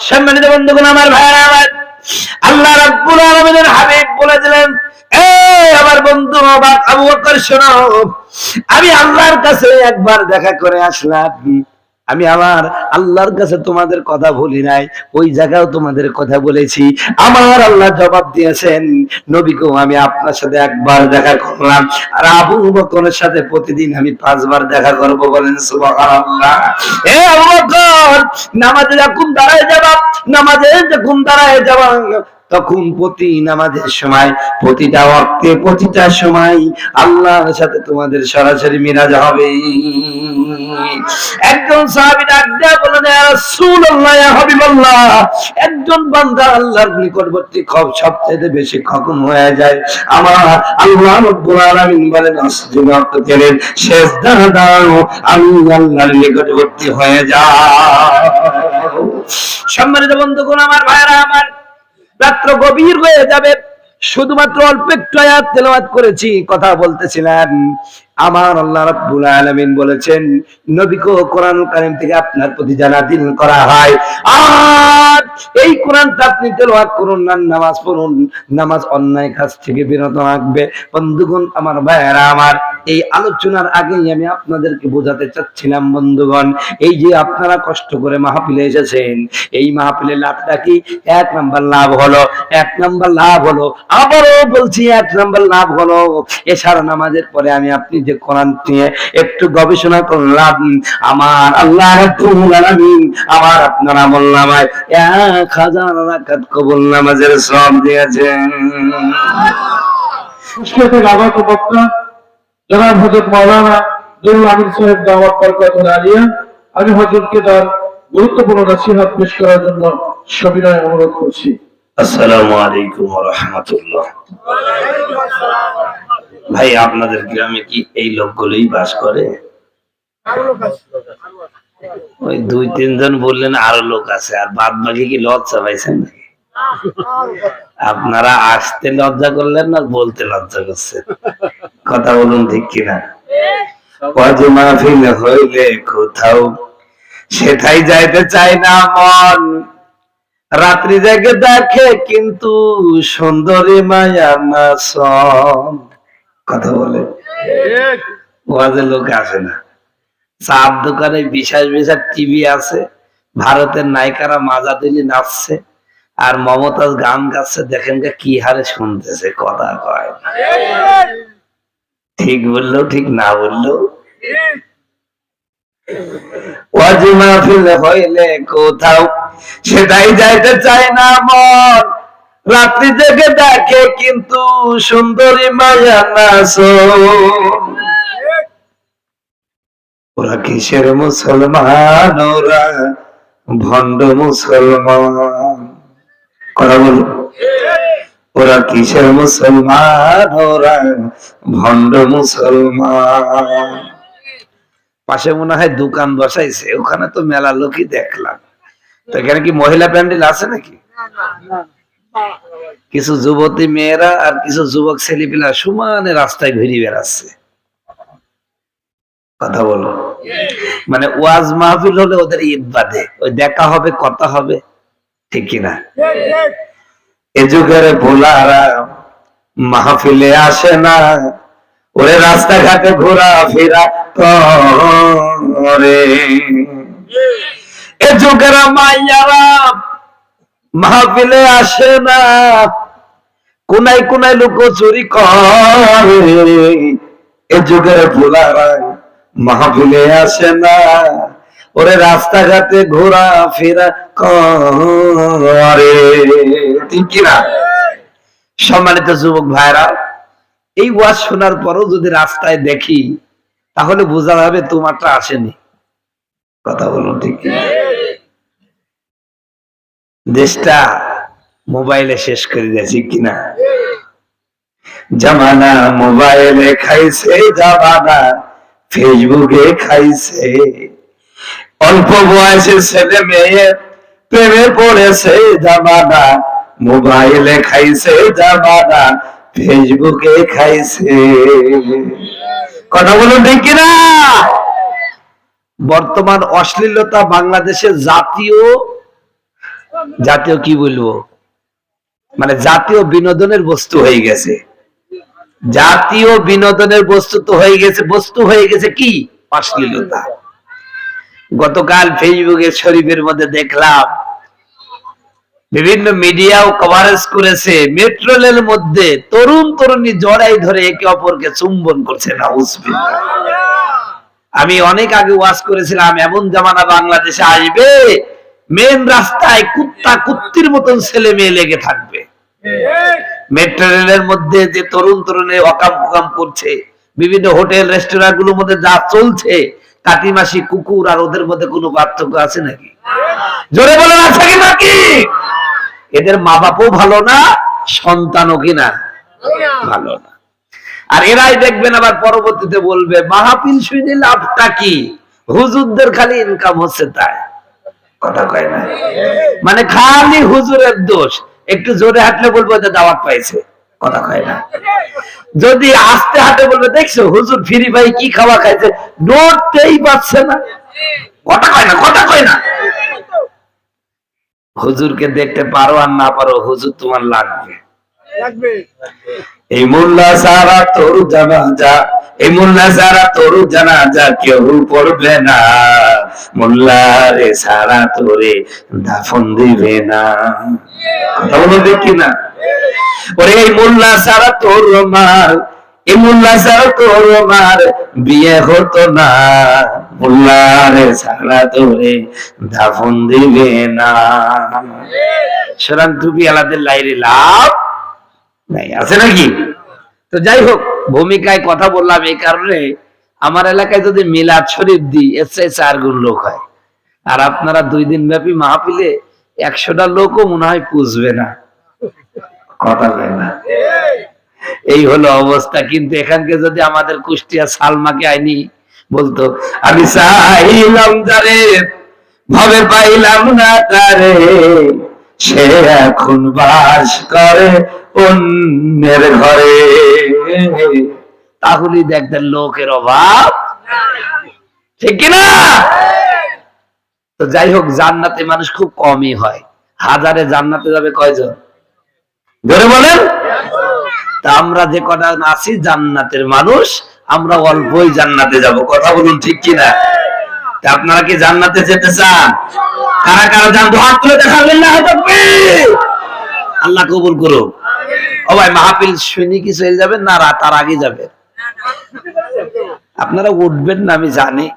সম্মানিত বন্ধুগণ, আমার ভাইরা আমার, আল্লাহ রাব্বুল আলামিনের হাবিব বলে দিলেন, আমার বন্ধু আবু বকর শোনো, আমি আল্লাহর কাছে একবার দেখা করে আসলাম। আমি আমার আল্লাহর কাছে তোমাদের কথা বলি নাই, ওই জায়গাও তোমাদের কথা বলেছি। আমার আল্লাহ জবাব দিয়েছেন, নবী গো, আমি আপনার সাথে একবার দেখা করলাম, আর আবু বকরের সাথে প্রতিদিন আমি 5 বার দেখা করব। বলেন সুবহানাল্লাহ। আবু বকর, নামাজে যখন দাঁড়ায় যাবা তখন প্রতি নামাজের সময়, প্রতিটা ওয়াক্তে, প্রতিটা সময় আল্লাহর সাথে তোমাদের সরাসরি মিরাজ হবে। একজন সাহাবী ডাক দিয়ে বললেন, ইয়া রাসূলুল্লাহ, ইয়া হাবিবাল্লাহ, একজন বান্দা আল্লাহর নিকটবর্তী সবচেয়ে বেশি কখন হয়ে যায়? আমার আল্লাহ রাব্বুল আলামিন বলেন, আসজুদে সিজদা দাও, আমি আল্লাহর নিকটবর্তী হয়ে যাও। সম্মানিত বন্ধুগণ, আমার ভাইরা আমার, রাত্র গভীর হয়ে যাবে, শুধুমাত্র অল্প একটু আয়াত তেলাওয়াত করেছি, কথা বলতেছিলাম। আমার আল্লাহ রাব্বুল আলামিন বলেছেন, নবী কো, কোরআনুল কারীম থেকে আপনার প্রতি যা নাযিল করা হয়, আর এই কোরআনটা আপনি তেলাওয়াত করুন, না নামাজ পড়ুন, নামাজ অন্যায় কাজ থেকে বিরত রাখবে। বন্ধুগণ, আমার ভাইয়েরা আমার, এই আলোচনার আগেই আমি আপনাদেরকে বোঝাতে চাচ্ছিলাম, বন্ধুগণ, এই যে আপনারা কষ্ট করে মাহফিলে এসেছেন, এই মাহফিলের লাভটা কি? 1 নাম্বার লাভ হলো, আবারও বলছি, 1 নাম্বার লাভ হলো, এশার নামাজের পরে আমি আপনি যে কোরআন নিয়ে একটু গবেষণা করলাম, আমার আল্লাহ রাব্বুল আলামিন আমার আপনার আমলনামায় 1000 রাকাত কবুল নামাজের সওয়াব দিয়েছেন। আগত বক্তা জনাব হযরত মাওলানা দুরুল আমিন সাহেব দাওয়াত বরকতুল আলিয়া, আমি হযরতকে তার গুরুত্বপূর্ণ নসিহত পেশ করার জন্য সবিনয় অনুরোধ করছি। আসসালামু আলাইকুম ওয়া রাহমাতুল্লাহ। ভাই, আপনাদের গ্রামে কি এই লোকগুলোই বাস করে? ওই 2-3 জন বললেন আরো লোক আছে, আর বাদ বাকি কি লজ্জা পাইছেন নাকি? আপনারা আসতে লজ্জা করলেন না বলতে লজ্জা করছেন? কথা বলুন, ঠিক কিনা? ওয়াজ মাহফিল হইলে কোথাও সেটাই যাইতে চায় না মন, রাত্রি জেগে দেখে কিন্তু সুন্দরী মায়া না সন। কথা বলে ওয়াজে লোক আসে না। চার দোকানে বিশাল বিশাল টিভি আছে, ভারতের নায়িকারা মাজা দিলি নাচছে, আর মমতাজ গান গাচ্ছে, দেখেন কি হারে শুনতেছে, কথা কয়। ঠিক বললেও ঠিক, না বললেও ওয়াজ মাহফিল হইলে কোথাও সেটাই যাইতে চায় না মন, রাত্রি জেগে দেখে কিন্তু সুন্দরী মায়া না সন। ওরা কিসের মুসলমান, ওরা ভণ্ড মুসলমান। কথা বলো, ওরা কিসের মুসলমান, ওরা ভণ্ড মুসলমান। পাশে মনে হয় দোকান বসাইছে, ওখানে তো মেলা লোকই দেখলাম। তো এখানে কি মহিলা প্যান্ডেল আছে নাকি? কিছু যুবতী মেয়েরা আর কিছু যুবক ছেলেপিলা সমানে রাস্তায় ঘুরে বেড়াচ্ছে। কথা বলো, মানে ওয়াজ মাহফিল হলে ওদের ঈদ বাদে ওই দেখা হবে, কথা হবে, ঠিক কিনা? এ যুগের ভোলারা মাহফিলে আসে না, ওরে রাস্তাঘাটে ঘোরাফেরা করে। এ যুগের মাইয়ারা মাহফিলে আসে না, কোনায় কোনায় লুকোচুরি করে। এ যুগের ভোলারা মাহফিলে আসে না, ওরে রাস্তাঘাটে ঘোরাফেরা করে, ঠিক কিনা? সম্মানিত যুবক ভাইরা, এই ওয়াজ শোনার পরও যদি রাস্তায় দেখি, তাহলে বোঝা যাবে তোমারটা আসেনি। কথা বলুন, ঠিক কিনা? দেশটা মোবাইলে শেষ করে দিয়েছি কিনা? জামানা মোবাইলে খাইছে, জামানা ফেসবুকে খাইছে, অল্প বয়সে ছেলে মেয়ে প্রেমে পড়েছে, জামানা মোবাইলে খাইছে, জামানা ফেসবুকে খাইছে। কথা বলুন, ঠিক কিনা? বর্তমান অশ্লীলতা বাংলাদেশের জাতীয় জাতীয় কি বলবো, মানে জাতীয় বিনোদনের বস্তু হয়ে গেছে। জাতীয় বিনোদনের বস্তু তো হয়ে গেছে, বস্তু হয়ে গেছে কি অশ্লীলতা। গতকাল ফেসবুকের শরীফের মধ্যে দেখলাম, বিভিন্ন মিডিয়াও কভারেজ করেছে, মেট্রো রেলের মধ্যে তরুণ তরুণী জড়াই ধরে একে অপরকে চুম্বন করছে। নাউজুবিল্লাহ। আমি অনেক আগে ওয়াজ করেছিলাম, এমন জামানা বাংলাদেশে আসবে, মেন রাস্তায় কুত্তা কুত্তির মতন ছেলে মেয়ে লেগে থাকবে। মেট্রো রেলের মধ্যে যে তরুণ তরুণী অকাম কুকাম করছে, বিভিন্ন হোটেল রেস্টুরেন্ট গুলোর মধ্যে যা চলছে, কাটিমাসি কুকুর আর ওদের মধ্যে কোনো পার্থক্য আছে নাকি? জোরে বলেন আছে কি নাকি? এদের মা বাপও ভালো না, সন্তানও কিনা ভালো না। আর এরাই দেখবেন আবার পরবর্তীতে বলবে মাহফিল শুনে লাভটা কি, হুজুরদের খালি ইনকাম হচ্ছে তাই। কথা কয় না, মানে খালি হুজুরের দোষ। একটু জোরে হাঁটলে বলবো যে দাওয়াত পাইছে। কথা কয় না। যদি আস্তে হাঁটে বলবে দেখছো হুজুর ফ্রি ভাই কি খাওয়া খাইছে, নড়তেই পারছে না। কথা কয় না, কথা কয় না। হুজুরকে দেখতে পারো আর না পারো, হুজুর তোমার লাগবে। এই মোল্লা সারা তোর জানাজা, এই মোল্লা সারা তোর জানাজা কেউ পড়বে না, মোল্লা রে সারা তোরে দাফন দিবে না। কথা বলো দেখি না। ওরে এই মোল্লা সারা তোর মার, এই মোল্লা সারা তোর মার বিয়ে হতো না, মোল্লা রে সারা তোরে দাফন দিবে না। সুতরাং টুপি আলাদের লাইরে লাভ নাই, আছে নাকি? তো যাই হোক, ভূমিকায় কথা বললাম এই কারণে, আমার এলাকায় যদি মিলাদ শরীফ দিই এর চেয়ে 4 গুণ লোক হয়, আর আপনারা 2 দিন ব্যাপী মাহফিলে 100টা লোকও মনে হয় পুষবে না। কথা হয় না, এই হলো অবস্থা। কিন্তু এখানকে যদি আমাদের কুষ্টিয়া সালমাকে আইনি বলতো, আমি চাইলাম তারে ভাবে পাইলাম না তারে, সে এখন বাস করে অন্যের ঘরে, তাহলে দেখতেন লোকের অভাব, ঠিক কিনা? তো যাই হোক, জান্নাতে মানুষ খুব কমই হয়। 1000-এ জান্নাতে যাবে কয়জন ধরে বলেন? তা আমরা যে কটা আছি জান্নাতের মানুষ, আমরা অল্পই জান্নাতে যাব। কথা বলুন ঠিক কিনা? তা আপনারা কি জান্নাতে যেতে চান? কারা কারা যান হাত তুলে দেখাবেন না? আল্লাহ কবুল করুক। ও ভাই, মাহফিল শুনি কি চলে যাবেন না তার আগে যাবেন? আপনারা উঠবেন না আমি জানি,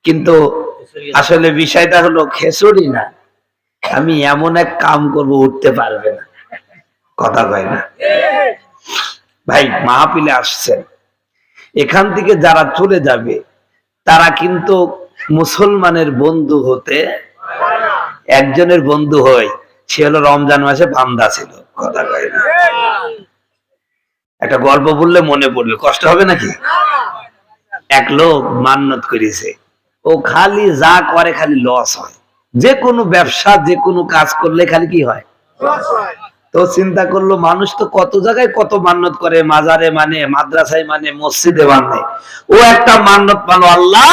কিন্তু আসলে বিষয়টা হলো খেসুড়ি না, আমি এমন এক কাম করব উঠতে পারবে না। কথা কয় না ভাই? মাহফিলে আসছেন, এখান থেকে যারা চলে যাবে তারা কিন্তু মুসলমানের বন্ধু হতে, একজনের বন্ধু হয়, সে হলো রমজান মাসে বান্দা ছিল। কথা কয় না? একটা গল্প বললে মনে পড়বে, কষ্ট হবে নাকি? এক লোক মান্নত করেছে, ও খালি যা করে খালি লস হয়, যে কোনো ব্যবসা যে কোনো কাজ করলে খালি কি হয়, তো চিন্তা করলো মানুষ তো কত জায়গায় কত মান্নত করে, মাজারে মানে, মাদ্রাসায় মানে, মসজিদে মানে, ও একটা মান্নত মানো, আল্লাহ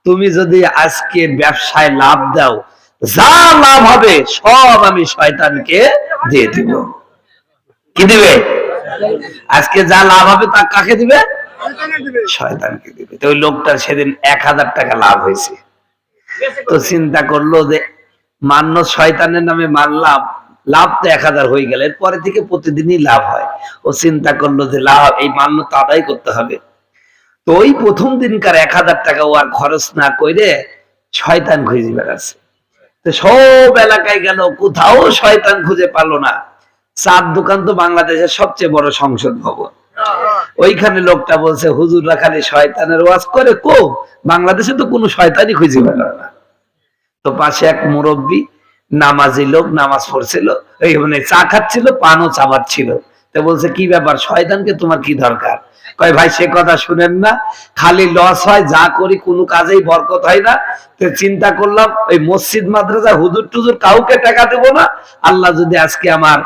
তুমি যদি আজকে ব্যবসায় লাভ দাও, যা লাভ হবে সব আমি শয়তানকে দিয়ে দিব। কি দিবে? আজকে যা লাভ হবে তা কাকে দিবে? শয়তানকে দিবে। তো ওই লোকটার সেদিন 1000 টাকা লাভ হয়েছে। তো চিন্তা করলো যে মান্য শয়তানের নামে মানলাম, লাভ তো 1000 হয়ে গেল, এরপরে থেকে প্রতিদিনই লাভ হয়। ও চিন্তা করলো যে লাভ এই মান্যতা আদায় করতে হবে। তো ওই প্রথম দিনকার 1000 টাকা ও আর খরচ না করে শয়তান খুঁজে বেড়াচ্ছে। তো সব এলাকায় গেল, কোথাও শয়তান খুঁজে পারলো না। 4 দোকান তো বাংলাদেশের সবচেয়ে বড় সংসদ ভবন, ওইখানে লোকটা বলছে হুজুররা খালি শয়তানের ওয়াজ করে, কো বাংলাদেশে তো কোনো শয়তানই খুঁজে পেল না। তো পাশে এক মুরব্বী নামাজি লোক নামাজ পড়ছিল, এই মানে চা খাচ্ছিল, পানও চাবাচ্ছিল। তো বলছে কি ব্যাপার, শয়তানকে তোমার কি দরকার? কয় ভাই সে কথা শুনেন না, খালি লস হয়, যা করি কোনো কাজেই বরকত হয় না। তো চিন্তা করলাম ওই মসজিদ মাদ্রাসা হুজুর টুজুর কাউকে টাকা দেবো না, আল্লাহ যদি আজকে আমার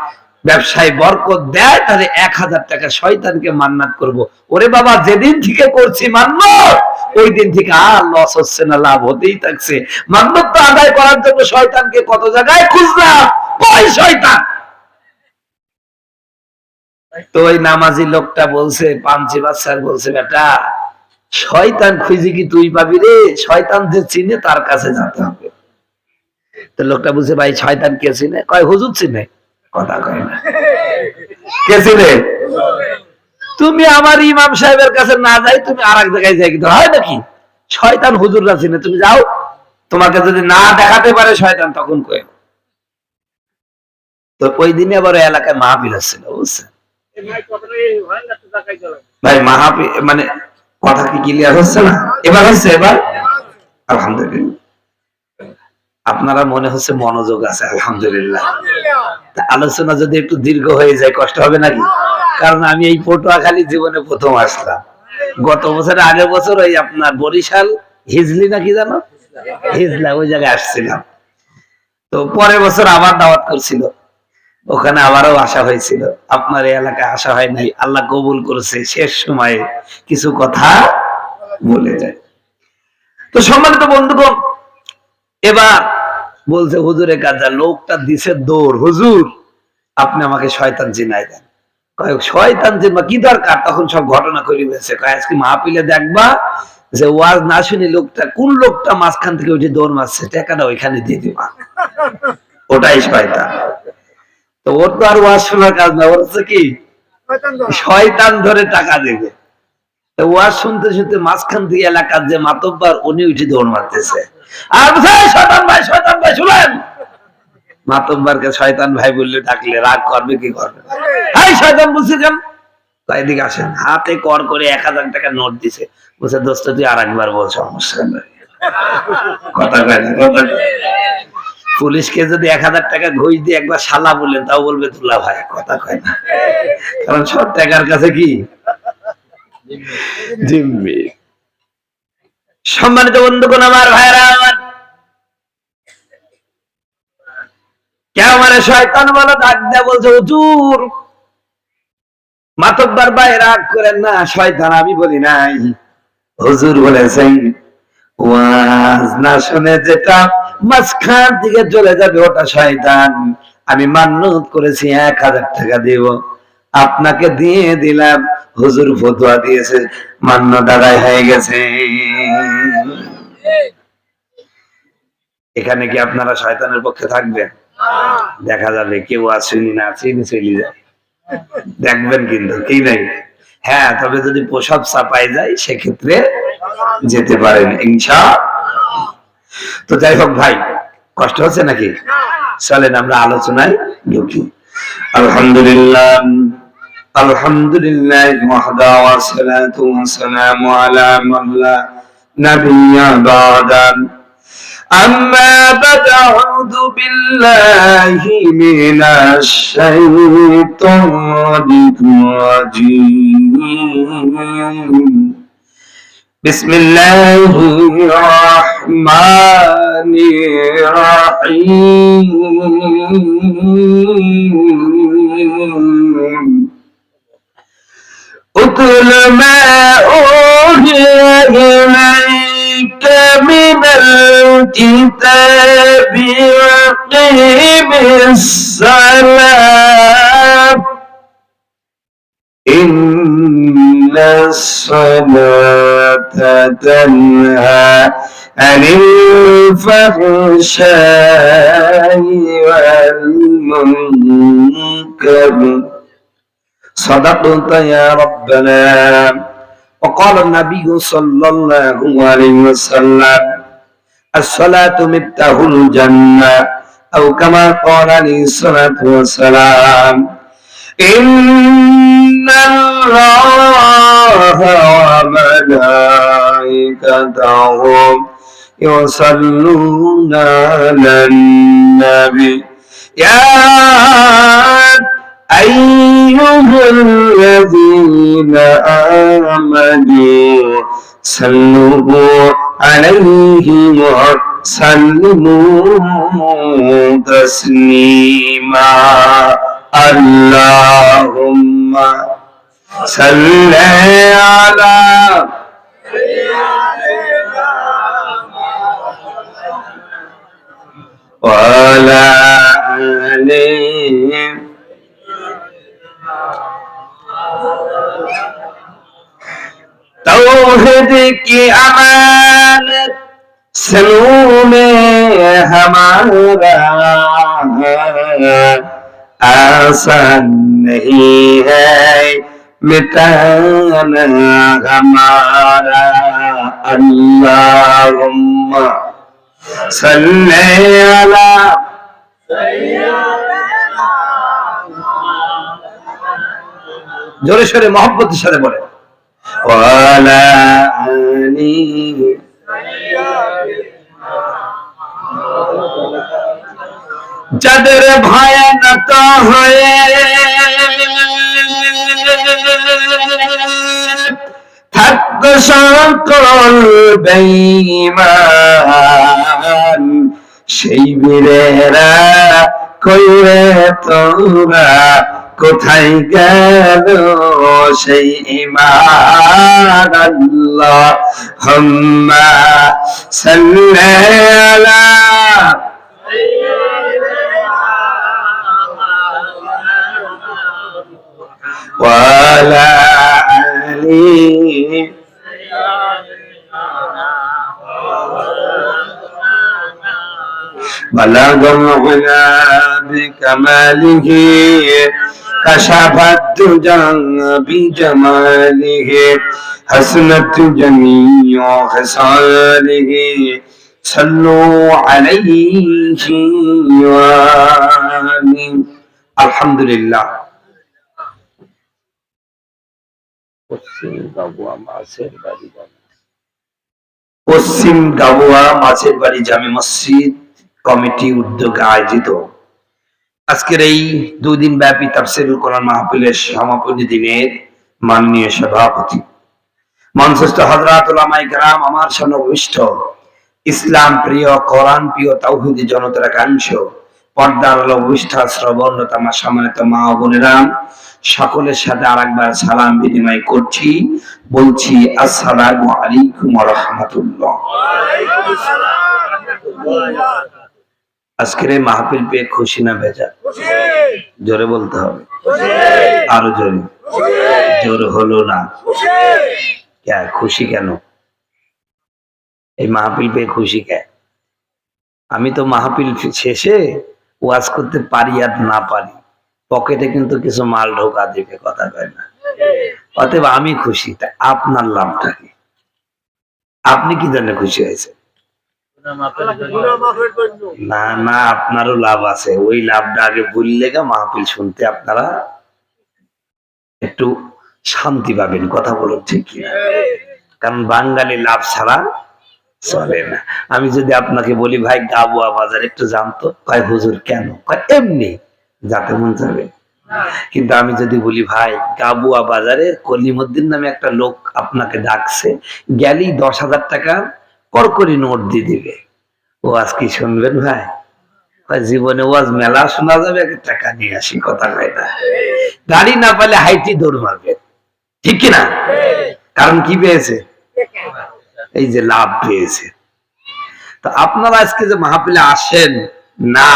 ব্যবসায় বরকত দেয় তাহলে 1000 টাকা শয়তানকে মান্নাত করব। ওরে বাবা, যেদিন থেকে করছি মান্নাত ওই দিন থেকে আর লস হচ্ছে না, লাভ হতেই থাকছে। মান্যত আদায় করার জন্য শয়তানকে কত জায়গায় খুঁজলাম, ওই শয়তান। তো ওই নামাজি লোকটা বলছে, পাঞ্চি বাচ্চার বলছে, বেটা শয়তান খুঁজে কি তুই পাবি রে, শয়তান যে চিনে তার কাছে যেতে হবে। তো লোকটা বলছে, ভাই শয়তান কে চিনে? কয় হুজুর চিনে। কথা কয় না, কে চিনে? তুমি আমার ইমাম সাহেবের কাছে না যাই, তুমি আর এক জায়গায় যাই, কিন্তু হয় নাকি? শয়তান হুজুররা চিনে, তুমি যাও, তোমাকে যদি না দেখাতে পারে শয়তান তখন কয়। তো ওই দিনে আবার এলাকায় মাহফিল আসছিল, বুঝছেন ভাই? মাহফিল মানে কথা কি ক্লিয়ার হচ্ছে না? এবার হচ্ছে? এবার আলহামদুলিল্লাহ। আপনারা মনে হচ্ছে মনোযোগ আছে, আলহামদুলিল্লাহ। আলোচনা যদি একটু দীর্ঘ হয়ে যায় কষ্ট হবে নাকি? কারণ আমি এই পটুয়াখালী জীবনে প্রথম আসলাম। গত বছর, আগের বছর ওই আপনার বরিশাল হিজলি নাকি জানো, হিজলা, ওই জায়গায় আসছিলাম। তো পরের বছর আবার দাওয়াত করছিল, ওখানে আবারও আসা হয়েছিল। আপনার এই এলাকায় আসা হয় নাই, আল্লাহ কবুল করেছে। শেষ সময়ে কিছু কথা বলে যায়। তো সম্মানিত বন্ধুগণ, এবার বলছে হুজুরের কাছে, লোকটা দিছে দৌড়, হুজুর আপনি আমাকে শয়তান চিনাই দেন। কয় শয়তান চিনবা কি দরকার? তখন সব ঘটনা করে গেছে। কয় আজকে মাহফিলে দেখবা যে ওয়াজ না শুনি লোকটা, কোন লোকটা মাঝখান থেকে উঠে দৌড় মারছে, টাকাটা ওইখানে দিয়ে দিবা, ওটাই শয়তান। তো ওর তো আর ওয়াজ শোনার কাজ না, ওর হচ্ছে কি শয়তান ধরে টাকা দেবে। তো ওয়াজ শুনতে শুনতে মাঝখান থেকে এলাকার যে মাতব্বর, উনি উঠে দৌড় মারতেছে, আর শয়তান ভাই, শয়তান ভাই শুনেন। মাতব্বরকে শয়তান ভাই বললে ডাকলে রাগ করবে কি করবে? এই শয়তান বলছে কেন? এদিকে আসেন। হাতে কর করে 1000 টাকা নোট দিছে, বলছে দোস্ত তুই আর একবার বল, সমস্যা নাই। কথা কয় না, কথা কয়। পুলিশকে যদি 1000 টাকা ঘুষ দিয়ে একবার শালা বলেন, তাও বলবে দুলা ভাই। কথা কয় না, কারণ সব টাকার কাছে কি জিম্মি। সম্মানিত বন্ধুগণ, আমার ভাইরা আমার, কেউ মানে শয়তান বলে ডাক দেয়া, বলছে হুজুর মাতব্বর ভাই রাগ করেন না, শয়তান আমি বলি নাই, হুজুর বলেছেন ওয়াজ না শুনে যেটা মাঝখান থেকে চলে যাবে ওটা শয়তান। আমি মান্নত করেছি 1000 টাকা দেব, আপনাকে দিয়ে দিলাম, হুজুর ফতোয়া দিয়েছে, মান্য দাঁড়ায় হয়ে গেছে। এখানে কি আপনারা শয়তানের পক্ষে থাকবেন? দেখা যাবে কেউ আসেনি, না চিনি চলে যায়, দেখবেন কিন্তু কি নাই। হ্যাঁ, তবে যদি প্রসাব চাপাই যায় সেক্ষেত্রে যেতে পারেন ইনশাআল্লাহ। তো যাই হোক ভাই, কষ্ট হচ্ছে নাকি? চলেন আমরা আলোচনায় ঢুকি। আলহামদুলিল্লাহ, আলহামদুলিল্লাহ ওয়াহদা ওয়া সালাতু ওয়া সালামু আলা মান লা নাবিয়্যা বা'দা। আম্মা বা'দ, আউযু বিল্লাহি মিনাশ শাইতানির রাজীম। বিসমিল্লাহির রহমানির রহিম। উতল মা উহিয়া ইলাইকা মিনাল কিতাবি ওয়া কিমিস সালাত ইন্নাস সালাতা তানহা আনিল ফাহশাই ওয়াল মুনকার। صدقت يا ربنا. وقال النبي صلى الله عليه وسلم الصلاة مفتاح الجنة، أو كما قال عليه الصلاة والسلام إن الله وملائكته يصلون على النبي يا أيها الذين آمنوا صلوا عليه وسلموا تسليما. اللهم صل على وعلى آله तौहीद की अमानत सनूं में हमारा आसान नहीं है मिटाना हमारा अल्लाहुम्मा सल्ली अला जोरे शोरे मोहब्बत से बोले वाला आनी যাদের ভয়ানত হয়ে থাকত সকল বেঈমান সেই বীরেরা কইরে তোরা কোথায় গেল সেই ঈমান আল্লাহুম্মা সাল্লি আলা وعلى آله بلغ العلا بكماله كشف الدجى بجماله حسنت جميع خصاله صلوا عليه وآله الحمد لله পশ্চিম গাবুয়া মাছের বাড়ি জামে মসজিদ কমিটি উদ্যোগে আয়োজিত আজকের এই 2 দিন ব্যাপী তাফসীরুল কোরআন মাহফিলের সমাপনী দিনের মাননীয় সভাপতি মঞ্চস্থ হযরত উলামায়ে কেরাম আমার সনবিষ্ট ইসলাম প্রিয় কোরআন প্রিয় তাওহীদি জনতার কাঙ্ক্ষ পর্দার আলো বিষ্ঠা শ্রবণরত আমার সম্মানিত মা ও বোনেরা সকলের সাথে আরেকবার সালাম বিনিময় করছি বলছি আসসালামু আলাইকুম ওয়া রাহমাতুল্লাহ। আজকের এই মাহফিল পেয়ে খুশি না বেজার? জোরে বলতে হবে, আরো জোরে। জোর হলো না, খুশি কেন? এই মাহফিল পেয়ে খুশি কেন? আমি তো মাহফিল শেষে ওয়াজ করতে পারি আর না পারি, পকেটে কিন্তু কিছু মাল ঢোকা দিবে, কথা কয় না। অতএব আমি খুশি, তা আপনার লাভটা কি? আপনি কি জন্য খুশি হয়েছে? না না, আপনারও লাভ আছে। ওই লাভটা আগে বললে গা মাহফিল শুনতে আপনারা একটু শান্তি পাবেন, কথা বলো ঠিক কিনা? কারণ বাঙালি লাভ ছাড়া চলে না। আমি যদি আপনাকে বলি ভাই গাবুয়া বাজার একটু জানতো, কয় হুজুর কেন? কয় এমনি যাতে মন যাবে। কিন্তু আমি যদি বলি ভাই গাবুয়া বাজারে কলিমুদ্দিন নামে একটা লোক আপনাকে ডাকছে, গেলি 10,000 টাকা করকরি নোট দিয়ে দিবে, ও আজ কি শুনবেন ভাই? জীবনে ওয়াজ মেলা শোনা যাবে, টাকা নিয়ে আসি, কথা কয় না। গাড়ি না পেলে হাইটি দৌড় মারবে, ঠিক কিনা? কারণ কি পেয়েছে? এই যে লাভ পেয়েছে। তো আপনারা আজকে যে মাহফিলে আসেন না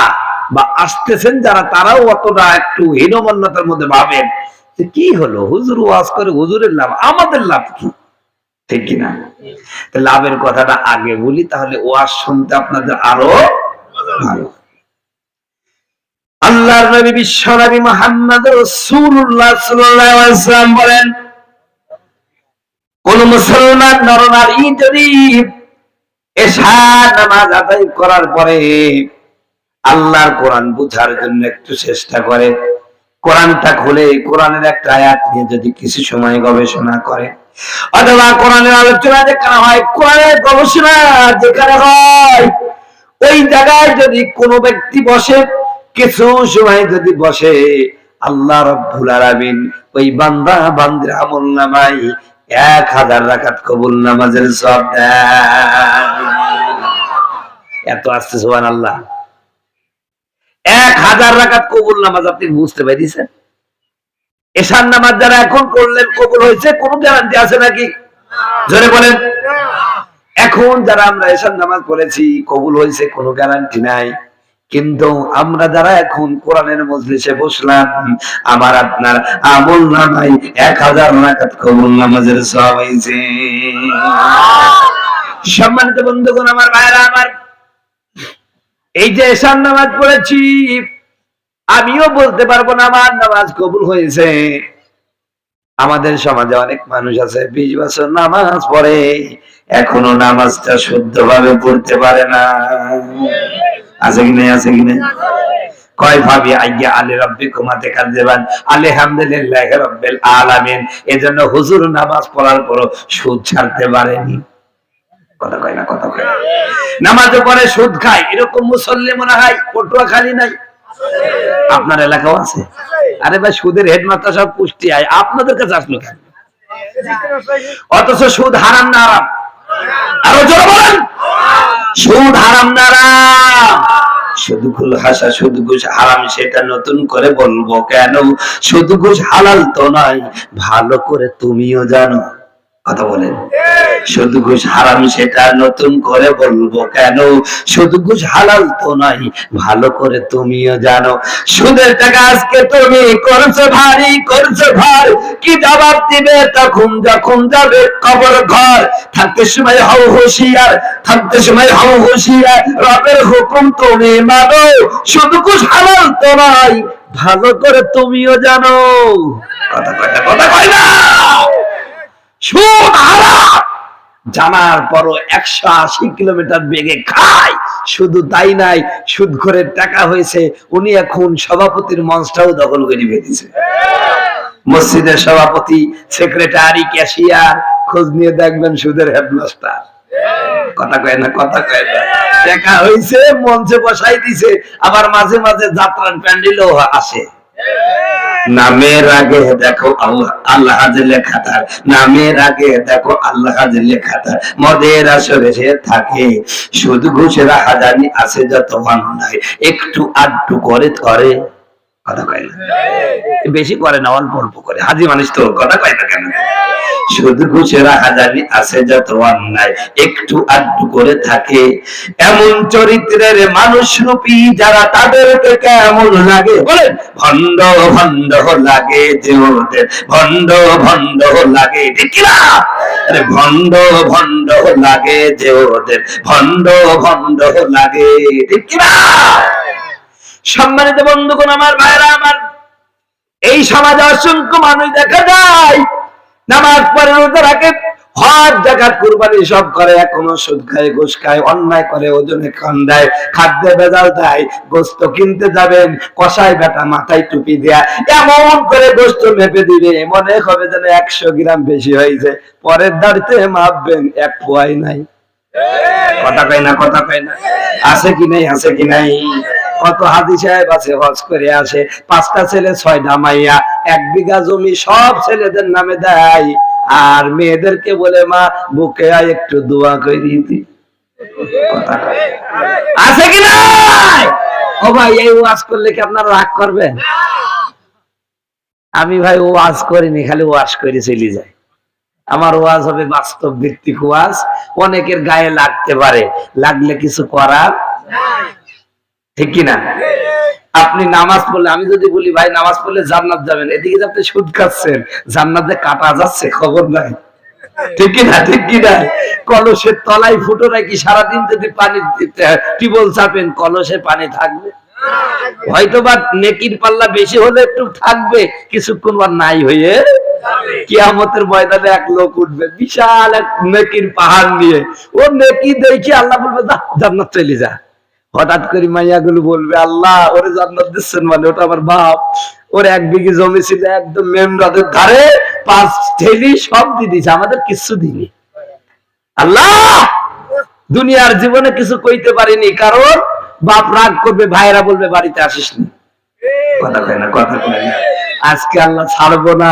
বা আসতেছেন যারা, তারাও অতটা একটু হীনমন্যতার মধ্যে ভাবেন যে কি হলো, হুজুর ওয়াজ করে, হুজুরের লাভ, আমাদের লাভ কি? ঠিক কিনা? লাভের কথাটা আগে বলি, তাহলে ওয়াজ শুনতে আপনাদের আরো ভালো। আল্লাহর নবী বিশ্ব নবী মুহাম্মদ রাসূলুল্লাহ সাল্লাল্লাহু আলাইহি ওয়াসাল্লাম বলেন, কোন মুসলমান নরনারী যদি এশা নামাজ আদায় করার পরে আল্লাহর কোরআন বুঝার জন্য একটু চেষ্টা করে, কোরআনটা খুলে কোরআনের একটা আয়াত নিয়ে যদি কিছু সময় গবেষণা করে, অথবা কোরআনের আলোচনা যেখানে হয়, কোরআনের গবেষণা যেখানে হয়, ওই জায়গায় যদি কোনো ব্যক্তি বসে, কিছু সময় যদি বসে, আল্লাহ রাব্বুল আলামিন ওই বান্দা বান্দির আমলনামায় 1000 রাকাত কবুল নামাজের সওয়াব দেয়। এত আসছে সুবহানাল্লাহ। 1000 রাকাত কবুল নামাজ আপনি বুঝতে পারছেন? এশার নামাজ যারা এখন পড়লেন কবুল হয়েছে, কোন গ্যারান্টি আছে নাকি? জোরে বলেন। এখন যারা আমরা এশার নামাজ পড়েছি কবুল হয়েছে, কোনো গ্যারান্টি নাই। কিন্তু আমরা যারা এখন কোরআনের মজলিসে বসলাম, আমার আপনার আমল নামাই 1000 রাকাত কবুল নামাজের সওয়াব হয়েছে। সম্মানিত বন্ধুগণ, আমার ভাইরা আমার, এই যে এশার নামাজ পড়েছি, আমিও বলতে পারবো না আমার নামাজ কবুল হয়েছে। আমাদের সমাজে অনেক মানুষ আছে 20 বছর নামাজ পড়ে, এখনো নামাজটা শুদ্ধভাবে পড়তে পারে না। আছে কি নাই? আছে কি নাই? কয় ভাবি আইয়া আলী রাব্বিকুমা তাকাজ্জাবান আলহামদুলিল্লাহি রাব্বিল আলামিন। এজন্য হুজুর নামাজ পড়ার পরও সুদ ছাড়তে পারেনি। কথা কয় না, কথা কয়। নামাজে পড়ে সুদ খায়, এরকম মুসল্লি মনে হয় পটুয়াখালী নাই? আপনার এলাকাও আছে? আরে ভাই, সুদের হেডমাস্টার সব পুষ্টি আয়, আপনাদের কাছে আসলো কেন? অথচ সুদ হারাম না হারাম? আরো জোরে বলেন, সুদ হারাম না হারাম? শুধু ঘুষ হাসা, শুধু ঘুষ হারাম সেটা নতুন করে বলবো কেন? শুধু ঘুষ হালাল তো নয়, ভালো করে তুমিও জানো। কথা বলেন, শুধু ঘুষ হারাম সেটা নতুন করে বলবো কেন? শুধু ঘুষ হালাল তো নয়, ভালো করে তুমিও জানো। সুদের টাকা আজকে তুমি করছো ভারী, করছো ভার, কি জবাব দিবে তখন যখন যাবে কবর ঘর? থাকতে সময় হও হুঁশিয়ার, থাকতে সময় হও হুঁশিয়ার, রবের হুকুম তুমি মানো। শুধু ঘুষ হালাল তো নয়, ভালো করে তুমিও জানো। কথা কয় না, কথা কয় না? সুদ হারাম জানার পরও 180 কিলোমিটার বেগে খায়। শুধু তাই নাই, সুদখোরের টাকা হয়েছে, উনি এখন সভাপতির মঞ্চটাও দখল করে ফেলেছে। মসজিদের সভাপতি, সেক্রেটারি, ক্যাশিয়ার, খোঁজ নিয়ে দেখবেন সুদের হেডমাস্টার। কথা কয় না, কথা কয় না? টাকা হয়েছে, মঞ্চে বসাই দিছে, আবার মাঝে মাঝে যাত্রার প্যান্ডেলও আসে। নামের আগে দেখো আল্লাহ হাজে লেখা তার, নামের আগে দেখো আল্লাহ হাজে লেখা তার, মদের আসরে সে থাকে, শুধু ঘুষের হাজারি আছে যত অন্যায়, একটু আধটু করে ধরে। কথা কয় না, বেশি করে না, অল্প অল্প করে। হাজি মানুষ তো, কথা কয় না কেন? শুধু ঘুষের হাজারি আছে যত অন্যায়, একটু আধটু করে থাকে। এমন চরিত্রের মানুষ রূপী যারা, তাদেরকে কেমন লাগে বলেন? ভণ্ড ভণ্ড লাগে যে ওদের, ভণ্ড ভণ্ড লাগে, ঠিক না? আরে ভণ্ড ভণ্ড লাগে যে ওদের, ভণ্ড ভণ্ড লাগে, ঠিক না? সম্মানিত বন্ধুগণ, আমার ভাইরা আমার, এই সমাজে অসংখ্য মানুষ দেখা যায় নামাজ পড়ে, রোজা রাখে, হজ জাকাত কুরবানি সব করে, এখনো সুদ খায়, ঘুষ খায়, অন্যায় করে, ওজনে কম দেয়, খাদ্যে ভেজাল দেয়। গোস্ত কিনতে যাবেন, কষাই বেটা মাথায় টুপি দেয়া, এমন করে গোস্ত মেপে দিবে, মনে হবে যেন 100 গ্রাম বেশি হয়েছে। পরের দাঁড়িতে মাপবেন, 1 পোয়াই নাই। কথা কয় না, কথা কয় না? আছে কি নাই? আছে কি নাই? কত হাজি সাহেব আছে, হজ করে আসে, 5টা ছেলে 6টা মাইয়া, 1 বিঘা জমি সব ছেলেদের নামে দেয়, আর মেয়েদেরকে বলে মা বুকে আয় একটু দোয়া করে দিতি। আছে কি নাই? ও ভাই, এই ওয়াজ করলে কি আপনারা রাগ করবেন? আমি ভাই ওয়াজ করিনি, খালি ওয়াজ করে চলে যায়। আমার ওয়াজ হবে বাস্তব ভিত্তিক ওয়াজ। অনেকের গায়ে লাগতে পারে, লাগলে কিছু করার ঠিক কিনা? আপনি নামাজ পড়লে, আমি যদি বলি ভাই নামাজ পড়লে জান্নাত যাবেন, এদিকে আপনি সুদ খাচ্ছেন, জান্নাতে কাটা যাচ্ছে, খবর নাই, ঠিক কিনা? ঠিক কিনা? কলসের তলায় ফুটো রাখি, সারাদিন যদি পানি টিউবওয়েল চাপেন, কলসে পানি থাকবে? হয়তো বা নেকির পাল্লা বেশি হলে একটু থাকবে, কিছুক্ষণ বা নাই হয়ে কিয়ামতের ময়দানে এক লোক উঠবে বিশাল এক নেকির পাহাড় নিয়ে, ও নেকি দেখি আল্লাহ বলবে জান্নাত চলে যা। হঠাৎ করে মাইয়া গুলো বলবে, আল্লাহ ওরে জান্নাত দিচ্ছেন মানে? ওটা আমার বাপ, ওর 1 বিঘি জমি ছিল একদম মেন রোডের ধারে, 5 ঠেলি সব দিয়ে দিয়েছে, আমাদের কিছু দিনি। আল্লাহ দুনিয়ার জীবনে কিছু কইতে পারিনি, কারণ বাপ রাগ করবে, ভাইরা বলবে বাড়িতে আসিস নি। কথা কয় না, কথা কয় না? আজকে আল্লাহ ছাড়বো না,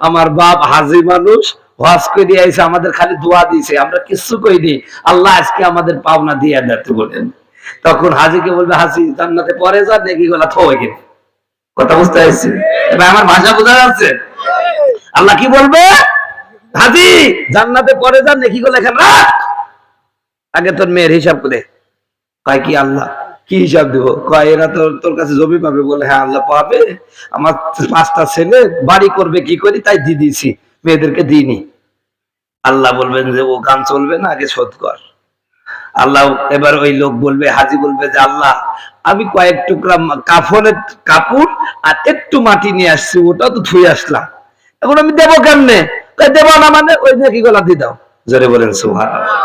আমার বাপ হাজি মানুষ, হজ করে আইছে, আমাদের খালি দোয়া দিয়েছে, আমরা কিছু কইনি, আল্লাহ আজকে আমাদের পাওনা দিয়ে দিতে বলেন। তখন হাজিকে বলবে, হাজি জান্নাতে পরে যা, দেখি গলা থয়ে গেছে। কথা বুঝতে পারছি? এবার আমার ভাষা বোঝা যাচ্ছে? আল্লাহ কি বলবে? হাজি জান্নাতে পরে যা, নেকি গুলো এখানে রাখ, আগে তোর মেয়ের হিসাব করে। কয় কি আল্লাহ কি হিসাব দিব? কয় এরা তো তোর কাছে জমি পাবে বলে। হ্যাঁ আল্লাহ পাবে, আমার 5টা ছেলে বাড়ি করবে কি করি তাই দিয়ে দিয়েছি, মেয়েদেরকে দিইনি। আল্লাহ বলবেন যে ও গান চলবে না, আগে শোধ কর। আল্লাহ এবার ওই লোক বলবে, হাজি বলবে যে আল্লাহ আমি কয়েক টুকরা কাফনের কাপড় আর একটু মাটি নিয়ে আসছি, ওটা তো ধুয়ে আসলাম, এখন আমি দেবো কেমনে? দেবো না মানে ওই নেকি গলা দিয়ে দাও। জোরে বলেন সুবহানাল্লাহ।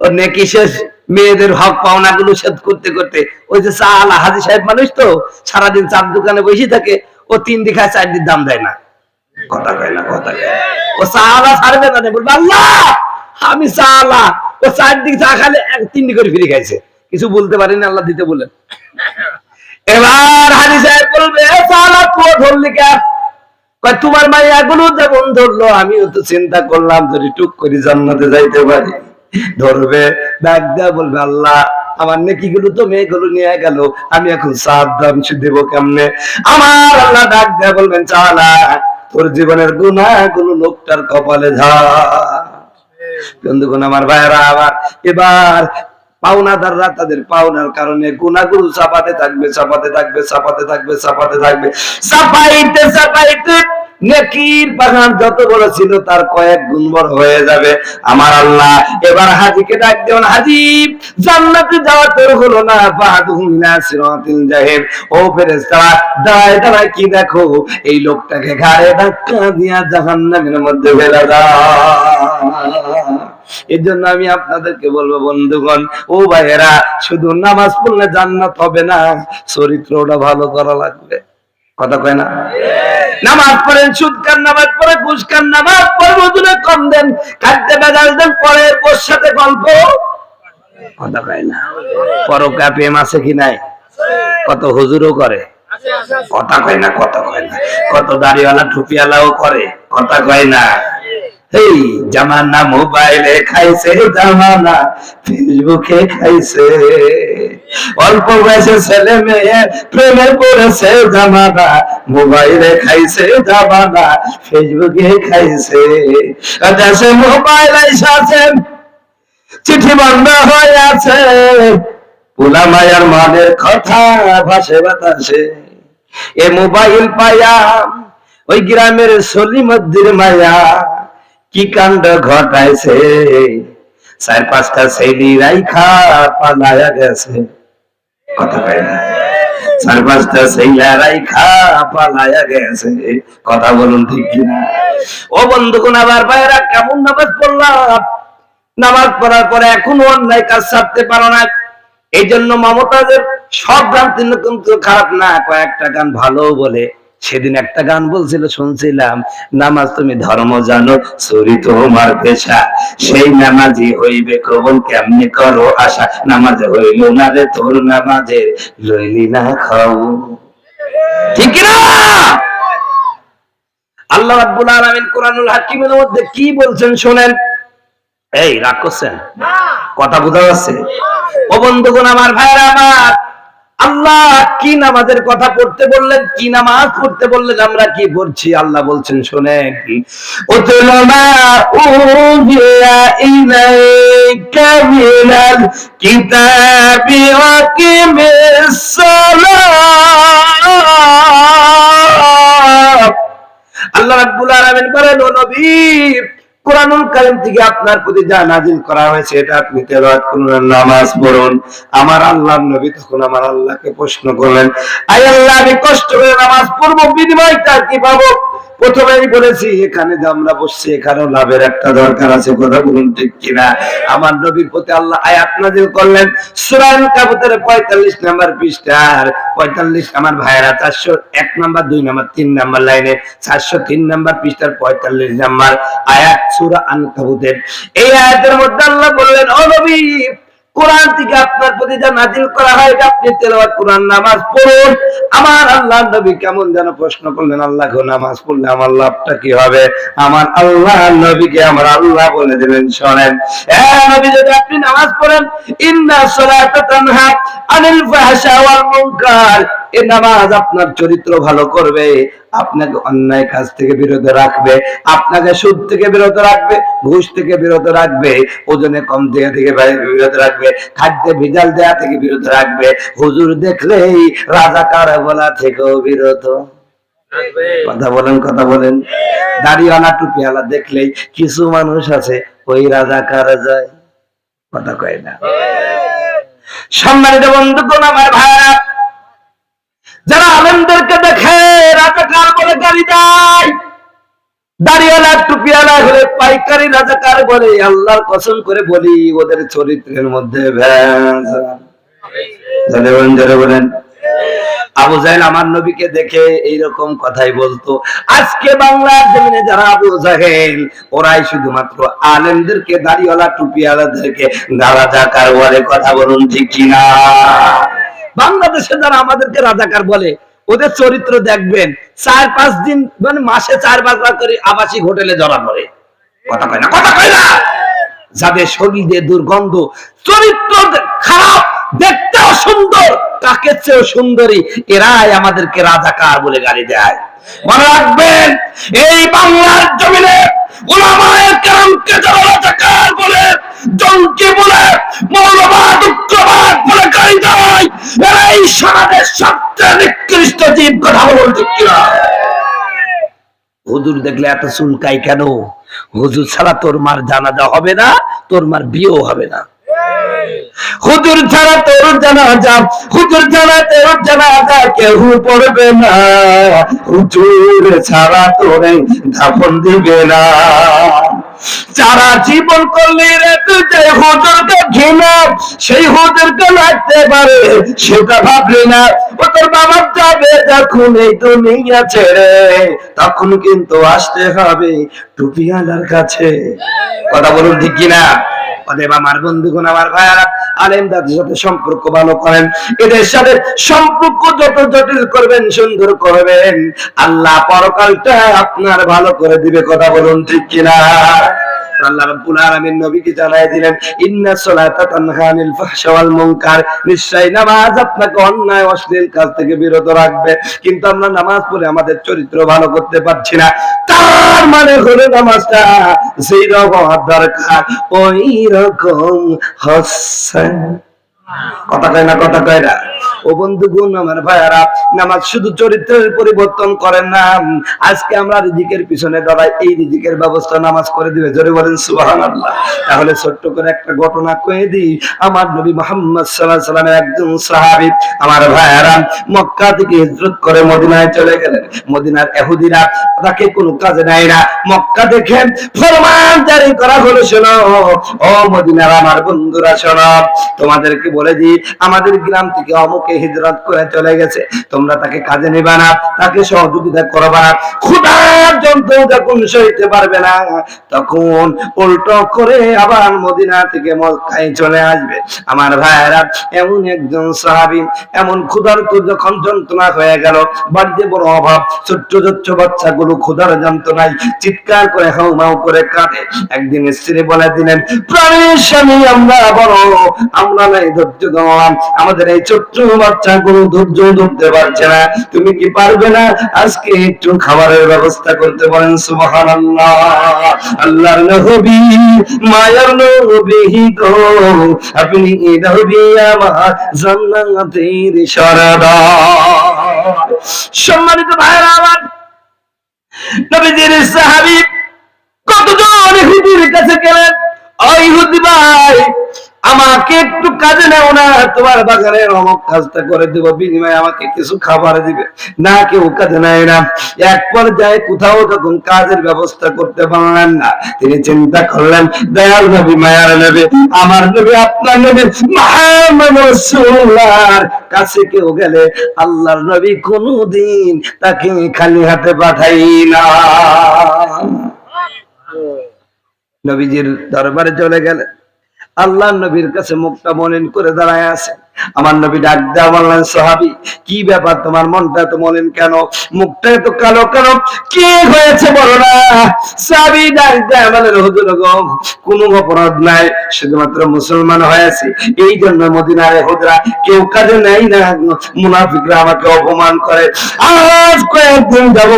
ও নেকি শেষ, মেয়েদের হক পাওনা গুলো শোধ করতে করতে ওই যে চালা, হাজি সাহেব মানুষ তো সারাদিন চার দোকানে বসে থাকে, ও 3 দিন খায় 4 দিন দাম দেয় না। কথা কয় না, কথা কয়। ও চালা ছাড়বে না, বলবে আল্লাহ আমি চালা, ও 4 দিন চা খালে 3 দিন করে ফিরে খাইছে, কিছু বলতে পারেনি, আল্লাহ দিতে বলেন। এবার হাজি সাহেব বলবে চালা তো ধরলি কে? কয় তোমার মাইয়া গুলো যেমন ধরলো আমিও তো চিন্তা করলাম যদি টুক করে জান্নাতে যাইতে পারি। ধরবে, ডাক দেয়া বলবে আল্লাহ আমার নেকি গুলো তো মেয়েগুলো নিয়ে গেল, আমি এখন সাত দাম দেব কেমনে? আমার আল্লাহ ডাক দেয়া বলবেন চালা তোর জীবনের গুনাহগুলো লোকটার কপালে ঝাড়। বন্ধুগণ আমার ভাইরা, আবার এবার পাওনাদাররা তাদের পাওনার কারণে গুনাহগুলো চাপাতে থাকবে, চাপাতে থাকবে, চাপাতে থাকবে, চাপাতে থাকবে, চাপাইতে চাপাইতে নেকির পাহাড় যত বড় ছিল তার কয়েক গুণ বড় হয়ে যাবে। আমার আল্লাহ এবার হাজীকে ডাক দেন, হাজী জান্নাতে যাওয়া তোর হলো না, বাহাদুহু ইলা সিরাতিল জাহিম। ও ফেরেশতারা দাঁড়ায় দাঁড়ায় কি দেখো? এই লোকটাকে ঘাড়ে ধাক্কা দিয়া জাহান্নামের মধ্যে ফেলে দাও। এর জন্য আমি আপনাদেরকে বলবো বন্ধুগণ, ও ভাইয়েরা, শুধু নামাজ পড়লে জান্নাত হবে না, চরিত্রটা ভালো করা লাগবে। কথা কয় না? নামাজ পড়েন, সুদ খান, নামাজ পড়ে ঘুষ খান, নামাজ পড়ে ওজনে কম দেন, খাদ্যে ভেজাল দেন, পরে ওর সাথে গল্প। কথা কয় না? পরকা প্রেম আছে কি নাই? কত হুজুরও করে। কথা কয় না, কথা কয় না। কত দাড়িওয়ালা টুপিওয়ালাও করে। কথা কয় না? এই জামানা মোবাইলে খাইছে, জামানা ফেসবুকে খাইছে, অল্প বয়সে ছেলে মেয়ে প্রেমে পড়েছে, জামানা মোবাইলে খাইছে, জামানা ফেসবুকে খাইছে। দেশে মোবাইল এসেছে, চিঠি বন্ধ হয়ে আছে, পোলা মায়ার মনের কথা ভাসে বাতাসে। এ মোবাইল পায়া ওই গ্রামের সলিমদ্দির মায়া কি কাণ্ড ঘটাইছে, 4-5টা ছেলে রাইখা পালায়া গেছে। কথা কয় না? 4-5টা ছেলে রাইখা পালায়া গেছে। কথা বলুন ঠিক কিনা? ও বন্ধুগণ আবার ভাইরা, কেমন নামাজ পড়লাম, নামাজ পড়ার পরে এখনো অন্যায় কাজ ছাড়তে পারো না। এই জন্য মমতাজের সব গান কিন্তু খারাপ না, কয়েকটা গান ভালো বলে। সেদিন একটা গান বলছিল, শুনছিলাম, নামাজ তুমি ধর্ম জানো, চুরি তোমার পেশা, সেই নামাজি হইবে কবুল কেমনি করো আশা, নামাজ হইল না রে তোর, নামাজে লইলি না খাও। ঠিক না? আল্লাহ রাব্বুল আলামিন কোরআনুল হাকিমের মধ্যে কি বলছেন শোনেন। এই রাগ করছেন? কথা বোঝা যাচ্ছে? ও বন্ধুগণ আমার, ভাইরা আমার, আল্লাহ কি নামাজের কথা পড়তে বললেন, কি নামাজ পড়তে বললেন, আমরা কি পড়ছি? আল্লাহ বলছেন শোনেন, উতলু মা উহিয়া ইলাইকা মিনাল কিতাবি ওয়া আকিমিস সালাত। আল্লাহ রাব্বুল আলামিন বলেন, ও নবী, কোরআনুল কারীম থেকে আপনার প্রতি যা নাযিল করা হয়েছে এটা আপনি তেলাওয়াত করুন, নামাজ পড়ুন। আমার আল্লাহর নবী তখন আমার আল্লাহকে প্রশ্ন করলেন, আয় আল্লাহ, আমি কষ্ট করে নামাজ পড়বো, বিনিময়টা কি পাবো? প্রথমেই বলেছি এখানে যে আমরা বসছি এখানেও লাভের একটা দরকার আছে। কথা বলুন ঠিক কিনা? আমার নবীর প্রতি আল্লাহ আয়াত নাযিল করলেন সূরা আনকাবুতের 45 নম্বর পৃষ্ঠার 45। আমার ভাইয়েরা 401 নম্বর, 2 নম্বর, 3 নম্বর লাইনে 403 নম্বর পৃষ্ঠার 45 নম্বর আয়াত সূরা আনকাবুতের। এই আয়াতের মধ্যে আল্লাহ বললেন, ও নবী, কোরআন থেকে আপনার প্রতি যা নাযিল করা হয় এটা আপনি তেলাওয়াত করুন, নামাজ পড়ুন। আমার আল্লাহর নবী কেমন যেন প্রশ্ন করলেন, আল্লাহ গো, নামাজ পড়লে আমার লাভটা কি হবে? আমার আল্লাহর নবীকে আমার আল্লাহ বলে দিলেন, শোনেন, এ নবী, যদি আপনি নামাজ পড়েন, ইন্না সালাতা তানহা আনিল ফাহশা ওয়াল মুনকার, এই নামাজ আপনার চরিত্র ভালো করবে, আপনাকে অন্যায় কাজ থেকে বিরত রাখবে, আপনাকে সুদ থেকে বিরত রাখবে, ঘুষ থেকে বিরত রাখবে, ওজনে কম দেয়া থেকে বিরত রাখবে, খাদ্যে ভেজাল দেয়া থেকে বিরত রাখবে, হুজুর দেখলেই রাজাকার বলা থেকেও বিরত। কথা বলেন, কথা বলেন। দাড়িওয়ালা টুপিওয়ালা দেখলেই কিছু মানুষ আছে ওই রাজাকার যায়, কথা কয় না। সম্মানিত বন্ধুগণ, আমার ভাইরা, যারা আলেমদেরকে দেখে রাজাকার বলে গালি দেয়, দাড়িওয়ালা টুপিওয়ালা হলে পাইকারি রাজাকার বলে, আল্লাহর কসম করে বলি ওদের চরিত্রের মধ্যে ভেজাল বলেন। আবু জাহেল আমার নবীকে দেখে এইরকম কথাই বলতো। আজকে বাংলার জমিনে যারা আবু জাহেল, ওরাই শুধুমাত্র আলেমদেরকে, দাড়িওয়ালা টুপিওয়ালাদেরকে রাজাকার বলে। কথা বলুন ঠিক কিনা? বাংলাদেশে যারা আমাদেরকে রাজাকার বলে, ওদের চরিত্র দেখবেন 4-5 দিন, মানে মাসে 4 বার করে আবাসিক হোটেলে ধরা পড়ে। কথা কয় না, কথা কয় না। যাদের শরীরে দুর্গন্ধ, চরিত্র খারাপ, দেখতে অসুন্দর, তাকে চেয়েও সুন্দরী, এরাই আমাদেরকে রাজাকার বলে গালি দেয়। মনে রাখবেন, এই বাংলার জমিনে উলামায়ে কেরামকে যারা রাজাকার বলে, জঙ্গি বলে, মৌলবাদ, উগ্রবাদ বলে গালি দেয়, এরাই সমাজের সবচেয়ে নিকৃষ্ট জীব। কথা বলুন ঠিক কিনা? হুজুর দেখলে এত চুলকাই কেন? হুজুর ছাড়া তোর মার জানাজা হবে না, তোর মার বিয়েও হবে না। হুজুর ছাড়া তোর জানাজা, হুজুর ছাড়া তোর জানাজা কেউ পড়বে না, হুজুর ছাড়া তোরে দাফন দিবে না। যারা জীবন করলে রে তুই যে হুজুরকে ঘৃণা, সেই হুজুরকে লাগতে পারে সেটা ভাবলি না। ও তোর বাবার যাবে যখন এই দুনিয়া ছেড়ে, তখন কিন্তু আসতে হবে টুপিওয়ালার কাছে। কথা বলুন ঠিক কিনা? আমার বন্ধুগণ, আমার ভাইয়ারা, আলেমদের সাথে সম্পর্ক ভালো করেন। এদের সাথে সম্পর্ক যত জটিল করবেন, সুন্দর করবেন, আল্লাহ পরকালটা আপনার ভালো করে দিবে। কথা বলুন ঠিক কিনা? আল্লাহ রাব্বুল আলামিন নবীকে জানায় দিলেন, ইন্না সলাতা তানহা আনিল ফাহশা ওয়াল মুনকার, নিশ্চয়ই নামাজ আপনাকে অন্যায় অশ্লীল কাজ থেকে বিরত রাখবে। কিন্তু আমরা নামাজ পড়ে আমাদের চরিত্র ভালো করতে পারছি না। তার মানে হলো নামাজটা যেই রকম দরকার ওই রকম হচ্ছে। কথা কয় না, কথা কয় না। ও বন্ধুগণ, আমার ভাইয়ারা, নামাজ শুধু চরিত্রের পরিবর্তন করেন না। আজকে আমরা রিজিকের পিছনে দাঁড়াই, এই রিজিকের ব্যবস্থা নামাজ করে দিবে। জোরে বলেন সুবহানাল্লাহ। তাহলে ছোট্ট করে একটা ঘটনা কয়ে দিই। আমার নবী মুহাম্মদ সাল্লাল্লাহু আলাইহি ওয়াসাল্লামের একজন সাহাবী, আমার ভাইয়ারা, মক্কা থেকে হিজরত করে মদিনায় চলে গেলেন। মদিনার ইহুদিরা তাকে কোনো কাজে নেয় না। মক্কা দেখে ফরমান জারি করা হলো, শোনো ও মদিনার আমার বন্ধুরা, শোনো, তোমাদেরকে বলে দিই, আমাদের গ্রাম থেকে অমুকে হিজরত করে চলে গেছে, তোমরা তাকে কাজে নেবা না, তাকে সহযোগিতা করবা না। ক্ষুধার যন্ত্র যখন সইতে পারবে না, তখন উল্টো করে আবার মদিনা থেকে মক্কায় চলে আসবে। আমার ভাইয়েরা, এমন একজন সাহাবী, এমন ক্ষুধার্ত যখন যন্ত্রণা হয়ে গেল, বাড়িতে বড় অভাব, ছোট্ট ছোট্ট বাচ্চাগুলো ক্ষুধার যন্ত্রণায় চিৎকার করে হাউমাউ করে কাঁদে। একদিন স্ত্রী বলে দিলেন, প্রাণের স্বামী, আমরা নাই ধৈর্য ধরলাম, আমাদের এই ছোট্ট বাচ্চাগুলো ধৈর্য ধরতে পারছে না, তুমি কি পারবে না আজকে একটু খাবারের ব্যবস্থা করতে? বলেন সুবহানাল্লাহ। আল্লাহর নবী, মায়ার নবী গো, আপনি নবী আমার জান্নাতের সরদার। সম্মানিত ভাইরা আমার, নবীজির সাহাবী কতজন ইহুদির কাছে গেলেন, ও ইহুদি ভাই, আমাকে একটু কাজে নেও না, তোমার বাগানের অমুক কাজটা করে দেব, বিনিময়ে আমাকে কিছু খাবার দিবে না। কেউ কাজে নেয় না। এক পর্যায়ে কোথাও যখন কাজের ব্যবস্থা করতে পারলেন না, তিনি চিন্তা করলেন, দয়াল নবী, মায়ার নবী, আমার নবী, আপনার নবী মুহাম্মদ রাসূলুল্লাহর কাছে কেউ গেলে আল্লাহর নবী কোনদিন তাকে খালি হাতে পাঠাই না। নবীজির দরবারে চলে গেলেন, আল্লাহ নবীর কাছে মুখটা মলিন করে দাঁড়ায় আছে। আমার নবী ডাক দেয়া বললেন, সাহাবী কি ব্যাপার, তোমার মনটা তো মলিন কেন, মুখটা এত কালো কেন, কি হয়েছে বলো না? সাহাবী ডাক দেয়া বলেন, হুজুর গো, কোনো অপরাধ নাই, শুধুমাত্র মুসলমান হয়েছে, এই জন্য মদিনার হুজরা কেউ কাজে নেই না, মুনাফিকরা আমাকে অপমান করে। আজ কয়েকদিন যাব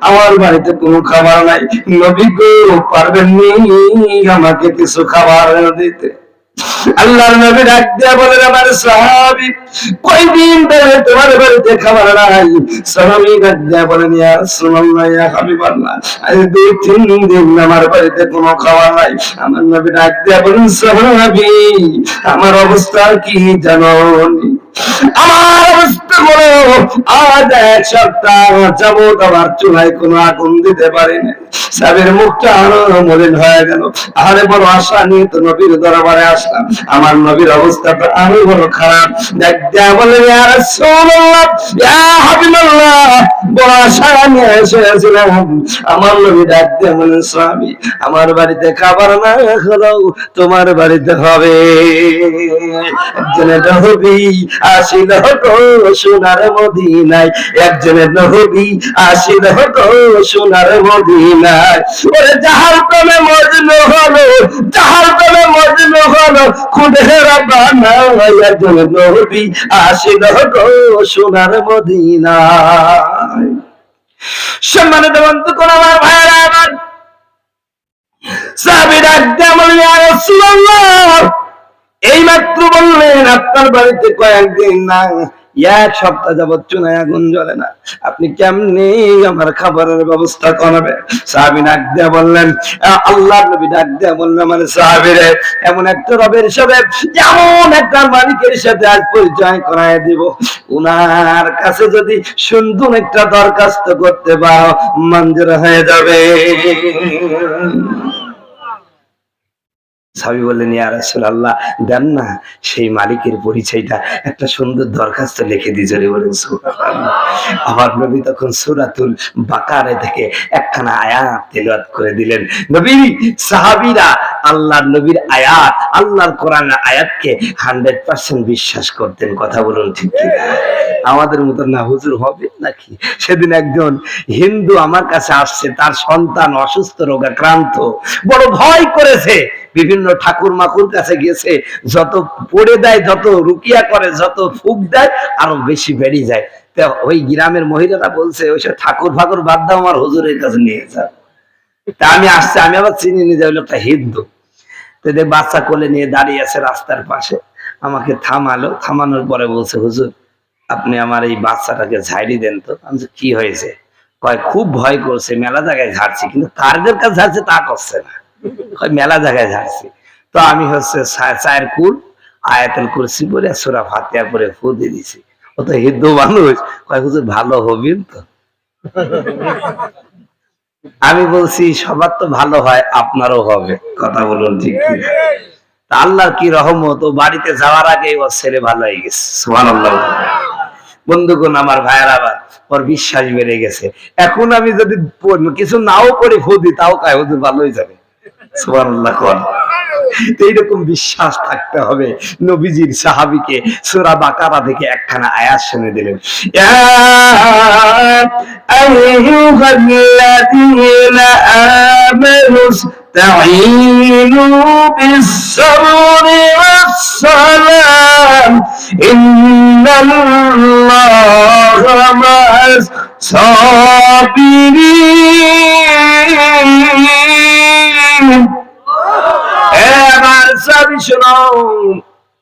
আমার বাড়িতে কোনো খাবার নাই, নবী গো পারবেন নি আমাকে কিছু খাবার দিতে? আল্লাহর নবী ডাক দিয়া বলেন, আমার সাহাবী কয়দিন ধরে তোমার বাড়িতে খাবার নাই? সাহাবী ডাক দিয়া বলেন, ইয়া রাসূলুল্লাহ, ইয়া হাবিবাল্লাহ, আজ 2-3 দিন আমার বাড়িতে কোনো খাবার নাই। আমার নবী ডাক দিয়া বলেন, সাহাবী আমার অবস্থা কি জানো? আমার অবস্থা হলো আজ 1 সপ্তাহ যাবত আমার চুলায় কোনো আগুন দিতে পারিনি। সাহেবের মুখটা আরো মলিন হয়ে গেল। আরে বড় আশা নিয়ে তো নবীর দরবারে আসলাম, আমার নবীর অবস্থাটা আরো বড় খারাপ। দেখ দেয়া বলে, ইয়া রাসূলুল্লাহ, ইয়া হাবিবাল্লাহ, বড় আশা নিয়ে এসেছিলাম। আমার নবী ডাক দিয়ে বলেন, স্বামী আমার বাড়িতে খাবার না হলো তোমার বাড়িতে হবে। একজনের নবী আসিল গো সোনার মদিনায়, একজনের নবী আসিল গো সোনার মদিনায়। ওরে যাহার প্রেমে মজনু হলো, যাহার প্রেমে মজনু হলো খুদে রাব্বানা, একজনের নবী আসিল গো সোনার মদিনায়। সম্মানিত বন্ধুগণ, আমার ভাইরা আমার, সাহাবী ডাক দিয়ে বললেন, ইয়া রাসূলুল্লাহ, এই মাত্র বললেন আপনার বাড়িতে কয়েকদিন না, 1 সপ্তাহ যাবত চুলায় আগুন জ্বলে না, আপনি কেমনে আমার খাবারের ব্যবস্থা করবেন? সাহাবী ডাক দিয়া বললেন, আল্লাহর নবী ডাক দিয়া বললেন, আমার সাহাবী রে, এমন একটা রবের সাথে, এমন একটা মালিকের সাথে আজ পরিচয় করায় দিব, উনার কাছে যদি সুন্দর একটা দরখাস্ত করতে পারো মঞ্জুর হয়ে যাবে। সাহাবী বললেন, ইয়া রাসূলুল্লাহ, দেন না সেই মালিকের পরিচয়টা, একটা সুন্দর দরখাস্ত লিখে দিয়ে জোরে বলেন সুবহানাল্লাহ। আমার নবী তখন সূরাতুল বাকারা থেকে একখানা আয়াত তেলাওয়াত করে দিলেন। নবী সাহাবীরা আল্লাহর নবীর আয়াত, আল্লাহর কোরআনের আয়াতকে 100% বিশ্বাস করতেন। কথা বলুন ঠিক কি? আমাদের মতো না হুজুর হবে নাকি? সেদিন একজন হিন্দু আমার কাছে আসছে, তার সন্তান অসুস্থ, রোগাক্রান্ত, বড় ভয় করেছে, বিভিন্ন ঠাকুর মাকুর কাছে গেছে, যত পড়ে দেয়, যত রুকিয়া করে, যত ফুক দেয়, আরো বেশি বেড়ে যায়। তো ওই গ্রামের মহিলারা বলছে, ওইসব ঠাকুর ফাকুর বাদ দাও, আমার হুজুরের কাছে নিয়ে যাও। তা আমি আসছি, আমি আবার চিনি নিয়ে যাই, লোকটা হিন্দু। তো বাচ্চা কোলে নিয়ে দাঁড়িয়ে আছে রাস্তার পাশে, আমাকে থামালো, থামানোর পরে বলছে, হুজুর আপনি আমার এই বাচ্চাটাকে ঝাড়ি দেন তো। আমি কি হয়েছে? কয় খুব ভয় করছে, মেলা জায়গায় ঝাড়ছি, কিন্তু কারদের কাছে ঝাড়ছে তা করছে না, মেলা জায়গায় ঝাড়ছি। তো আমি হচ্ছে 4 কুল আয়াতুল কুরসি পড়ে সূরা ফাতিহা পড়ে ফু দিয়ে দিছি। ও তো হিন্দু মানুষ, কয় হুজুর ভালো হবেন তো? আমি বলছি সবার তো ভালো হয়, আপনারও হবে। কথা বলুন ঠিক কি? আল্লাহর কি রহমত, ও বাড়িতে যাওয়ার আগে ওর ছেলে ভালো হয়ে গেছে। সুবহানাল্লাহ। বন্ধুগণ আমার ভাইয়ের, আবার ওর বিশ্বাস বেড়ে গেছে। এখন আমি যদি কিছু নাও করে ফু দিই, তাও কায় হুজুর ভালো হয়ে যাবে। সুবহানাল্লাহ। এইরকম বিশ্বাস থাকতে হবে। নবীজির সাহাবীকে সূরা বাকারা থেকে একখানা আয়াত শুনে দিলেন, ইয়া আইয়ুহাল্লাযীনা আমানু ইসতাঈনু বিস-সাবরি ওয়াস-সালাম ইন্নাল্লাহা মা'আস-সাবিরিন।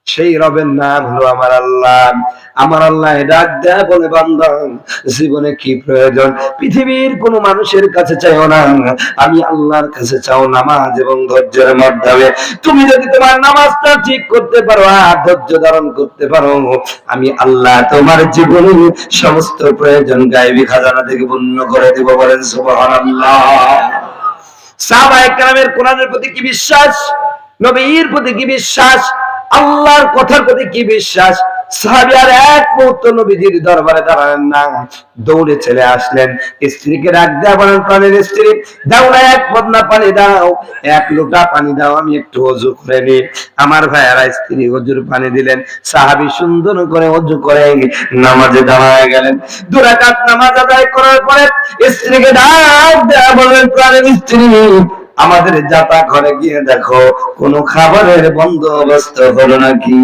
সেই রবের নাম হলো আমার আল্লাহ। আমার আল্লাহ ডাক দেয়া বলে, বান্দা জীবনে কি প্রয়োজন পৃথিবীর কোন মানুষের কাছে চাইও না, আমি আল্লাহর কাছে চাও নামাজ এবং ধৈর্যের মাধ্যমে। তুমি যদি তোমার নামাজটা ঠিক করতে পারো আর ধৈর্য ধারণ করতে পারো, আমি আল্লাহ তোমার জীবনে সমস্ত প্রয়োজন গায়েবী খাজানা থেকে পূর্ণ করে দেব। বলেন সুবহানাল্লাহ। সাহাবায়ে কেরামের কোরআনের প্রতি কি বিশ্বাস, নবীর প্রতি কি বিশ্বাস, আল্লাহর কথার প্রতি কি বিশ্বাস, সাহাবী আর এক মুহূর্ত নবীজির দরবারে দাঁড়ালেন না, দৌড়ে চলে আসলেন, স্ত্রীকে ডাক দেয়া বলেন, প্রাণের স্ত্রী দাও না, এক বদনা পানি দাও, এক লোটা পানি দাও, আমি একটু ওযু করে নিই। আমার ভাইয়ারা স্ত্রী ওযুর পানি দিলেন, সাহাবী সুন্দর করে ওযু করে নামাজে দাঁড়ায় গেলেন। 2 রাকাত নামাজ আদায় করার পরে স্ত্রীকে ডাক দেয়া বলেন, প্রাণের স্ত্রী আমাদের যাতা ঘরে গিয়ে দেখো কোনো খাবারের বন্দোবস্ত হলো নাকি।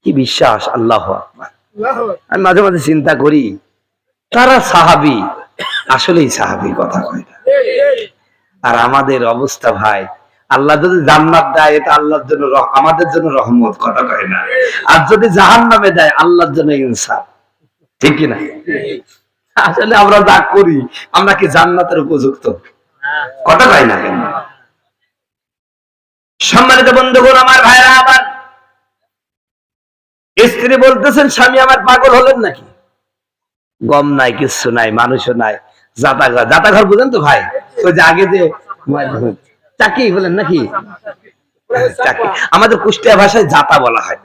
কি বিশ্বাস, আল্লাহু আকবার। আমি মাঝে মাঝে চিন্তা করি, তারা সাহাবী, আসলেই সাহাবী, কথা কয় না। আর আমাদের অবস্থা ভাই, আল্লাহ যদি জান্নাত দেয় এটা আল্লাহর জন্য, আমাদের জন্য রহমত, কথা কয় না। আর যদি জাহান্নামে দেয় আল্লাহর জন্য ইনসাফ, ঠিক কি না? আসলে আমরা যা করি, আমরা কি জান্নাতের উপযুক্ত? কথা কয় না কেন? সম্মানিত বন্ধুগণ, আমার ভাইরা, আবার স্ত্রী বলতেছেন, স্বামী আমার পাগল হলেন নাকি? গম নাই, কিছু নাই, মানুষও নাই, জাতাঘর। জাতাঘর বুঝেন তো ভাই? ওই যে আগে যে চাকি বলেন নাকি, চাকি, আমাদের কুষ্টিয়া ভাষায় জাতা বলা হয়।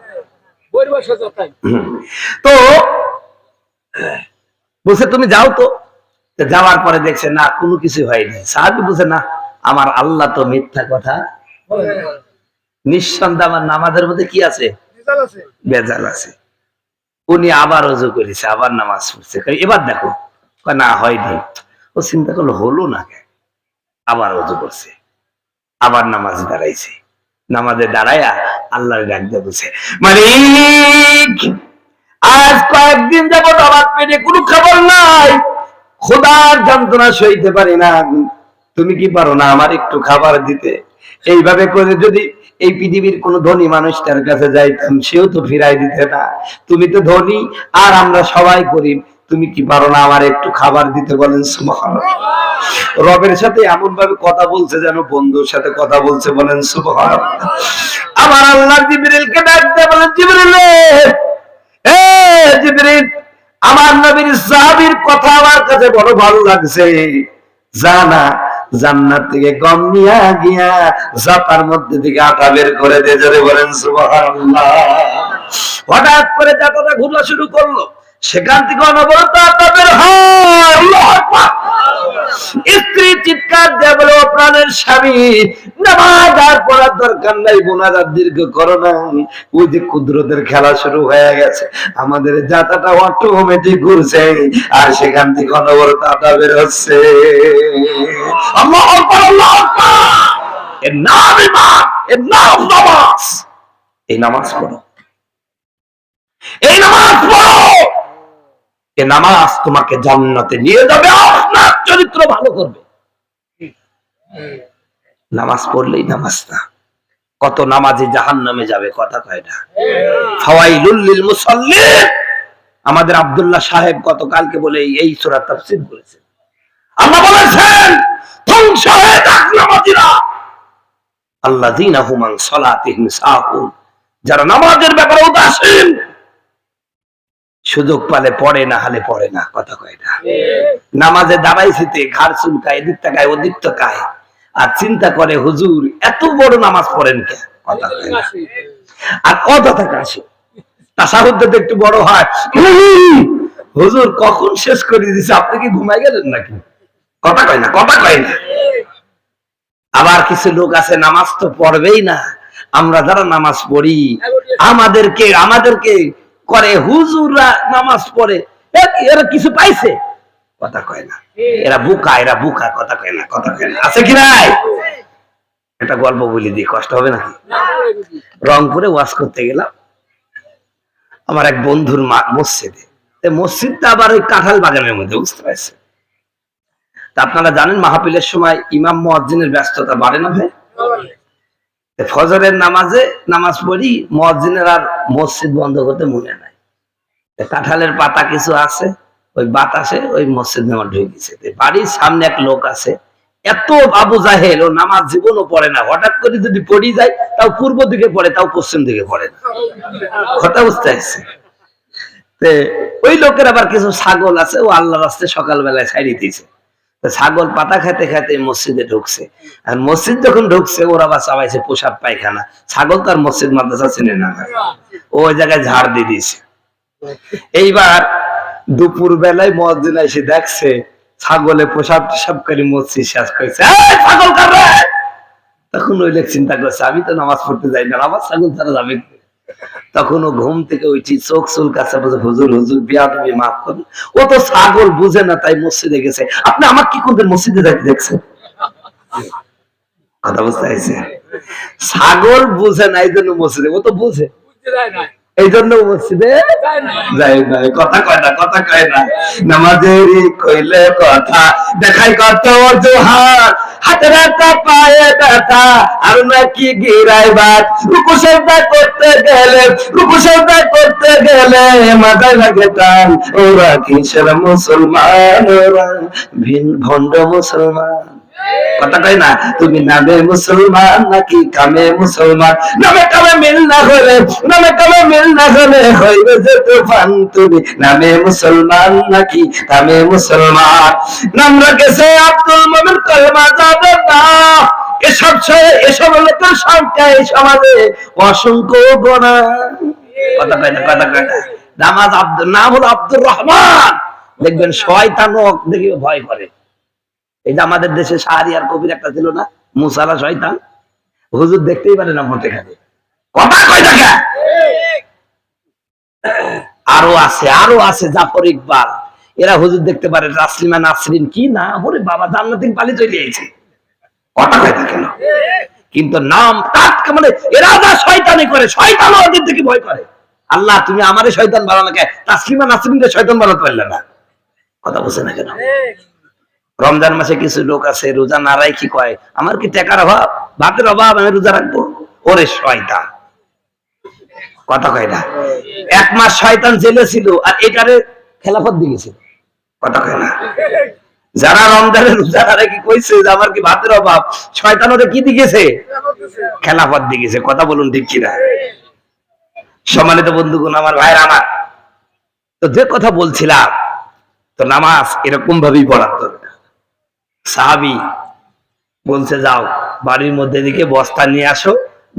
তো বলছে তুমি যাও তো। যাওয়ার পরে দেখছে না, কোনো কিছু হয়নি। সাহাবী বলছে না, আমার আল্লাহ তো মিথ্যা কথা, নিঃসন্দেহে আমার নামাজের মধ্যে কি আছে, বেজাল আছে। উনি আবার ওযু করেছে, আবার নামাজ পড়ছে। এবার দেখো, না হয়নি। ও চিন্তা করলো হলো না, আবার ওযু করছে, আবার নামাজ দাঁড়াইছে। নামাজে দাঁড়ায়া আল্লাহর ডাক দিয়ে বলছে, মালিক আজ কয়েকদিন যাবত আমার পেটে কোনো খাবার নাই, খোদার যন্ত্রণা সইতে পারি না, তুমি কি পারো না আমার একটু খাবার দিতে? এইভাবে করে যদি এই পৃথিবীর কোন ধনী মানুষটার কাছে যাইতাম, সেও তো ফিরাই দিতে না। তুমি তো ধনী আর আমরা সবাই গরিব, তুমি কি পারো না আমার একটু খাবার দিতে? বলেন সুবহানাল্লাহ। রবের সাথে এমন ভাবে কথা বলছে যেন বন্ধুর সাথে কথা বলছে, বলেন সুবহানাল্লাহ। আমার আল্লাহ জিবরিলকে ডাক দিয়ে বলেন, জিবরিল, জিবরিল, আমার নবীর সাহাবীর কথা আমার কাছে বড় ভালো লাগছে, জানা জান্নাত থেকে গম নিয়ে গিয়া জাতার মধ্যে থেকে আটা বের করে দিয়ে যাবে, বলেন সুবহানাল্লাহ। হঠাৎ করে জাতাটা ঘুরা শুরু করলো, সেখান থেকে অনবরত আটা বের হয়। আল্লাহু আকবার। স্ত্রী চিৎকার দিয়ে বলে, ও প্রাণের স্বামী, নামাজ আর পড়ার দরকার নাই, মুনাজাত দীর্ঘ করো না, ওই যে কুদরতের খেলা শুরু হয়ে গেছে, আমাদের জাতাটা অটোমেটিক ঘুরছে আর সেখান থেকে অনবরত আটা বের হচ্ছে। আল্লাহু আকবার, আল্লাহু আকবার। এর নাম ঈমান, এর নাম নামাজ। এই নামাজ পড়ো, এই নামাজ পড়ো, এই নামাজ তোমাকে জান্নাতে নিয়ে যাবে, আপনার চরিত্র ভালো করবে। নামাজ পড়লেই নামাজ না, কত নামাজি জাহান্নামে যাবে, কথা কয় না। ফাওয়াইলুল লিল মুসাল্লিন, আমাদের আব্দুল্লাহ সাহেব গতকালকে বলে এই সূরা তাফসীর করেছেন। আল্লাহ বলেছেন, ধ্বংস হয়ে যাক নামাজিরা, আল্লাযীনা হুম আন সালাতিহিম সাহুন, যারা নামাজের ব্যাপারে উদাসীন, সুযোগ পালে পড়ে, না হলে পড়ে না, কথা কয় না। নামাজে দাঁড়াইছিতে ঘাড় চুলকায়, এদিক তাকায় ওদিক তাকায়, আর চিন্তা করে হুজুর এত বড় নামাজ পড়েন কে, কথা কয় না। আর কথা কাশি তাসাহুদ্দে একটু বড় হয়, হুজুর কখন শেষ করে দিয়েছে, আপনি কি ঘুমাই গেলেন নাকি, কথা কয় না, কথা কয় না। আবার কিছু লোক আছে নামাজ তো পড়বেই না, আমরা যারা নামাজ পড়ি আমাদেরকে করে হুজুররা নামাজ পড়ে, এরা কিছু পাইছে, কথা কয় না। এরা বুকা, কথা কয় না, কথা কয় না। আছে কি নাই? একটা গল্প বলি দিই, কষ্ট হবে নাকি? রংপুরে ওয়াজ করতে গেলাম, আমার এক বন্ধুর মসজিদে। মসজিদটা আবার ওই কাঁঠাল বাগানের মধ্যে, বুঝতে পারছেন? তা আপনারা জানেন মাহফিলের সময় ইমাম মুয়াজ্জিনের ব্যস্ততা বাড়ে না ভাই? ফজরের নামাজে নামাজ পড়ি, মুয়াজ্জিনের আর মসজিদ বন্ধ করতে মনে নাই। কাঁঠালের পাতা কিছু আছে, ওই বাতাসে ওই মসজিদ নামাজ ঢুকে গেছে। বাড়ির সামনে এক লোক আছে, এত আবু জাহেল, ও নামাজ জীবনও পড়ে না, হঠাৎ করে যদি পড়ি যায় তাও পূর্ব দিকে পড়ে, তাও পশ্চিম দিকে পড়ে না, কথা বুঝতে আসছে। ওই লোকের আবার কিছু ছাগল আছে, ও আল্লাহর রাস্তায় সকালবেলায় ছাড়ি দিয়েছে। ছাগল পাতা খাইতে খাইতে মসজিদে ঢুকছে, আর মসজিদ যখন ঢুকছে ওরা বা চাবাইছে পোশাক পায়খানা। ছাগল তো আর মসজিদ মাদ্রাসা চিনে না, ও ওই জায়গায় ঝাড় দিয়ে দিয়েছে। এইবার দুপুর বেলায় মুয়াজ্জিন এসে দেখছে ছাগলে পোশাক টোশাক করে মসজিদ শেষ করেছে। ছাগল কাটবে, তখন ওই লোক চিন্তা করছে আমি তো নামাজ পড়তে যাই না, আমার ছাগল ছাড়া যাবে। তখন ও ঘুম থেকে উঠি চোখ চুল কাছে বলছে হুজুর হুজুর বিয়া তুমি মাফ করুন। ও তো ছাগল বুঝে না তাই মসজিদে গেছে। আপনি আমার কি কোনদিন মসজিদে যাইতে দেখছেন? কথা বুঝতে পারছে? ছাগল বুঝে না এই জন্য মসজিদে, ও তো বুঝে এই জন্য মসজিদে যাই না। কথা কয় না, কথা কয় না। নামাজেরই কইলে কথা দেখাই কত অজুহাত, হাতের একটা পায়ে ব্যথা আর নাকি গিরাই বাত। রুকু সেজদা করতে গেলে, রুকু সেজদা করতে গেলে মাথায় লাগে টান। ওরা কিসের মুসলমান, ওরা ভিন ভণ্ড মুসলমান। কথা কয় না? তুমি নামে মুসলমান নাকি কামে মুসলমান? নামে কামে মিল না হলে, নামে কামে মিল না হলে হইবে যে তুফান। তুমি নামে মুসলমান নাকি কামে মুসলমান? নাম রেখেছে আব্দুল মোমিন, কলমা যাবে না। এসব লোকের সংখ্যা এই সমাজে অসংখ্য গোনা। কথা কয় না, কথা কয় না। নাম হলো আব্দুর রহমান। দেখবেন শয়তানও দেখি ভয় করে। এই যে আমাদের দেশে শাহরিয়ার কবির একটা ছিল না, মুসালা শয়তান, হুজুর দেখতেই পারে না মতে খাবে। কথা কয় দেখা। আরো আছে জাফর ইকবাল, এরা হুজুর দেখতে পারে। তাসলিমা নাসরিন কি না, ওরে বাবা জান্নাতে পালি চলে আইছে। কথা কয় না কেন? কিন্তু নাম টাটকা, মানে এরা যা শয়তানি করে, শয়তানও ওদের থেকে ভয় করে। আল্লাহ তুমি আমারে শয়তান বানানো কে, তাসলিমা নাসরিনকে শয়তান বানাতে পারলে না। কথা বুঝে না কেন? রমজান মাসে কিছু লোক আছে রোজা না রাখি কয় আমার কি টাকার অভাব, ভাতের অভাব, আমি রোজা রাখবো। ওরে শয়তান, কথা কয় না। 1 মাস শয়তান জেলে ছিল আর এটারে খেলাফত দিয়েছিল। কথা কয় না। যারা রমজানে রোজা না রাখি কইছে যে আমার কি ভাতের অভাব, শয়তান ওরে কি দিয়েছে? খেলাফত দিয়েছে। কথা বলুন ঠিক কিনা? সম্মানিত বন্ধুগণ, আমার ভাইরা আমার, তো যে কথা বলছিলাম, তো নামাজ এরকম ভাবেই পড়ার দরকার। সাহাবী বলছে যাও বাড়ির মধ্যে দিকে বস্তা নিয়ে আসো,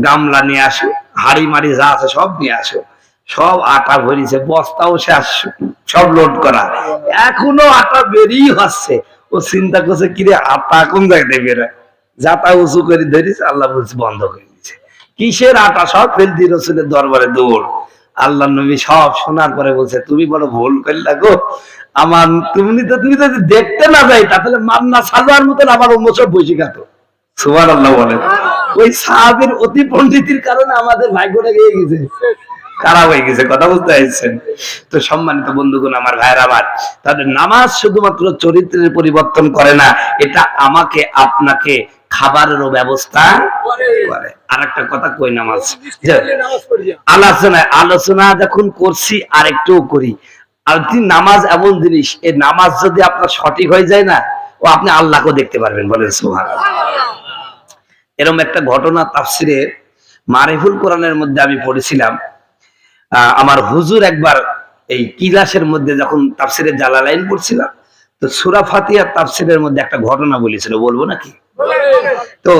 গামলা নিয়ে আসো, হাড়ি মারি যা আছে সব নিয়ে আসো। সব আটা ভরিছে, বস্তাও শেষ, সব লোড করা। এখনো আটা বেরিয়ে হচ্ছে। ও চিন্তা করছে কিরে আটা কোন জায়গায় বেরোয়, যাতা উঁচু করে ধরিস। আল্লাহ বলছে বন্ধ করে দিচ্ছে। কিসের আটা? সব ফেলতি রসুলের দরবারে দৌড়। আল্লাহ নবী সব শোনার পরে বলছে তুমি বড় ভুল করলা গো, আমার তুমি যদি দেখতে না যাই তাহলে মান্না সাজার মতন আমার সব বসে গেত। সুবহানাল্লাহ বলেন। ওই সাহাবীর অতি পণ্ডিতির কারণে আমাদের ভাগ্যটা গিয়ে গেছে, খারাপ হয়ে গেছে। কথা বুঝতে পারছেন? তো সম্মানিত বন্ধুগণ, আমার ভাইয়ের আমার, তাদের নামাজ শুধুমাত্র চরিত্রের পরিবর্তন করে না, এটা আমাকে আপনাকে খাবারেরও ব্যবস্থা করে। আর একটা কথা কই, নামাজ আলোচনা যখন করছি আর একটু করি। আর নামাজ এমন জিনিস, এই নামাজ যদি আপনার সঠিক হয়ে যায় না, ও আপনি আল্লাহকে দেখতে পারবেন। বলেন সুবহানাল্লাহ। এরকম একটা ঘটনা তাফসিরে মারিফুল কোরআনের মধ্যে আমি পড়েছিলাম। আমার হুজুর একবার এই কিলাসের মধ্যে যখন তাফসিরে জালালাইন পড়ছিলাম, তো সূরা ফাতিহা তাফসিরের মধ্যে একটা ঘটনা বলেছিল, বলবো নাকি? তো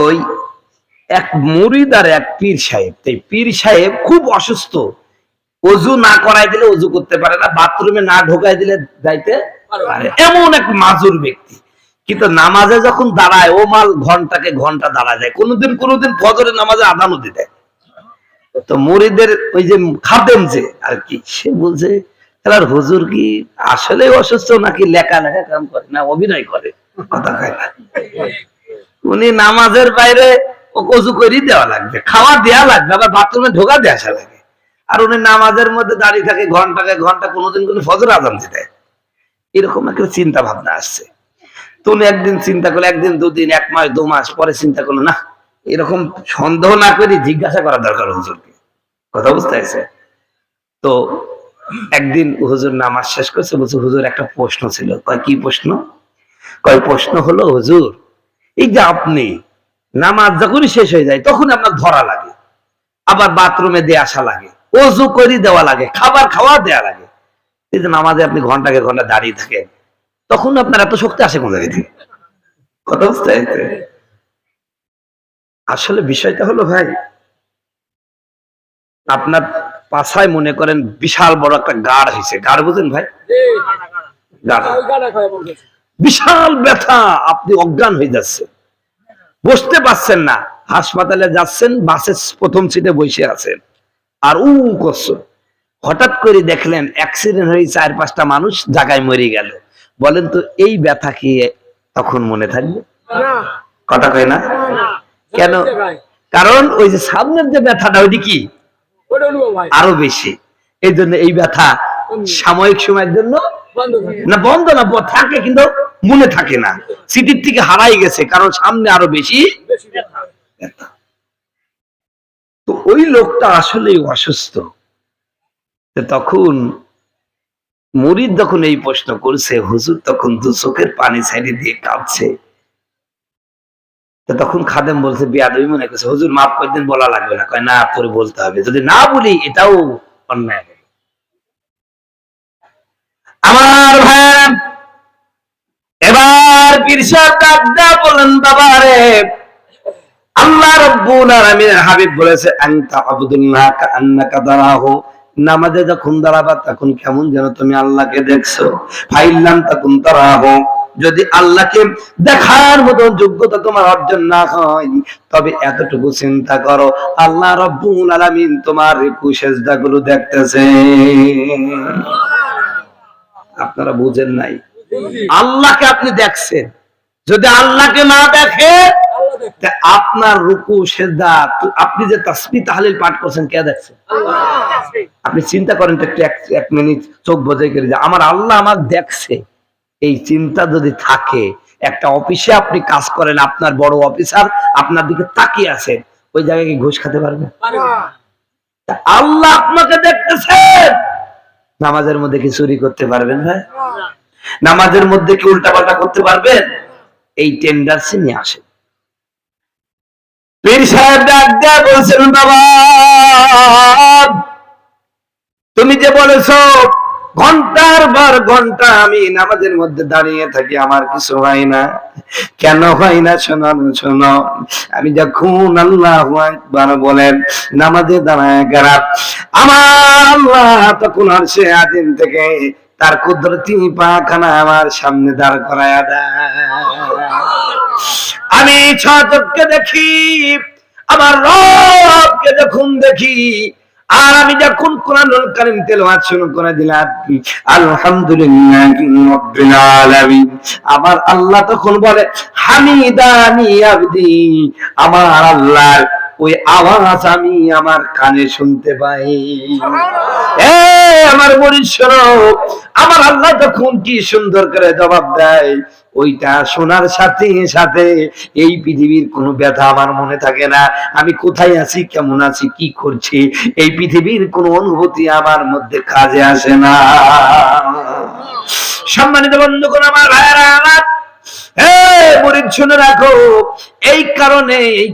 এক মুরিদ আর এক পীর সাহেব, এই পীর সাহেব খুব অসুস্থ, ওযু না করাই দিলে ওযু করতে পারে না, বাথরুমে না ঢোকাই দিলে যাইতে পারে, এমন এক মাজুর ব্যক্তি। কিন্তু নামাজে যখন দাঁড়ায় ও মাল ঘন্টাকে ঘন্টা দাঁড়া যায়, কোনোদিন ফজরের নামাজে আযানও দিতে। তো মুরিদের ওই যে খাদেম যে আর কি, সে বলছে তাহলে হুজুর কি আসলে অসুস্থ নাকি লেখা কাম করে না অভিনয় করে? কথা কয় না। উনি নামাজের বাইরে ওযু করে দেওয়া লাগবে, খাওয়া দেওয়া লাগবে, আবার বাথরুমে ঢোকা দিয়ে আসা লাগে। আর উনি নামাজের মধ্যে দাঁড়িয়ে থাকে ঘন্টাকে ঘন্টা, কোনোদিন কোনো ফজর আযান দিতে। এরকম একটা চিন্তা ভাবনা আসছে। তো উনি একদিন চিন্তা করলো, একদিন দুদিন, 1 মাস 2 মাস পরে চিন্তা করলো, না এরকম সন্দেহ না করি জিজ্ঞাসা করা দরকার হুজুরকে। কথা বুঝতে পারছে? তো একদিন হুজুর নামাজ শেষ করছে, বলছে হুজুর একটা প্রশ্ন ছিল। কয় কি প্রশ্ন? কয় প্রশ্ন হলো হুজুর, এই যে আপনি নামাজ যখনই শেষ হয়ে যায় তখন আপনার ধরা লাগে, আবার বাথরুমে দিয়ে আসা লাগে, ওযু করে দেওয়া লাগে, খাবার খাওয়া দেওয়া লাগে, এই যে নামাজে আপনি ঘন্টাকে ঘন্টা দাঁড়িয়ে থাকেন, তখন আপনার এত শক্তি আসে কোন জায়গা থেকে? কথা বুঝতে পারছে? আসলে বিষয়টা হলো ভাই, আপনার পাছায় মনে করেন বিশাল বড় একটা গাড় হয়েছে, গাড় বুঝেন ভাই? গাড়, বিশাল ব্যথা, আপনি অজ্ঞান হয়ে যাচ্ছেন, বসতে পারছেন না, হাসপাতালে যাচ্ছেন, বাসের প্রথম সিটে বসে আছেন আর করছেন, হঠাৎ করে দেখলেন অ্যাক্সিডেন্ট হয়ে 4-5টা মানুষ জায়গায় মরে গেল। বলেন তো এই ব্যথা কি তখন মনে থাকবে? কথা কয় না কেন? কারণ ওই যে সামনের যে ব্যথাটা ওইটি কি আরো বেশি, এই জন্য এই ব্যথা সাময়িক সময়ের জন্য না, বন্ধ না, থাকে কিন্তু মনে থাকে না, স্মৃতির থেকে হারাই গেছে, কারণ সামনে আরো বেশি ব্যথা। তো ওই লোকটা আসলে অসুস্থ। তখন মুরিদ যখন এই প্রশ্ন করছে, হুজুর তখন 2 চোখের পানি ছেড়ে দিয়ে কাঁদছে। তখন খাদেম বলছে, বিয়াদবি মনে করছে, হুজুর মাফ করে দিন, বলা লাগবে না। কয় না, পরে বলতে হবে, যদি না বলি এটাও অন্যায় হবে। আমার ভাই এবার পীর সাহেব ডাকদা বলেন, বাবা রে, আল্লাহ রাব্বুল আলামিনের হাবিব বলেছে, আনতা আবুদুল্লাহ কাআন্নাকা তারাহু, নামাজে যখন দাঁড়াবা তখন কেমন যেন তুমি আল্লাহকে দেখছো। ফাইল্লাম তাকুন তারাহু, যদি আল্লাহকে দেখার মতো যোগ্যতা তোমার অর্জন না হয়, তবে এতটুকু চিন্তা করো, আল্লাহ রাব্বুল আলামিন তোমার রুকু সিজদাগুলো দেখতেছে। আপনারা বুঝেন নাই, আল্লাহকে আপনি দেখছেন, যদি আল্লাহকে না দেখে আপনার রুকু সিজদা, আপনি যে তাসবিহ তাহলিল পাঠ করছেন, কে দেখছেন? আপনি চিন্তা করেন তো একটু, 1 মিনিট চোখ বোঝাই করে যে আমার আল্লাহ আমার দেখছে, এই চিন্তা যদি থাকে, একটা অফিসে আপনি কাজ করেন, আপনার বড় অফিসার আপনার দিকে তাকিয়ে আছেন, ওই জায়গায় কি ঘুষ খেতে পারবেন? আল্লাহ আপনাকে দেখতেছেন, নামাজের মধ্যে কি চুরি করতে পারবেন ভাই? নামাজের মধ্যে কি উল্টাপাল্টা করতে পারবেন? এই টেন্ডান্সি নিয়ে আসে। পীর সাহেব ডাক দিয়া বলছেন, বাবা তুমি যে বলেছো ঘন্টার পর ঘন্টা আমি নামাজের মধ্যে দাঁড়িয়ে থাকি, আমার কিছু হয় না, কেন হয় না শোনো শোনো, আমি যখন আল্লাহু আকবার বলেন নামাজে দাঁড়ায় গেলাম, আমার আল্লাহ তখন আরশে আজিম থেকে তার কুদরতি পাখানা আমার সামনে দাঁড় করায়া দেয়। আমি 6 চোখকে দেখি, আমার রবকে যখন দেখি, আর আমি যখন কোরআনুল কারীম তেলাওয়াত শুরু করে দিলাম, আলহামদুলিল্লাহি রাব্বিল আলামিন, আমার আল্লাহ তখন বলে, হামিদানি আবদি, আমার আল্লাহর ওই আওয়াজ আমি আমার কানে শুনতে পাই। আমার মুরিদ শোনো, আমার আল্লাহ তখন কি সুন্দর করে জবাব দেয়, ওইটা শোনার সাথে সাথে এই পৃথিবীর কোনো ব্যথা আমার মনে থাকে না, আমি কোথায় আছি, কেমন আছি, কি করছি, এই পৃথিবীর কোনো অনুভূতি আমার মধ্যে কাজে আসে না। সম্মানিত বন্ধুগণ, আমার ভাইয়েরা আমার, মুরিদ শুনে রাখো, এই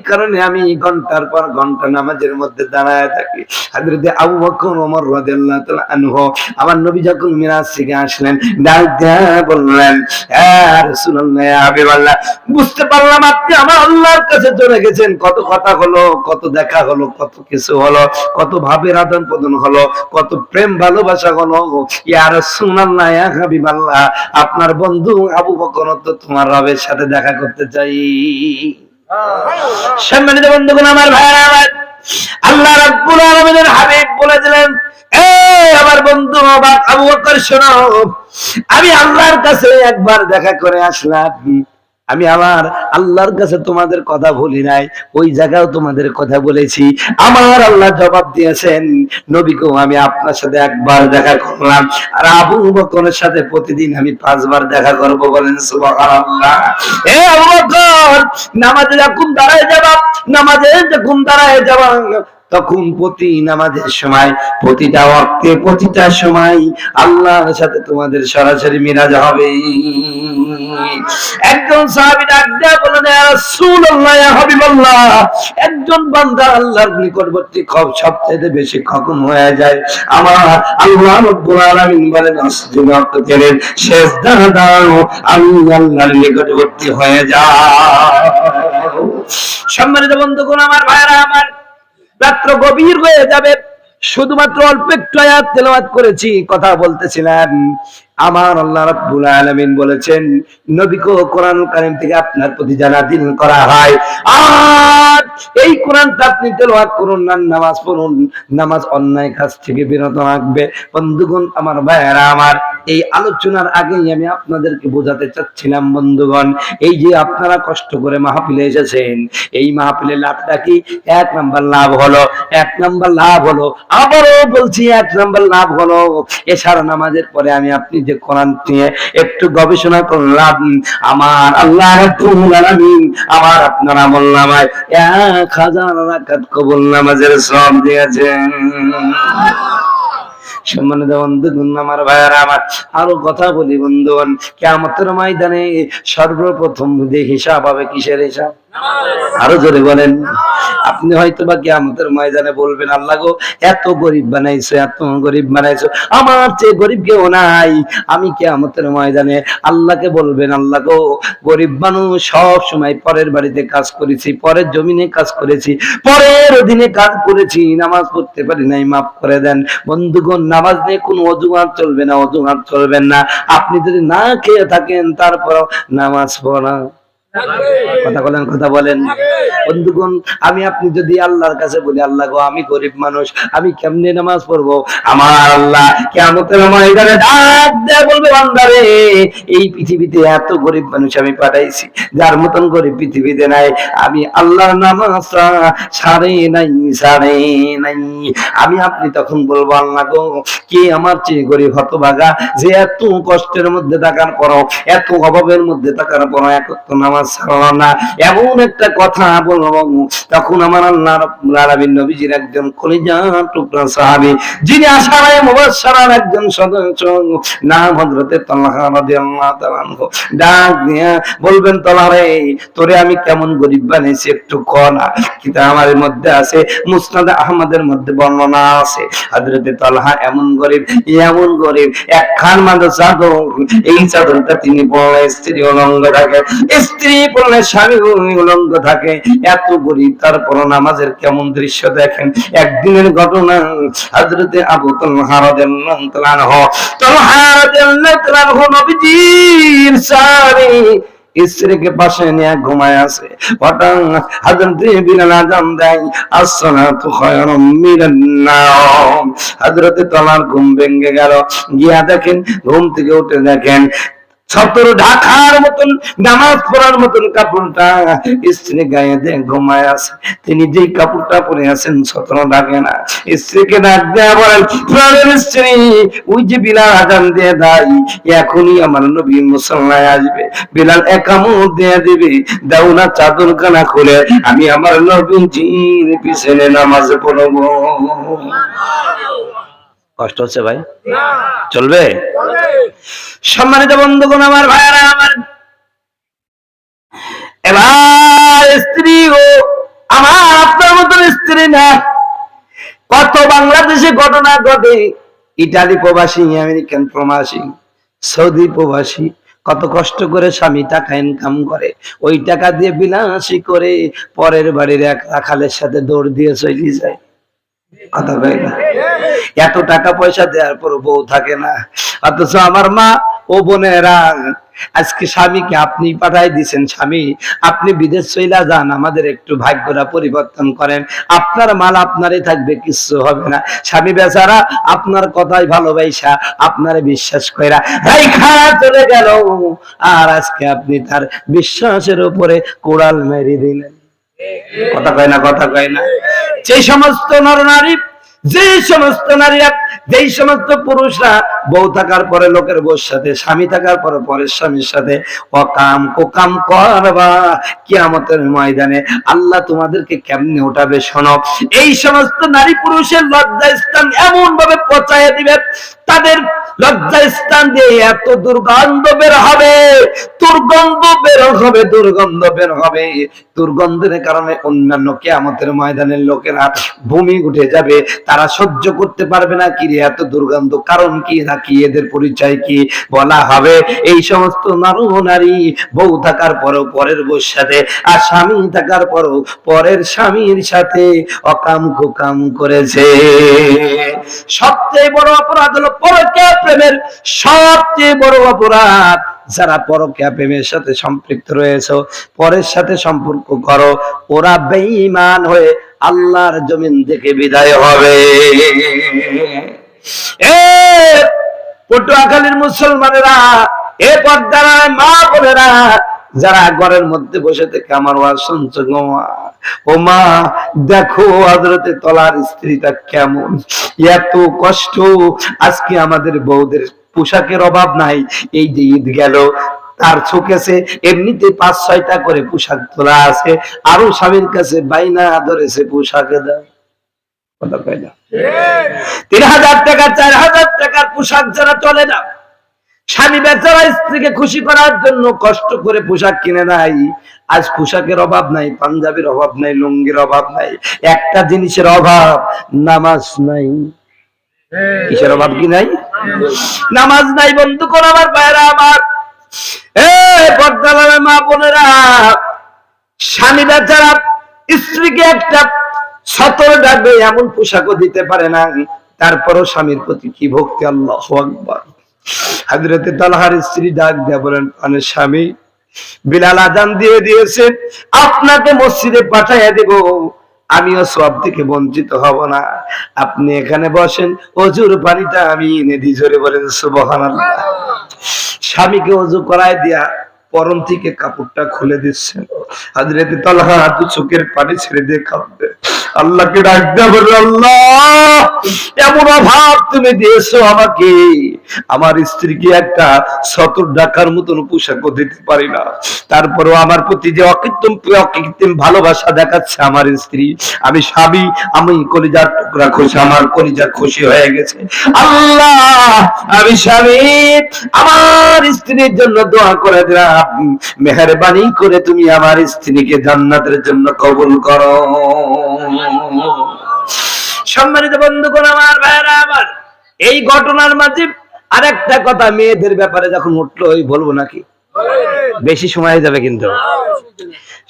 কারণে আমি ঘন্টার পর ঘন্টা নামাজের মধ্যে দাঁড়ায় থাকি। হযরত আবু বকর ওমর রাদিয়াল্লাহু তাআলা আনহু, আমার নবী যখন মিরাজ থেকে আসলেন, ডাক দিয়ে বললেন, ইয়া রাসূলুল্লাহ, ইয়া হাবিবাল্লাহ, বুঝতে পারলাম আপনি আমার আল্লাহর কাছে চলে গেছেন, কত কথা হলো, কত দেখা হলো, কত কিছু হলো, কত ভাবের আদান প্রদান হলো, কত প্রেম ভালোবাসা হলো। ইয়া রাসূলুল্লাহ, ইয়া হাবিবাল্লাহ, আপনার বন্ধু আবু বকর তো তোমার রবের সাথে দেখা করতে চাই। সম্মানিত বন্ধুগণ, আমার ভাইরা আমার, আল্লাহ রাব্বুল আলামিনের হাবিব বলে দিলেন, আমার বন্ধু আবু বকর শোনো, আমি আল্লাহর কাছে একবার দেখা করে আসলাম, আমি আমার আল্লাহর কাছে তোমাদের কথা বলি নাই, ওই জায়গাও তোমাদের কথা বলেছি, আমার আল্লাহ জবাব দিয়েছেন, নবীকেও আমি আপনার সাথে একবার দেখা করলাম, আর আবু বকরের সাথে প্রতিদিন আমি 5 বার দেখা করব। বলেন সুবহানাল্লাহ। আবু বকর, নামাজে যখন দাঁড়ায় যাবা, তখন প্রতি নামাজের সময়, প্রতিটা ওয়াক্তে, প্রতিটা সময় আল্লাহর সাথে তোমাদের সরাসরি মিরাজ হবে। একজন সাহাবী ডাক দিয়া বললেন, ইয়া রাসূলুল্লাহ, ইয়া হাবিবাল্লাহ, একজন বান্দা আল্লাহর নিকটবর্তী সবচেয়ে বেশি কখন হয়ে যায়? আমার আল্লাহ রাব্বুল আলামিন বলেন, আসজুদাতের সিজদা দাও, আমি আল্লাহর নিকটবর্তী হয়ে যাও। সম্মানিত বন্ধুগণ, আমার ভাইরা আমার, রাত্র গভীর হয়ে যাবে, শুধুমাত্র অল্প একটু আয়াত তেলাওয়াত করেছি, কথা বলতেছিলাম। আমার আল্লাহ রাব্বুল আলামিন বলেছেন, নবীকে কোরআনুল কারীম থেকে আপনার প্রতি যা নাযিল করা হয়, আর এই কোরআনটা আপনি তেলাওয়াত করুন না, নামাজ পড়ুন, নামাজ অন্যায় কাজ থেকে বিরত রাখবে। বন্ধুগণ, আমার ভাইয়েরা আমার, এই আলোচনার আগেই আমি আপনাদেরকে বোঝাতে চাচ্ছিলাম, বন্ধুগণ, এই যে আপনারা কষ্ট করে মাহফিলে এসেছেন, এই মাহফিলের লাভটা কি? এক নাম্বার লাভ হলো, আবারও বলছি, এক নাম্বার লাভ হলো এশার নামাজের পরে আমি আপনি যে কোরআন নিয়ে একটু গবেষণা করলাম, আমার আল্লাহ রাব্বুল আলামিন আমার আপনার আমলনামায় 1000 রাকাত কবুল নামাজের সওয়াব দিয়েছেন। সম্মানিত বন্ধুগণ, আমার ভাইয়েরা আমার, আরো কথা বলি বন্ধুগণ, কিয়ামতের ময়দানে সর্বপ্রথম যে হিসাব হবে, কিসের হিসাব? আরো জোরে বলেন। আপনি হয়তো বা কিয়ামতের ময়দানে বলবেন, আল্লাহ গো, এত গরিব বানাইছো, এত গরিব বানাইছো, আমার চেয়ে গরিব কেউ নাই। আমি কিয়ামতের ময়দানে আল্লাহকে বলবেন, আল্লাহ গো, গরিব মানুষ, সব সময় পরের বাড়িতে কাজ করেছি, পরের জমিনে কাজ করেছি, পরের অধীনে কাজ করেছি, নামাজ পড়তে পারি নাই, মাফ করে দেন। বন্ধুগণ, নামাজ নিয়ে কোনো অজুহাত চলবে না, অজুহাত চলবেন না। আপনি যদি না খেয়ে থাকেন, তারপর নামাজ পড়া, কথা বলেন বন্ধুগণ। আমি আপনি যদি আল্লাহর কাছে বলি, আল্লাহ গো, আমি গরিব মানুষ, আমি কেমনে নামাজ পড়বো? আমার আল্লাহ কিয়ামতের ময়দানে ডাক দেয়া বলবে, বান্দারে, এই পৃথিবীতে এত গরিব মানুষ আমি পাঠাইছি, যার মতন গরিব পৃথিবীতে নাই। আমি আল্লাহর নামাজ ছাড়ে নাই। আমি আপনি তখন বলবো, আল্লাহ গো, কে আমার চেয়ে গরিব হতভাগা, যে এত কষ্টের মধ্যে থাকার পরও, এত অভাবের মধ্যে থাকার পরও একত্র নামাজ ছাড়লো না? এমন একটা কথা বলবো, তখন আমার আল্লাহ রাব্বুল আলামিন নবীজির একজন কলিজার টুকরা সাহাবী, যিনি আশারায়ে মুবাশশারার একজন সদস্য, নাম হযরতে তালহা রাদিয়াল্লাহু তাআলা আনহু, ডাক দিয়া বলবেন, তালহা রে, তোরে আমি কেমন গরিব বানাইছি একটু ক না। কিতাব আমার মধ্যে আছে, মুসনাদ আহমদের মধ্যে বর্ণনা আছে, হযরতে তালহা এমন গরিব, একখান মাত্র চাদর, এই চাদরটা তিনি পরলে স্ত্রী উলঙ্গ থাকে, স্ত্রী পরলে স্বামী উলঙ্গ থাকে, এত গরিব, তারপর নামাজের কেমন দৃশ্য দেখেন। একদিনের ঘটনা, হযরতে আবু তালহা রাদিয়াল্লাহু তাআলা নবীজির সারি স্ত্রীকে পাশে নিয়ে ঘুমায় আছে। হঠাৎ হযরত বিলাল আযান দেয়, আসসালাতু খায়রুম মিনান নাওম। হযরতে তালহার ঘুম ভেঙে গেল, গিয়া দেখেন, ঘুম থেকে উঠে দেখেন ছতর ঢাকার মতন, নামাজ পড়ার মতন কাপড়টা স্ত্রী গায়ে দিয়ে ঘুমায় আছে। তিনি যেই কাপড়টা পরে আছেন, ছতর ঢাকে না। স্ত্রীকে ডাক দেয়া বলেন, প্রাণের স্ত্রী, ওই যে বিলাল আযান দিয়ে দেয়, এখনই আমার নবী মুসাল্লায় আসবে, বিলাল একামত দিয়ে দিবে, দাও না চাদর খানা খুলে, আমি আমার নবীজির পিছনে নামাজ পড়বো। কষ্ট হচ্ছে ভাই? চলবে? সম্মানিত বন্ধুগণ, আমার ভাইয়ারা আমার, এবার স্ত্রী ও আমার আপনার মতন স্ত্রী না। কত বাংলাদেশে ঘটনা ঘটে, ইটালি প্রবাসী, আমেরিকান প্রবাসী, সৌদি প্রবাসী, কত কষ্ট করে স্বামী টাকা ইনকাম করে, ওই টাকা দিয়ে বিলাসী করে পরের বাড়ির এক রাখালের সাথে দৌড় দিয়ে চলে যায়। কথা কয় না? এত টাকা পয়সা দেওয়ার পর বউ থাকে না। অথচ আমার মা ও বোনেরা, আজকে স্বামীকে আপনি পাঠাই দিচ্ছেন, স্বামী আপনি বিদেশ চইলা যান, আমাদের একটু ভাগ্যটা পরিবর্তন করেন, আপনার মাল আপনারই থাকবে, কিছু হবে না। স্বামী বেচারা আপনার কথাই ভালোবাসা, আপনারে বিশ্বাস কইরা রাইখা চলে গেল, আর আজকে আপনি তার বিশ্বাসের উপরে কোড়াল মেরে দিলেন। কথা কয় না? সেই সমস্ত নরনারী যে সমস্ত নারীরা, যেই সমস্ত পুরুষরা বউ থাকার পরে লোকের বউর সাথে, স্বামী থাকার পরে পরের স্বামীর সাথে অকাম কুকাম করবা, কিয়ামতের ময়দানে আল্লাহ তোমাদেরকে কেমনে উঠাবে শোনো। এই সমস্ত নারী পুরুষের লজ্জা স্থান এমন ভাবে পচাইয়া দিবে, তাদের লজ্জা স্থান দিয়ে এত দুর্গন্ধ বের হবে, দুর্গন্ধ বের হবে, দুর্গন্ধ বের হবে। দুর্গন্ধের কারণে অন্যান্য কিয়ামতের ময়দানের লোকেরা ভূমি উঠে যাবে, তারা সহ্য করতে পারবে না। কি রে এত দুর্গন্ধ, কারণ কি, নাকি এদের পরিচয় কি? বলা হবে এই সমস্ত নারী বউ থাকার পরও পরের বউর সাথে, আর স্বামী থাকার পরও পরের স্বামীর সাথে অকাম কুকাম করেছে। সবচেয়ে বড় অপরাধ হলো পরকীয়া প্রেমের, সবচেয়ে বড় অপরাধ। যারা পরকীয়া প্রেমের সাথে সম্পৃক্ত রয়েছে, পরের সাথে সম্পর্ক করো, ওরা বেঈমান হয়ে আল্লাহর জমিন থেকে বিদায় হবে। পটুয়াখালীর মুসলমানেরা, এ পর্দার মা বোনেরা, যারা ঘরের মধ্যে বসে থেকে আমার ওয়াজ শুনছো, ও মা দেখো হযরতে তলার স্ত্রীটা কেমন, এত কষ্ট। আজকে আমাদের বউদের পোশাকের অভাব নাই। এই যে ঈদ গেল, তার চোখেছে এমনিতে 5-6টা করে পোশাক তোলা আছে, আরো স্বামীর কাছে বাইনা ধরেছে পোশাকে দাও, কথা কয় না? 3000 টাকা 4000 টাকার পোশাক যারা চলে না, স্বামী বেচারা স্ত্রীকে খুশি করার জন্য কষ্ট করে পোশাক কিনে নাই। আজ পোশাকের অভাব নাই, পাঞ্জাবির অভাব নাই, লুঙ্গির অভাব নাই, একটা জিনিসের অভাব, নামাজ নাই। কিসের অভাব? কি নাই? নামাজ নাই। বন্ধুগণ আমার, ভাইরা আমার, পর্দার মা বোনেরা, স্বামী বেচারা স্ত্রীকে একটা সতর ডাকবে এমন পোশাকও দিতে পারে না, তারপরও স্বামীর প্রতি কি ভক্তি! আল্লাহু আকবার। হযরতে তালহার স্ত্রী ডাক দেয়া বলেন, মানে স্বামী, বিলাল আযান দিয়ে দিয়েছে, আপনাকে মসজিদে পাঠাইয়া দেব, আমিও সওয়াব থেকে বঞ্চিত হব না, আপনি এখানে বসেন, ওযুর পানিটা আমি এনে দিই। জোরে বলেন সুবহানাল্লাহ। স্বামীকে ওযু করায় দিয়া পরন থেকে কাপড়টা খুলে দিচ্ছেন। হযরতে তালহা দু চোখের পানি ছেড়ে দিয়ে কাঁদবে, আল্লাহকে ডাক দেয়া বলে, আল্লাহ এমন অভাব তুমি দিয়েছো আমাকে, আমার স্ত্রীকে একটা সতর ডাকার মতন পোশাকও দিতে পারি না, তারপরেও আমার প্রতি যে অকৃত্রিম ভালোবাসা দেখাচ্ছে আমার স্ত্রী, আমি স্বামী, আমি কলিজার টুকরা খুশি, আমার কলিজা খুশি হয়ে গেছে। আল্লাহ আমি স্বামী, আমার স্ত্রীর জন্য দোয়া করে দিলাম, মেহেরবানি করে তুমি আমার স্ত্রীকে জান্নাতের জন্য কবুল করো। সম্মানিত বন্ধুগণ আমার, ভাইরা আমার, এই ঘটনার মাঝে আরেকটা কথা মেয়েদের ব্যাপারে যখন উঠলো, ওই বলবো নাকি? বেশি সময় যাবে কিন্তু।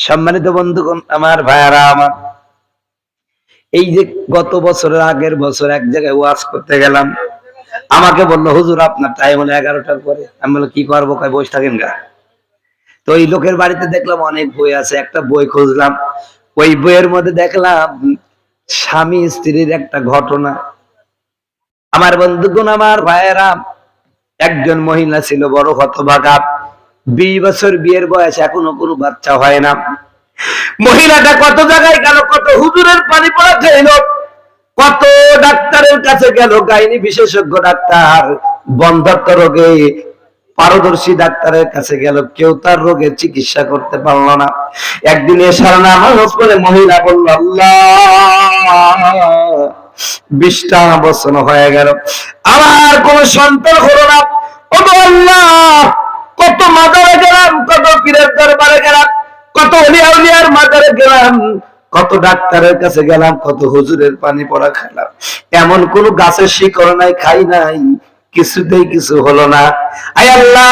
সম্মানিত বন্ধুগণ আমার, ভাইরা আমার, এই যে গত বছরের আগের বছর এক জায়গায় ওয়াজ করতে গেলাম, আমাকে বললো হুজুর আপনার টাইম হলো 11টার পরে। আমি বললাম কি করবো, কয় বসে থাকেন গা। তো ওই লোকের বাড়িতে দেখলাম অনেক বই আছে, একটা বই খুঁজলাম, ওই বইয়ের মধ্যে দেখলাম স্বামী স্ত্রীর একটা ঘটনা। আমার বন্ধুগণ আমার, ভাইয়েরা, একজন মহিলা ছিল বড় হতভাগা, 20 বছর বিয়ের বয়স, এখনো কোনো বাচ্চা হয় না। মহিলাটা কত জায়গায় গেল, কত হুজুরের পানি পড়া খাইল, কত ডাক্তারের কাছে গেল, গাইনি বিশেষজ্ঞ ডাক্তার, বন্ধ্যাত্ব রোগে পারদর্শী ডাক্তারের কাছে গেল, কেউ তার রোগের চিকিৎসা করতে পারলো না। একদিন এসার নামাজ পড়ে মহিলা বলল, আল্লাহ 20টা বছর হয়ে গেল, আমার কোন সন্তান হলো না। ও আল্লাহ, কত মাজারে গেলাম, কত পীরের দরবারে গেলাম, কত ওলিয়া উলিয়ার মাজারে গেলাম, কত ডাক্তারের কাছে গেলাম, কত হুজুরের পানি পড়া খেলাম, এমন কোন গাছের শিকড় নাই, খাই নাই, কিছুতেই কিছু হলো না। আয় আল্লাহ,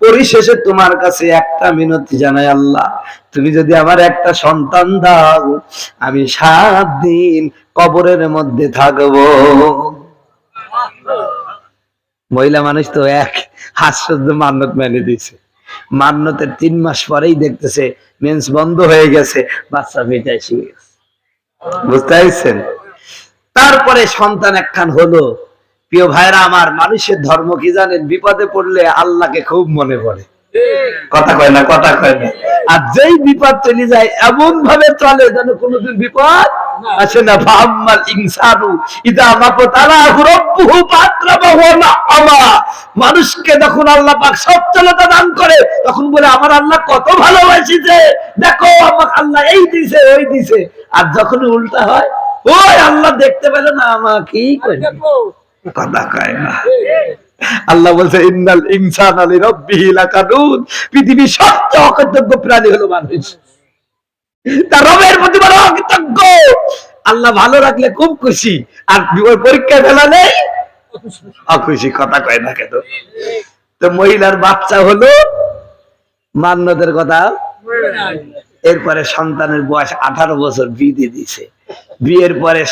পরিশেষে তোমার কাছে একটা মিনতি জানাই, আল্লাহ তুমি যদি আমার একটা সন্তান দাও, আমি 7 দিন কবরের মধ্যে থাকবো। মহিলা মানুষ তো এক হাস্যজ্য মান্যত মেনে দিয়েছে। মান্যতের 3 মাস পরেই দেখতেছে মেন্স বন্ধ হয়ে গেছে, বাচ্চা পেটে এসে গেছে। বুঝতে পারছেন? তারপরে সন্তান একখান হলো। প্রিয় ভাইরা আমার, মানুষের ধর্ম কি জানেন? বিপদে পড়লে আল্লাহকে খুব মনে পড়ে। কথা কয় না, কথা কয় না। আর যেই বিপদ চলে যায় এমন ভাবে চলে যেন কোনোদিন বিপদ আসে না? ফাআম্মাল ইনসানু ইযা মাবতালাহু রাব্বুহু ফাআকরামাহু ওয়া নাআমা। মানুষকে যখন আল্লাহ পাক সচ্ছলতা দান করে তখন বলে আমার আল্লাহ কত ভালোবাসিছে, দেখো আমাকে আল্লাহ এই দিছে ওই দিছে। আর যখন উল্টা হয়, ওই আল্লাহ দেখতে পেলে না আমাকে কি করে, কথা কয় না। আল্লাহ বলছে ইন্নাল ইনসানা লিরাব্বিহি লাকানুদ, পৃথিবীর সবচেয়ে অকৃতজ্ঞ প্রাণী হলো মানুষ, তার রবের প্রতি বড় অকৃতজ্ঞ। আল্লাহ ভালো রাখলে খুব খুশি, আর পরীক্ষায় ফেলালে অখুশি, কথা কয় না কেন? তো মহিলার বাচ্চা হলো, মান্যতের কথা। এরপরে সন্তানের বয়স 18 বছর, বিয়ে দিয়ে দিছে। বিয়ের পরে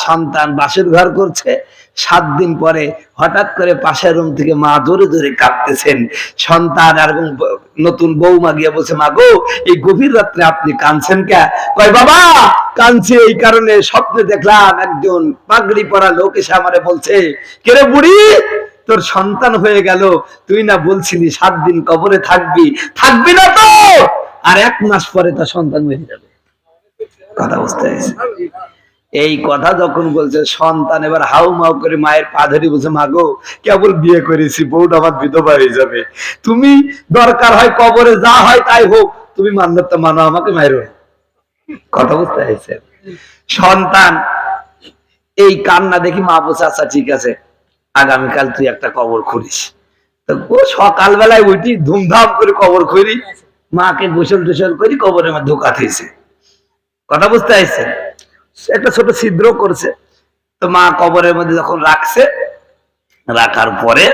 সন্তান বাসর ঘর করছে। 7 দিন পরে হঠাৎ করে পাশের রুম থেকে মা জোরে জোরে কাঁদতেছেন। সন্তান আর নতুন বৌমা গিয়ে বলছে, মা গো এই গভীর রাত্রে আপনি কাঁদছেন কে? কয় বাবা কাঁদছি এই কারণে, স্বপ্নে দেখলাম একজন পাগড়ি পরা লোক এসে আমারে বলছে, কে রে বুড়ি তোর সন্তান হয়ে গেল, তুই না বলছিলি 7 দিন কবরে থাকবি, থাকবি না তো, আর 1 মাস পরে তার সন্তান মরে যাবে। কথা বুঝতে পেরেছি? এই কথা যখন বলছে, সন্তান এবার হাউ মাউ করে মায়ের পা ধরে বলছে, মা গো কেবল বিয়ে করেছি, বউটা আমার বিধবা হয়ে যাবে, তুমি দরকার হয় কবরে যা হয় তাই হোক, তুমি মান্যতা মানো, আমাকে মাইরো। কথা বুঝতে পেরেছে? সন্তান এই কান্না দেখি মা বলছে, আচ্ছা ঠিক আছে, আগামীকাল তুই একটা কবর খুঁড়িস। তো ও সকালবেলায় উঠি ধুমধাম করে কবর খুঁড়ি, মাকে গোসল টোসল করি, কবরের মধ্যে ঢোকাতেছে। কথা বুঝতে পারছেন? একটা ছোট ছিদ্র করছে। তো মা কবরের মধ্যে যখন রাখছে, রাখার পরে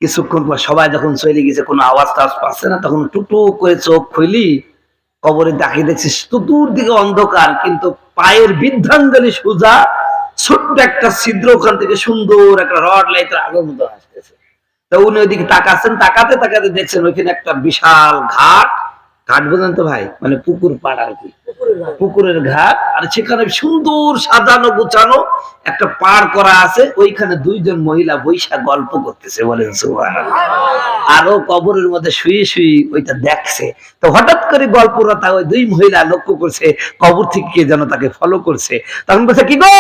কিছুক্ষণ পর সবাই যখন চলে গেছে, কোনো আওয়াজ টাওয়াজ পাচ্ছে না, তখন টুকটুক করে চোখ খুলি, কবরে তাকিয়ে দেখছি চতুর দিকে অন্ধকার, কিন্তু পায়ের বৃদ্ধাঞ্জলি সোজা ছোট্ট একটা ছিদ্র, ওখান থেকে সুন্দর একটা রড লাইটের আলোর মতো আসতেছে। তো উনি ওইদিকে তাকাচ্ছেন, তাকাতে তাকাতে দেখছেন ওইখানে একটা বিশাল ঘাট, ঘাট বোঝেন তো ভাই, মানে পুকুর পাড় আর কি, পুকুরের ঘাট, আর সেখানে সুন্দর সাজানো গুছানো একটা পাড় করা আছে, ওইখানে 2 জন মহিলা বৈশা গল্প করতেছে, বলেন সুবহানাল্লাহ। আরো কবরের মধ্যে শুয়ে শুয়ে ওইটা দেখছে। তো হঠাৎ করে গল্পরতা ওই 2 মহিলা লক্ষ্য করছে কবর থেকে কে যেন তাকে ফলো করছে। তখন বলছে, কি গো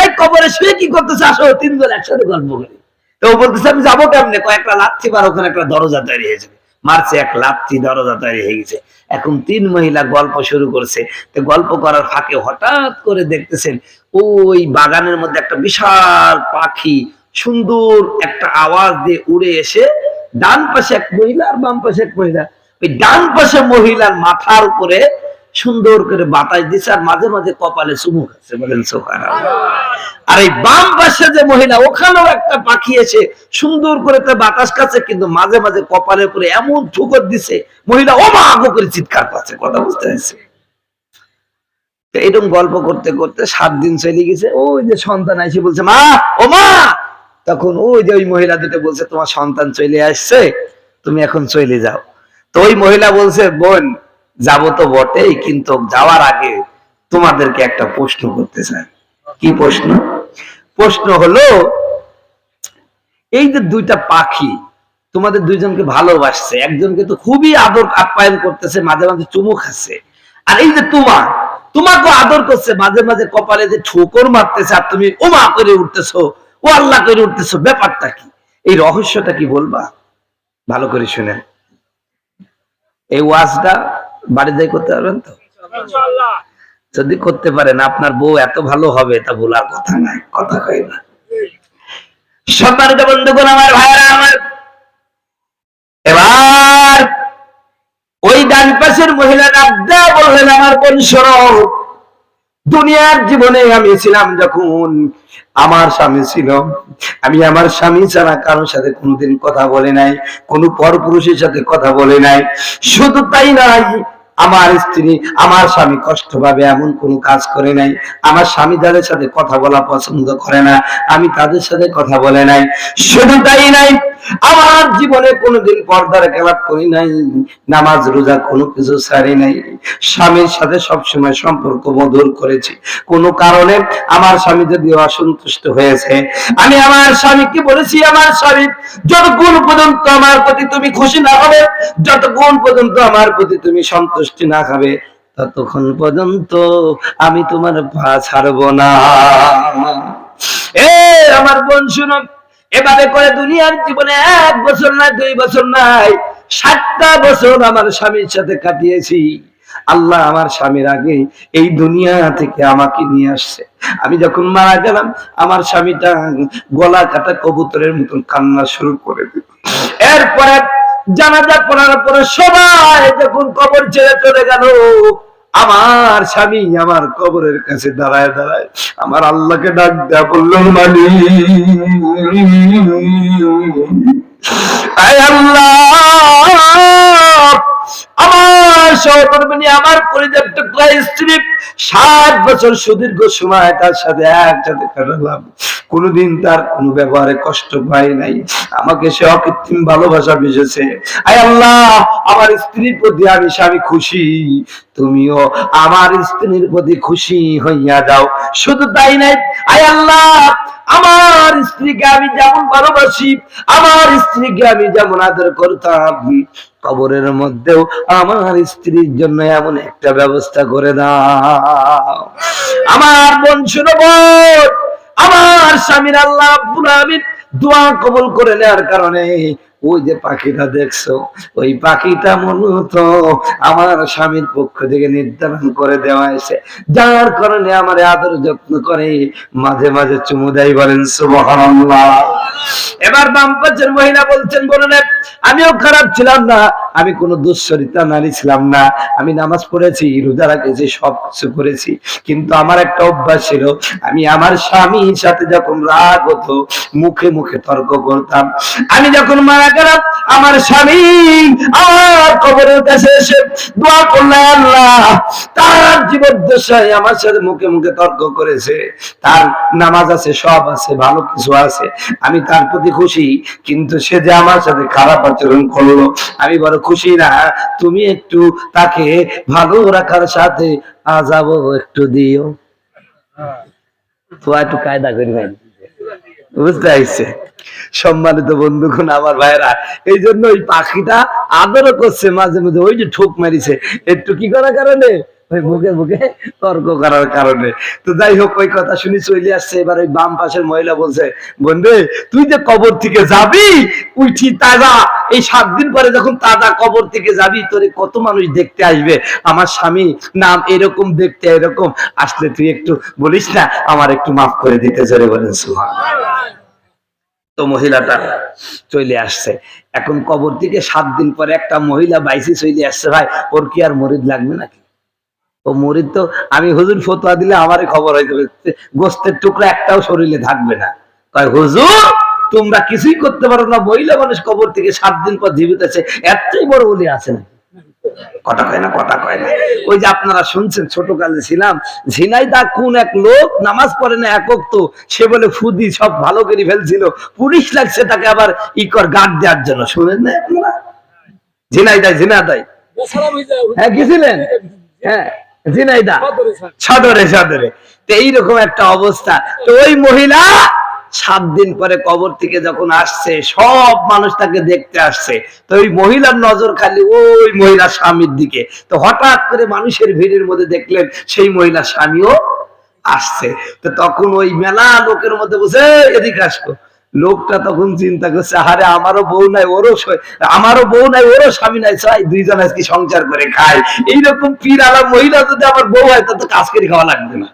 এই কবরে শুয়ে কি করতেছে, আসো 3 জন একসাথে গল্প করি। তো ও বলতেছে, আমি যাবো কেমনে? কয়েকটা লাথি মার, ওখানে একটা দরজা তৈরি হয়েছে। মারছে 1 লাথি, দরজা তৈরি হয়ে গেছে। এখন 3 মহিলা গল্প শুরু করছে। তো গল্প করার ফাঁকে হঠাৎ করে দেখতেছেন ওই বাগানের মধ্যে একটা বিশাল পাখি সুন্দর একটা আওয়াজ দিয়ে উড়ে এসে ডান পাশে 1 মহিলা আর বাম পাশে 1 মহিলা, ওই ডান পাশে মহিলার মাথার উপরে সুন্দর করে বাতাস দিচ্ছে, আর মাঝে মাঝে কপালে চুমু খাচ্ছে, বলেন সুবহানাল্লাহ। আর এই বাম পাশে যে মহিলা, ওখানেও একটা পাখি এসে সুন্দর করে তার বাতাস খাচ্ছে, কিন্তু মাঝে মাঝে কপালের উপরে এমন ঠুকর দিছে, মহিলা ও মা গো করে চিৎকার করছে। কথা বুঝতে পারছি? এরকম গল্প করতে করতে 7 দিন চলে গেছে। ওই যে সন্তান এসে বলছে, মা ও মা, তখন ওই যে ওই মহিলা দুটো বলছে, তোমার সন্তান চলে আসছে, তুমি এখন চলে যাও। তো ওই মহিলা বলছে, বোন যাবো তো বটেই, কিন্তু যাওয়ার আগে তোমাদেরকে একটা প্রশ্ন করতে চাই। কি প্রশ্ন? প্রশ্ন হলো, এই যে 2টা পাখি তোমাদের 2 জনকে ভালোবাসছে, একজনকে তো খুবই আদর আপ্যায়ন করতেছে, মাঝে মাঝে চুমু খাচ্ছে, আর এই যে তোমাকে আদর করছে, মাঝে মাঝে কপালে যে ঠোকর মারতেছে, আর তুমি ও মা করে উঠতেছো, ও আল্লাহ করে উঠতেছো, ব্যাপারটা কি? এই রহস্যটা কি বলবা? ভালো করে শুনেন। এই ওয়াজটা বাড়ি যাই করতে পারবেন তো? ইনশাআল্লাহ। যদি করতে পারেন, আপনার বউ এত ভালো হবে তা বলার কথা নাই, কথা কই না। সম্মানিত বন্ধুগণ, আমার ভাইরা আমার, এবার ওই ডান পাশের মহিলা নাবদা বললেন, আমার বোন শোনো, দুনিয়ার জীবনে আমি ছিলাম যখন আমার স্বামী ছিল, আমি আমার স্বামী ছাড়া কারোর সাথে কোনোদিন কথা বলে নাই, কোনো পরপুরুষের সাথে কথা বলে নাই। শুধু তাই নাই, আমার স্ত্রী, আমার স্বামী কষ্ট পাবে এমন কোনো কাজ করে নাই। আমার স্বামী যাদের সাথে কথা বলা পছন্দ করে না, আমি তাদের সাথে কথা বলে নাই। শুধু তাই নাই, আমার জীবনে কোনোদিন পর্দার খেলাপ করি নাই, নামাজ রোজা কোনো কিছু ছাড়ি নাই। স্বামীর সাথে সবসময় সম্পর্ক মধুর করেছি। কোনো কারণে আমার স্বামী যদি অসন্তুষ্ট হয়েছে, আমি আমার স্বামীকে বলেছি, আমার স্বামী যতক্ষণ পর্যন্ত আমার প্রতি তুমি খুশি না হবে, যতক্ষণ পর্যন্ত আমার প্রতি তুমি সন্তুষ্টি না খাবে, ততক্ষণ পর্যন্ত আমি তোমার পা ছাড়বো না। এ আমার বোন শুনো, এভাবে করে দুনিয়ার জীবনে 1 বছর নাই 2 বছর নাই 7টা বছর আমার স্বামীর সাথে কাটিয়েছি। আল্লাহ আমার স্বামীর আগে এই দুনিয়া থেকে আমাকে নিয়ে আসছে। আমি যখন মারা গেলাম আমার স্বামীটা গলা কাটা কবুতরের মতন কান্না শুরু করে দিল। এরপরে জানাজা পড়ার পরে সবাই যখন কবর ছেড়ে চলে গেল, আমার স্বামী আমার কবরের কাছে দাঁড়ায় দাঁড়ায় আমার আল্লাহকে ডাক দেয়া বললো, মালিক আয় আল্লাহ, আমার সহকর্মী আমার পরিবার টুকরা স্ত্রী 7 বছর সুদীর্ঘ সময় তার সাথে একসাথে কাটালাম, কোনদিন তার কোনো ব্যবহারে কষ্ট পাই নাই, আমাকে সে অকৃত্রিম ভালোবাসা বেসেছে। আয় আল্লাহ, আমার স্ত্রীর প্রতি আমি স্বামী খুশি, তুমিও আমার স্ত্রীর প্রতি খুশি হইয়া যাও। শুধু তাই নাই, আয় আল্লাহ, আমার স্ত্রীকে আমি যেমন ভালোবাসি, আমার স্ত্রীকে আমি যেমন আদর করতাম, কবরের মধ্যেও আমার স্ত্রীর জন্য এমন একটা ব্যবস্থা করে দাও। আমার বোন শুনো, বোন, আমার স্বামীর আল্লাহ রাব্বুল আলামিন দোয়া কবুল করে নেওয়ার কারণে ওই যে পাখিটা দেখছো, ওই পাখিটা মূলত আমার স্বামীর পক্ষ থেকে নির্ধারণ করে দেওয়া হয়েছে, যার কারণে আমার আদর যত্ন করে, মাঝে মাঝে চুমু দেয়। বলেন সুবহানাল্লাহ। এবার বাম পাশের মহিলা বলছেন, বলেন আমিও খারাপ ছিলাম না, আমি কোনো দুশ্চরিত্রা নারী ছিলাম না, আমি নামাজ পড়েছি, রোজা রেখেছি, সবকিছু করেছি, কিন্তু আমার একটা অভ্যাস ছিল, আমি আমার স্বামীর সাথে যখন রাগ হতো মুখে মুখে তর্ক করতাম। আমি যখন মারা গেলাম আমার স্বামী আমার কবরের কাছে এসে দোয়া করলেন, আল্লাহ, তার জীবদ্দশায় আমার সাথে মুখে মুখে তর্ক করেছে, তার নামাজ আছে, সব আছে, ভালো কিছু আছে, আমি তার প্রতি খুশি, কিন্তু সে যে আমার সাথে খারাপ আচরণ করলো আমি বড় খুশি না, তুমি একটু তাকে ভালো রাখার সাথে আযাবও একটু দিও। তো একটু কায়দা করি ভাই, বুঝতে পারছে? সম্মানিত বন্ধুগণ, আমার ভাইরা, এই জন্য ওই পাখিটা আদরও করছে মাঝে মধ্যে, ওই যে ঠোক মারিছে একটু কি করার কারণে, ওই মুখে মুখে তর্ক করার কারণে। তো যাই হোক, ওই কথা শুনি চলে আসছে। এবার ওই বাম পাশের মহিলা বলছে, বন্ধু, তুই যে কবর থেকে যাবি উঠি তাজা, এই 7 দিন পরে যখন তাজা কবর থেকে যাবি, তোরে কত মানুষ দেখতে আসবে, আমার স্বামী নাম এরকম দেখতে, এরকম আসলে তুই একটু বলিস না, আমার একটু মাফ করে দিতে। জোরে বলেন সুবহানাল্লাহ। তো মহিলাটা চলে আসছে। এখন কবর থেকে 7 দিন পরে একটা মহিলা বাইসি চলে আসছে। ভাই, ওর কি আর মরিদ লাগবে নাকি? ও মরিদ তো আমি হুজুর ফতোয়া দিলে আমারই খবর হয়ে যাবে, গোস্তের টুকরা একটাও শরীরে থাকবে না। কয়, হুজুর তোমরা কিছুই করতে পারো না, মহিলা মানুষ কবর থেকে 7 দিন পর জীবিত আছে, এতই বড় ওলি আছে না? কথা কয় না, কথা কয় না। ওই যে আপনারা শুনছেন, ছোটকালে ছিলাম, ঝিনাইদা কোন এক লোক নামাজ পড়ে না, একক, তো সে বলে ফুদি সব ভালো করে ফেলছিল, পুলিশ লাগছে তাকে আবার গার্ড দেওয়ার জন্য। শুনেন না আপনারা? ঝিনাইদায় হ্যাঁ গেছিলেন? হ্যাঁ, ঝিনাইদা সদরে সদরে। তো এইরকম একটা অবস্থা। তো ওই মহিলা 7 দিন পরে কবর থেকে যখন আসছে, সব মানুষ তাকে দেখতে আসছে, তো ওই মহিলার নজর খালি ওই মহিলার স্বামীর দিকে। তো হঠাৎ করে মানুষের ভিড়ের মধ্যে দেখলেন সেই মহিলার স্বামীও আসছে। তো তখন ওই মেলা লোকের মধ্যে বসে, এদিকে আসবো, লোকটা তখন চিন্তা করছে, আরে আমারও বউ নাই, ওরও স্বামী নাই, চাই দুইজন আজকে সংসার করে খায়। এইরকম পীর আলা মহিলা যদি আমার বউ হয়, তা তো কাজ করে খাওয়া লাগবে না।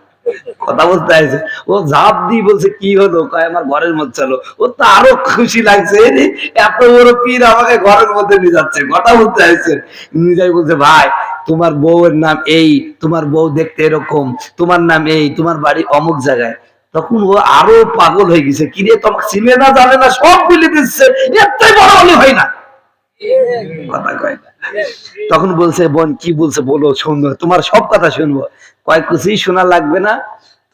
কথা বলতে আছে, ও ঝাঁপ দিয়ে বলছে, কি হলো? কয়, আমার ঘরের মধ্যে চলো। ও তো আরো খুশি লাগছে, এত বড় পীর আমাকে ঘরের মধ্যে নিয়ে যাচ্ছে। কথা বলতে আছে, নিজেই বলছে, ভাই তোমার বউয়ের নাম এই, তোমার বউ দেখতে এরকম, তোমার নাম এই, তোমার বাড়ি অমুক জায়গায়। তখন ও আরো পাগল হয়ে গেছে, কি রে তোমাকে চিনে না জানে না সব বলে দিচ্ছে, এতই বড় হলে হয় না। কথা কয় না। তখন বলছে, বোন কি বলছে বলো, শুনবো, তোমার সব কথা শুনবো। কয়, কিছুই শোনা লাগবে না,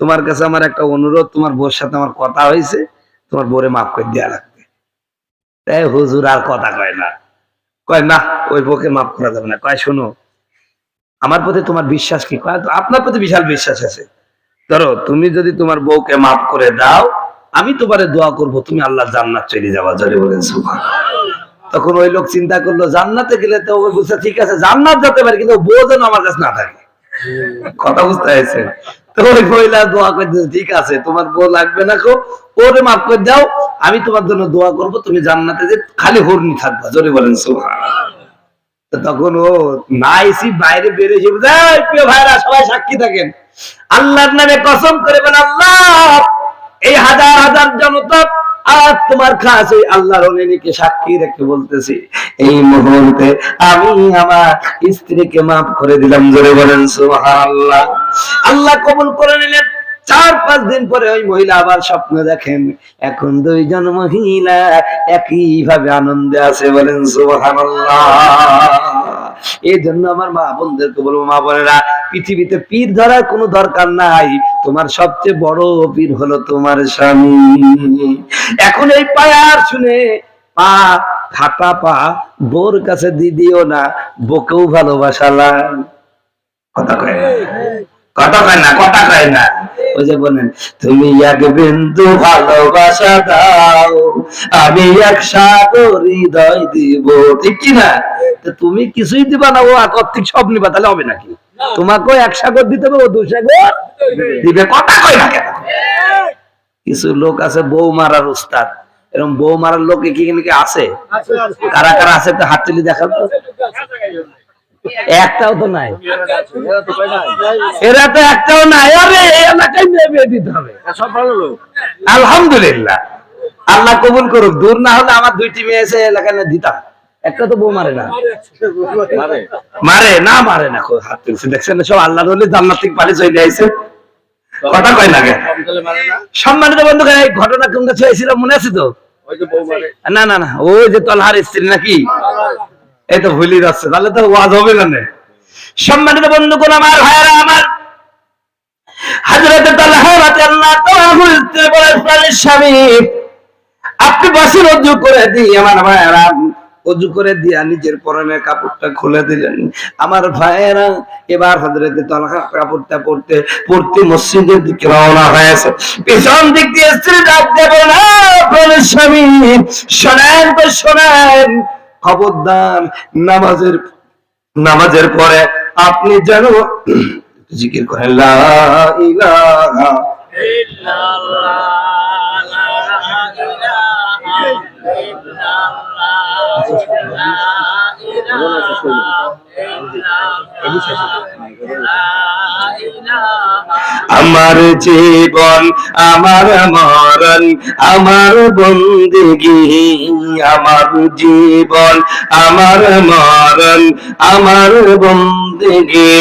তোমার কাছে আমার একটা অনুরোধ, তোমার বউর সাথে আমার কথা হয়েছে, তোমার বউরে মাফ করে দেওয়া লাগবে। তাই হুজুর আর কথা কয় না। কয়, না, ওই বউকে মাফ করা যাবে না। কয়, শোনো, আমার প্রতি তোমার বিশ্বাস কি? কয়, আপনার প্রতি বিশাল বিশ্বাস আছে। ধরো, তুমি যদি তোমার বউকে মাফ করে দাও, আমি তোমারে দোয়া করব, তুমি আল্লাহ জান্নাত চলে যাওয়া। জোরে বলেন সুবহানাল্লাহ। তখন ওই লোক চিন্তা করলো, জান্নাতে গেলে তো বলছে, ঠিক আছে জান্নাত যেতে পারি, কিন্তু বউ যেন আমার কাছে না থাকে। কথা বুঝতে পারছেন? তো ওই মহিলা দোয়া করে দিয়েছে, ঠিক আছে তোমার বউ লাগবে না, কো ওরে মাফ করে দাও, আমি তোমার জন্য দোয়া করব, তুমি জান্নাতে যে খালি হরনি থাকবা। জোরে বলেন সুবহানাল্লাহ। তখন ও নাইসি বাইরে বেরিয়ে যায়, প্রিয় ভাইরা সবাই সাক্ষী থাকেন, আল্লাহর নামে কসম করে বলেন, আল্লাহ এই হাজার হাজার জনতা আর তোমার কাছে আল্লাহর অলিকে সাক্ষী রেখে বলতেছি, এই মুহূর্তে আমি আমার স্ত্রীকে মাফ করে দিলাম। জোরে বলেন সুবহানাল্লাহ। আল্লাহ কবুল করে নিলেন। 4-5 দিন পরে ওই মহিলা আবার স্বপ্ন দেখেন, এখন দুইজন মহিলা একই ভাবে আনন্দে আছে। বলেন সুবহানাল্লাহ। এই জন্য আমার মা বোনদেরকে বলবো, মা বোনেরা, পৃথিবীতে পীর ধরার কোনো দরকার নাই, তোমার সবচেয়ে বড় পীর হলো তোমার স্বামী। এখন এই পায়ার শুনে পা খাটা পা বোর কাছে দিদিও না, বকেও ভালোবাসালা। কথা কয় না, কথা কয় না, কথা কয় না। ওই যে বলেন, তুমি এক বিন্দু ভালোবাসা দাও, আমি এক সাগর হৃদয় দিব। ঠিক কি না? তুমি কিছুই দিবা না, ও আকর্তিক সব নিবা, তাহলে হবে নাকি? তোমাকেও 1 সাগর দিতে হবে, ও 2 সাগর দিবে। কথা কয় না কেন? কিছু লোক আছে বউ মারার উস্তাদ, এরকম বউ মারার লোক কি আছে? কারা কারা আছে তো হাত তুলে দেখাবো। একটাও তো নাই, এরা তো একটাও নাই। আরে এই এলাকায় মেয়ে দিতে হবে। আলহামদুলিল্লাহ, আল্লাহ কবুল করুক। দূর না হলে আমার 2টি মেয়ে এসে এলাকায় দিতাম। একটা তো বউ মারে না, মারে না, মারে না। হাত তুলছে দেখছেন, সব আল্লাহ রলি জান্নাত থেকে পানি চলে আইছে। কথা কয় না কেন? সম্মানিত বন্ধুগণ, এই ঘটনা কোন কাছে হয়েছিল মনে আছে তো? না না না, ওই যে তলহার স্ত্রী নাকি? এই তো ভুলি যাচ্ছে, তাহলে তো ওয়াজ হবে না। সম্মানিত বন্ধুগণ, আমার ভাইয়েরা, আমার হযরত তালহা রাদিয়াল্লাহু তাআলা বলেন, স্বামী আপনি বসেন, ওযু করে দিই। আমার ভাইয়েরা ওযু করে দিয়া নিজের পরনের কাপড়টা খুলে দিলেন। আমার ভাইয়েরা এবার হযরত তালহা কাপড়টা পরতে পরতে মসজিদের দিকে রওনা হয়েছে। পিছন দিক দিয়ে স্ত্রী ডাক দেবে না, বলেন স্বামী শোনেন তো শোনেন, খবরদার নামাজের পরে আপনি যেন জিকির করেন, লা ইলাহা ইল্লাল্লাহ, লা ইলাহা আমার জীবন আমার মরণ আমার বন্দেগী, আমার জীবন আমার মরণ আমার বন্দেগী।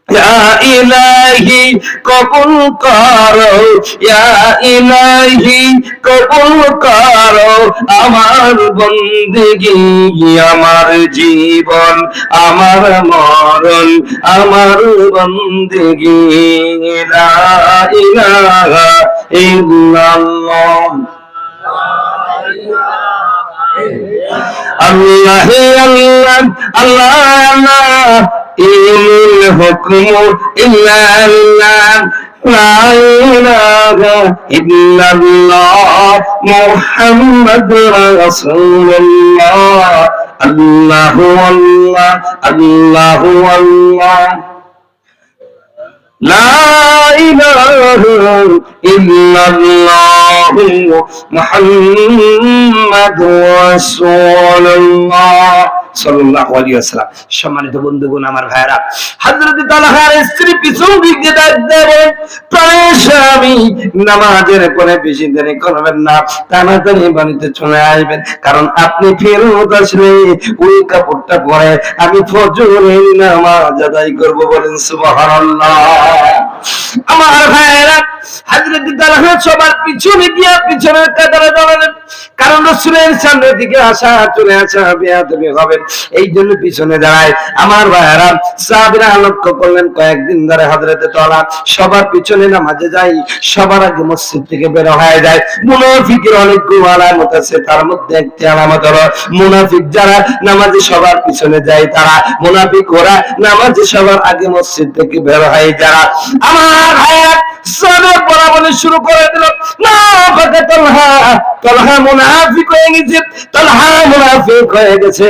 ইয়া ইলাহি কবুল করো, ইয়া ইলাহি কবুল করো আমার বন্দেগী, আমার জীবন আমার মরণ আমার বন্দেগী। লা ইলাহা ইল্লাল্লাহ, আল্লাহ আল্লাহ আল্লাহ, ইল হুকমু ইল্লা লিল্লাহ, লা ইলাহা ইল্লাল্লাহ, মুহাম্মাদুর রাসূলুল্লাহ। আল্লাহু আল্লাহ, আল্লাহু আল্লাহ, লা ইলাহা ইল্লাল্লাহ, মুহাম্মাদুর রাসূলুল্লাহ সাল্লাল্লাহু আলাইহি ওয়াসাল্লাম। সম্মানিত বন্ধুগণ, আমার ভাইরা, হযরত তালহার স্ত্রী পিছন দিকে ডাক দেবে, প্রায় স্বামী নামাজের পরে বেশি দেরি করবেন না, তাড়াতাড়ি বাড়িতে চলে আসবেন, কারণ আপনি ফেরত আসলে ওই কাপড়টা পরে আমি ফজরের নামাজ আদায় করব। বলেন সুবহানাল্লাহ। আমার ভাইরা, হযরত তালহা সবার পিছনে গিয়া পিছনের কাতারে দাঁড়ালেন, কারণ রাসূলের সামনের দিকে আসা চলে আসা বেয়াদবি হবেন, এই জন্য পিছনে দাঁড়ায়। আমার ভাইরা, সাহাবীরা লক্ষ্য করলেন কয়েকদিন ধরে হযরত তালহা সবার পিছনে নামাজে যায়, সবার আগে মসজিদ থেকে বের হয়ে যায়। মুনাফিকের অনেকগুলো আলামত আছে, তার মধ্যে একটি আলামত হলো মুনাফিক যারা নামাজে সবার পিছনে যায়, তারা মুনাফিক, ওরা নামাজে সবার আগে মসজিদ থেকে বের হয় যারা। আমার ভাইরা, সাহাবীরা বলা শুরু করে দিল, না ফাঁকা তালহা, তালহা মুনাফিক হয়ে গেছে, তালহা মুনাফিক হয়ে গেছে।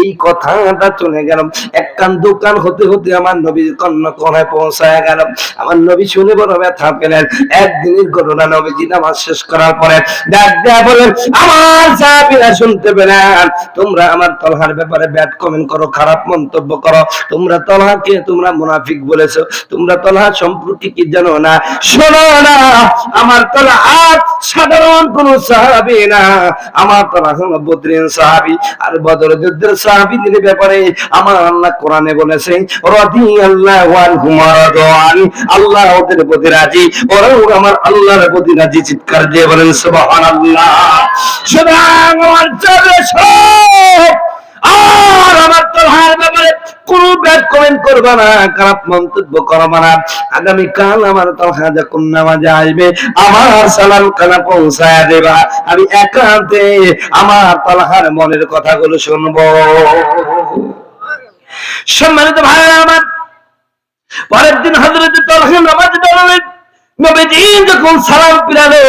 এই কথাটা চলে গেল এক কান দোকান হতে হতে আমার নবীর কর্ণকোণায় পৌঁছায় গেল। আমার নবী শুনে বড় ব্যথা পেলেন। একদিনের ঘটনা, নবীজি নামাজ শেষ করার পরে ডাক দেয়া বলেন, আমার সাহাবীরা শুনতে পেলেন, তোমরা আমার তালহার ব্যাপারে ব্যাড কমেন্ট করো, খারাপ মন্তব্য করো, তোমরা তালহাকে তোমরা মুনাফিক বলেছো, তোমরা তালহা সম্পর্কে কি জানো না? শোনো না, আমার তালহা সাধারণ কোন সাহাবী না, আমার তালহা হলো বদরের সাহাবী। আর বদর যুদ্ধের সাহাবীদের ব্যাপারে আমার আল্লাহ কোরআনে বলেছে, রাদিয়াল্লাহু আনহুম ওয়া রাদু আন, আল্লাহ ওদের প্রতি রাজি, ওরাও আমার আল্লাহর প্রতি রাজি। চিৎকার দিয়ে বলেন সুবহানাল্লাহ। সুতরাং আমার চলে সব আর আমার তালহার ব্যাপারে কোন ব্যাড কমেন্ট করবা না, খারাপ মন্তব্য করবা না। আগামী কাল আমার তালহা যখন নামাজে আসবে, আমার সালাম খানা পৌঁছায় দেবা, আমি একান্তে আমার তালহার মনের কথাগুলো শুনবো। সম্মানিত ভাইরা আমার, পরের দিন হযরত তালহা নামাজে দাঁড়ালেন। নবীজি যখন সালাম ফিরালো,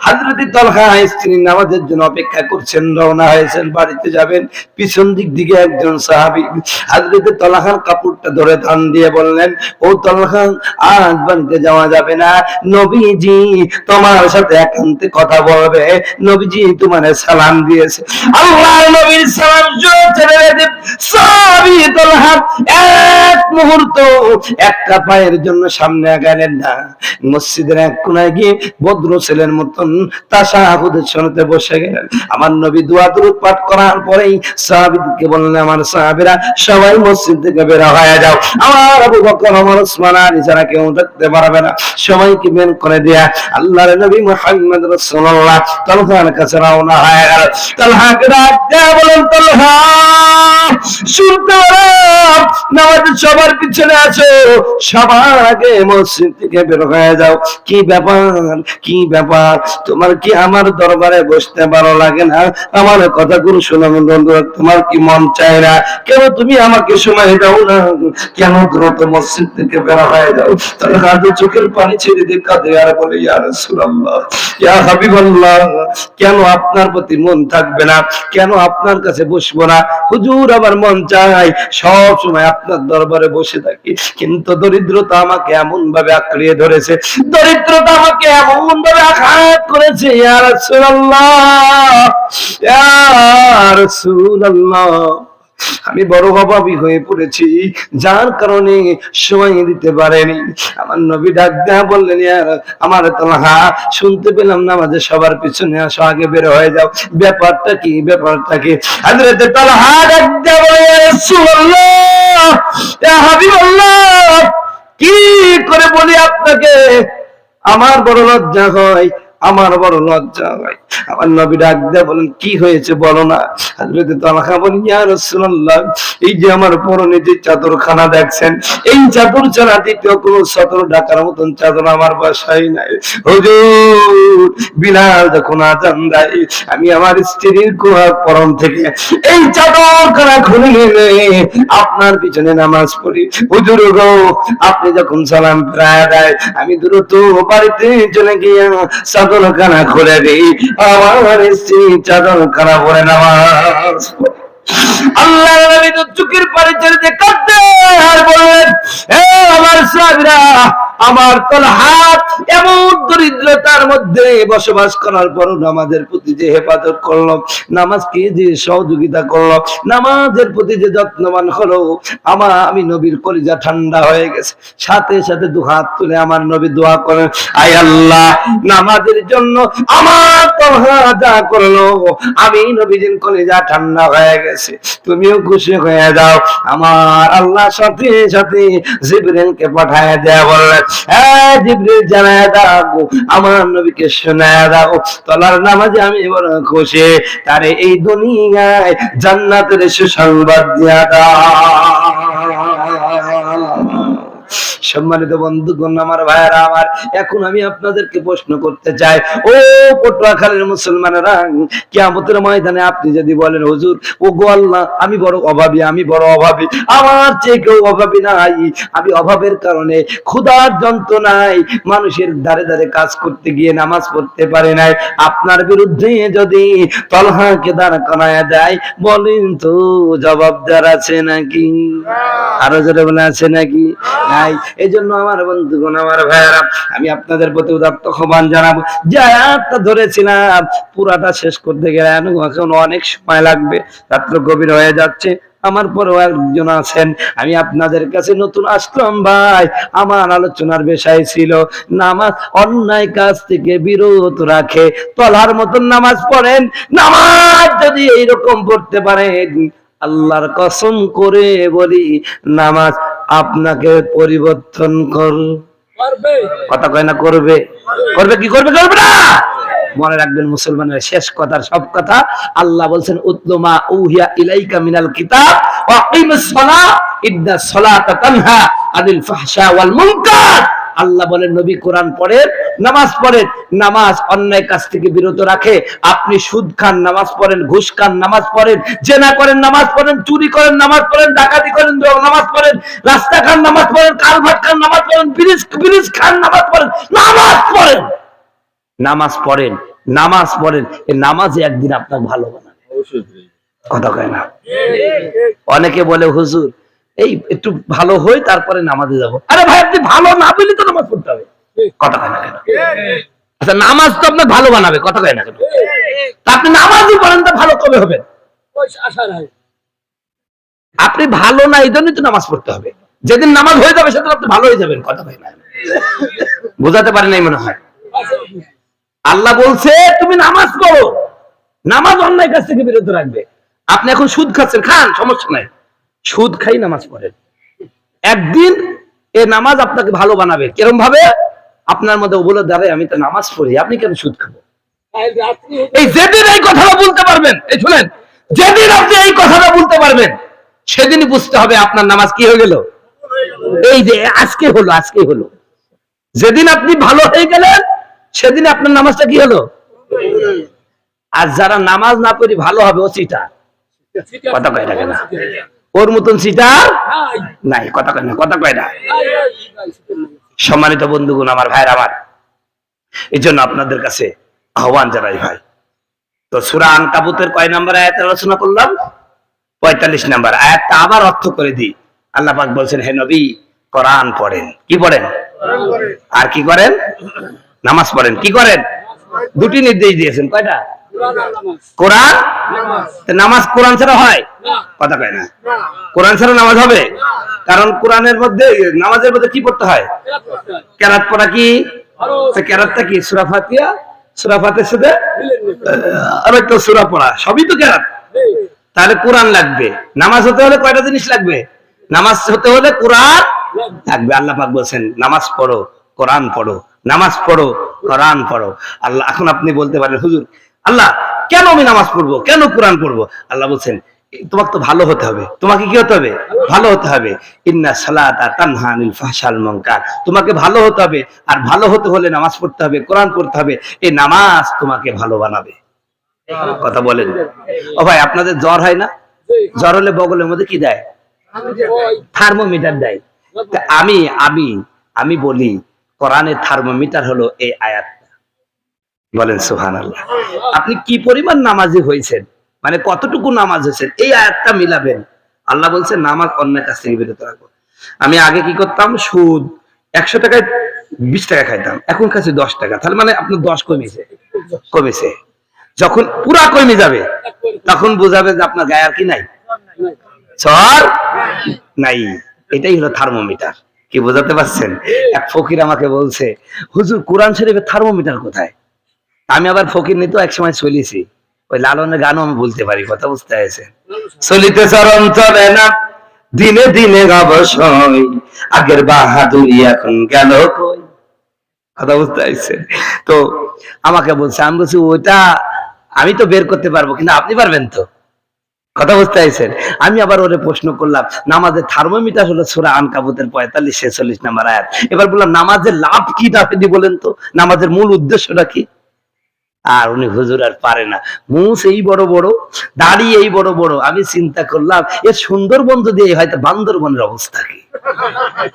হযরত তালহা স্ত্রী নামাজের জন্য অপেক্ষা করছেন, রওনা হয়েছেন, বাড়িতে যাবেন। পিছন দিক দিকে একজন সাহাবী হযরত তালহার কাপড়টা ধরে টান দিয়ে বললেন, ও তালহা, আজ বাড়িতে যাওয়া যাবে না, নবীজি তোমার সাথে একান্তে কথা বলবে, নবীজি তোমারে সালাম দিয়েছে। আল্লাহর নবীর সালাম ছেড়ে দেব সাহাবী তালহা এক মুহূর্ত একটা পায়ের জন্য সামনে আগালেন না। মসজিদের এক কোনায় গিয়ে ভদ্র ছেলের মতন তাশাহুদের শুনতে বসে গেলেন। আমার নবী দোয়া দরুদ পাঠ করার পরেই সাহাবীদেরকে বললেন, আমার সাহাবীরা সবাই মসজিদ থেকে বের হয়ে যাও, আমার আবু বকর, ওমর, ওসমান, আলী ছাড়া কেউ থাকতে পারবে না। সবাইকে বের করে দেয়া আল্লাহর নবী মুহাম্মদ রাসূলুল্লাহ তালহার কাছে রওনা হয়ে গেল। তালহাকে ডাক দেয়া বলেন, তালহা শুনতে নামাজ সবার পিছনে আছো, সবার আগে মসজিদ থেকে বের হয়ে যাও। কি ব্যাপার, কি ব্যাপার, তোমার কি আমার দরবারে বসতে ভালো লাগে না? আমার কথাগুলো শোনো, তোমার কি মন চায় না? কেন তুমি আমাকে সময় দাও না? কেন দ্রুত মসজিদ থেকে বের হয়ে যাও? তাহলে কাঁদে, চোখের পানি ছেড়ে দিয়ে কাঁদে আর বলে, ইয়া রাসূলুল্লাহ, ইয়া হাবিবাল্লাহ, কেন আপনার প্রতি মন থাকবে না? কেন আপনার কাছে বসবো না? হুজুর, আমার মন চায় সব সময় আপনার দরবারে বসে থাকি, কিন্তু দরিদ্রতা আমাকে এমন ভাবে আঁকড়িয়ে ধরেছে, দরিদ্রতা আমাকে এমন ভাবে আঘাত করেছে। ইয়া রাসূলুল্লাহ, ইয়া রাসূলুল্লাহ, আমি বড় অভাবী হয়ে পড়েছি, যার কারণে সময় দিতে পারেনি। আমার নবী ডাক দেয়া বললেন, আমার তালহা শুনতে পেলাম নামাজে সবার পিছনে আসো, আগে বের হয়ে যাও, ব্যাপারটা কি, ব্যাপারটা কি? হযরত তালহা ডাক দেয়া বলে, ইয়া রাসূলুল্লাহ, ইয়া হাবিবাল্লাহ, কি করে বলি আপনাকে, আমার বড় লজ্জা হয়, আমার বড় লজ্জা হয়। আমার নবী ডাক দেয়া বলেন, কি হয়েছে বলো না? হযরত তালহা বলেন, ইয়া রাসূলুল্লাহ, এই যে আমার পরনে যে চাদরখানা দেখছেন, এই চাদর ছাড়া দ্বিতীয় কোনো চাদর ঢাকার মতন চাদর আমার বাসায় নাই। হুজুর, বিলাল যখন আযান দেয়, আমি আমার স্ত্রীর পরন থেকে এই চাদরখানা খুলে নিয়ে আপনার পিছনে নামাজ পড়ি। হুজুর গো, আপনি যখন সালাম ফিরায়া দেয়, আমি দ্রুত বাড়িতে চলে গিয়ে চাদরখানা খুলে দিই, আমার স্ত্রী চাদরখানা পরে নামাজ পড়ে। আল্লাহর নবী তো চোখের পানি ছেড়ে দিয়ে কাঁদতে আর বললেন, হে আমার সাহাবীরা, আমার তালহা এমন দরিদ্রতার মধ্যে বসবাস করার পর নামাজের প্রতি যে হেফাজত করলো, নামাজকে যে সহযোগিতা করলো, নামাজের প্রতি যে যত্নবান হলো, আমি নবীর কলিজা ঠান্ডা হয়ে গেছে। সাথে সাথে দু হাত তুলে আমার নবী দোয়া করেন, আয় আল্লাহ, নামাজের জন্য আমার তালহা যা করলো, আমি নবীর কলিজা ঠান্ডা হয়ে গেছে, তুমিও খুশি হয়ে যাও। আমার আল্লাহ সাথে সাথে জিবরিলকে পাঠায় দেয়া বললেন, হ্যাঁ জিবরিল, জানায় দাও আমার নবীকে শোনায় দাও, তলার নামাজে আমি বড় খুশি, তারে এই দুনিয়ায় জান্নাতের সুসংবাদ দিয়া দাও। সম্মানিত বন্ধুগণ, আমার ভাইয়েরা আমার, এখন আমি আপনাদেরকে প্রশ্ন করতে চাই, ও পটুয়াখালীর মুসলমানেরা, কিয়ামতের ময়দানে আপনি যদি বলেন হুজুর ও গো আল্লাহ, আমি বড় অভাবী, আমি বড় অভাবী, আমার চেয়ে কেউ অভাবী নাই, আমি অভাবের কারণে ক্ষুধার যন্ত্রণায় মানুষের ধারে ধারে কাজ করতে গিয়ে নামাজ পড়তে পারে নাই, আপনার বিরুদ্ধে যদি তলহাকে দাঁড় করায় দেয়, বলেন তো জবাবদার আছে নাকি? আরো জোরে বলে আছে নাকি? নাই। এই জন্য আমার বন্ধুগণ, আমার ভাইয়েরা, আমি আপনাদের প্রতি উদাত্ত আহ্বান জানাবো, যে আয়াতটা ধরেছিলাম পুরাটা শেষ করতে গেলে এখন অনেক সময় লাগবে, রাত্র গভীর হয়ে যাচ্ছে, আমার পরেও একজন আছেন, আমি আপনাদের কাছে নতুন আসলাম ভাই। আমার আলোচনার বিষয় ছিল নামাজ অন্যায় কাজ থেকে বিরত রাখে, তলার মতন নামাজ পড়েন, নামাজ যদি এইরকম পড়তে পারেন, আল্লাহর কসম করে বলি নামাজ আপনাকে পরিবর্তন করবে। কথা কয় না করবে? করবে কি করবে? করবে না। মনে রাখবেন মুসলমানের শেষ কথার সব কথা, আল্লাহ বলছেন উতলুমা উহিয়া ইলাইকা মিনাল কিতাব ওয়া আকিমিস সালাহ ইন্নাস সালাতা তানহা আনিল ফাহশা ওয়াল মুনকার। আল্লাহ বলেন নবী কোরআন পড়েন, নামাজ পড়েন, নামাজ অন্যায় কাজ থেকে বিরত রাখে। আপনি সুদ খান, নামাজ পড়েন, ঘুষ খান, নামাজ পড়েন, জেনা করেন, নামাজ পড়েন, চুরি করেন, নামাজ পড়েন, ডাকাতি করেন, নামাজ পড়েন, রাস্তা খান, নামাজ পড়েন, কালভার্ট খান, নামাজ পড়েন, ব্রিজ খান, নামাজ পড়েন, নামাজ পড়েন, নামাজ পড়েন, নামাজ পড়েন, এই নামাজে একদিন আপনার ভালো বানাবে। কথা কয় না? অনেকে বলে হুজুর এই একটু ভালো হই তারপরে নামাজে যাব। আরে ভাই, আপনি ভালো না বলি তো নামাজ পড়তে হবে। কথা কয় না কেন? আচ্ছা, নামাজ তো আপনার ভালো বানাবে। কথা কয় না কেন? আপনি নামাজই পড়েন তো ভালো কবে হবেন? আপনি ভালো না, এই জন্যই তো নামাজ পড়তে হবে। যেদিন নামাজ হয়ে যাবে সেদিন আপনি ভালো হয়ে যাবেন। কথা কয় না? বোঝাতে পারি নাই মনে হয়। আল্লাহ বলছে তুমি নামাজ করো, নামাজ অন্যায় কাজ থেকে বিরত রাখবে। আপনি এখন সুদ খাচ্ছেন, খান, সমস্যা নাই, সুদ খাই নামাজ পড়েন। একদিন এ নামাজ আপনাকে ভালো বানাবে। কিরকম ভাবে? আপনার মধ্যে বলে দাঁড়ায় আমি তো নামাজ পড়ি, আপনি কেন সুদ খাবো? এই যেদিন এই কথাটা বলতে পারবেন, এই শুনেন, যেদিন আপনি এই কথাটা বলতে পারবেন সেদিনই বুঝতে হবে আপনার নামাজ কি হয়ে গেল। এই যে আজকে হলো, আজকে হলো। যেদিন আপনি ভালো হয়ে গেলেন সেদিন আপনার নামাজটা কি হলো। আর যারা নামাজ না পড়ি ভালো হবে, ও চিটার। কথা কয় না কেন? ওর মতন চিটার নাই। কথা কয় না? কথা কয় না? সম্মানিত বন্ধুগণ, আমার ভাইয়ের আমার, এই জন্য আপনাদের কাছে আহ্বান জানাই ভাই। তো সূরা আনকাবুতের কয় নম্বর আয়াত আলোচনা করলাম? 45 নম্বর আয়াতটা আবার অর্থ করে দিই। আল্লাহ পাক বলছেন, হে নবী কোরআন পড়েন। কি পড়েন? আর কি করেন? নামাজ পড়েন। কি করেন? দুটি নির্দেশ দিয়েছেন। কয়টা? কোরআন, নামাজ কোরআন ছাড়া হয়? কথা কয় না? কোরআন ছাড়া নামাজ হবে? কারণ কোরআনের মধ্যে, নামাজের মধ্যে কি পড়তে হয়? কেরাত পড়া। কি কেরাতটা? কি সূরা ফাতিহা, সূরা ফাতিহার সাথে আরেকটা সূরা পড়া, সবই তো কেরাত। তাহলে কোরআন লাগবে। নামাজ হতে হলে কয়টা জিনিস লাগবে? নামাজ হতে হলে কোরআন লাগবে। আল্লাহ পাক বলছেন নামাজ পড়ো, কোরআন পড়ো, নামাজ পড়ো, কোরআন পড়ো। আল্লাহ, এখন আপনি বলতে পারেন হুজুর আল্লাহ কেন আমি নামাজ পড়বো, কেন কোরআন পড়বো? আল্লাহ বলছেন তোমাকে তো ভালো হতে হবে। তোমাকে কি হতে হবে? ভালো হতে হবে। ইন্না সালাতা তানহা আনিল ফাহশাল মুনকার। তোমাকে ভালো হতে হবে, আর ভালো হতে হলে নামাজ পড়তে হবে, কোরআন পড়তে হবে। এই নামাজ তোমাকে ভালো বানাবে। কথা বলেন। ও ভাই, আপনাদের জ্বর হয় না? জ্বর হলে বগলের মধ্যে কি দেয়? থার্মোমিটার দেয়। আমি আমি আমি বলি কোরআনের থার্মোমিটার হলো এই আয়াতটা। বলেন সুবহানাল্লাহ। আপনি কি পরিমাণ নামাজি হয়েছেন, মানে কতটুকু নামাজ হয়েছেন, এই আয়াতটা মিলাবেন। আল্লাহ বলছেন নামাজ অন্যায় কাজ থেকে বিরত রাখবো। আমি আগে কি করতাম? সুদ 100 টাকায় 20 টাকা খাইতাম, এখন খাচ্ছি 10 টাকা। তাহলে মানে আপনার 10 কমেছে। কমেছে। যখন পুরা কমে যাবে তখন বুঝাবে যে আপনার গায়ে আর কি নাই, জ্বর নাই। এটাই হলো থার্মোমিটার। কি বোঝাতে পারছেন? এক ফকির আমাকে বলছে, হুজুর কোরআন শরীফের থার্মোমিটার কোথায়? আমি আবার ফকির নিতে এক সময় চলেছি, ওই লালনের গানও আমি বলতে পারি। কথা বুঝতে আছে? চলিতে চরণ চলে না, দিনে দিনে অবশ্যই, আগের বাহাদুরি এখন গেল কই। কথা বুঝতে আছে? তো আমাকে বলছে, আমি বলছি ওইটা আমি তো বের করতে পারবো, কিন্তু আপনি পারবেন তো? কথা বুঝতে পারছেন? আমি আবার ওরে প্রশ্ন করলাম, নামাজের থার্মোমিটার হলো সূরা আনকাবুতের 45-46 নম্বর আয়াত। এবার বললাম নামাজের লাভ কি আপনি বলেন তো, নামাজের মূল উদ্দেশ্যটা কি? আর উনি হুজুর আর পারে না, মুছ এই বড় বড়, দাড়ি এই বড় বড়। আমি চিন্তা করলাম এর সুন্দরবন যদি হয়তো বান্দরবনের অবস্থা কি।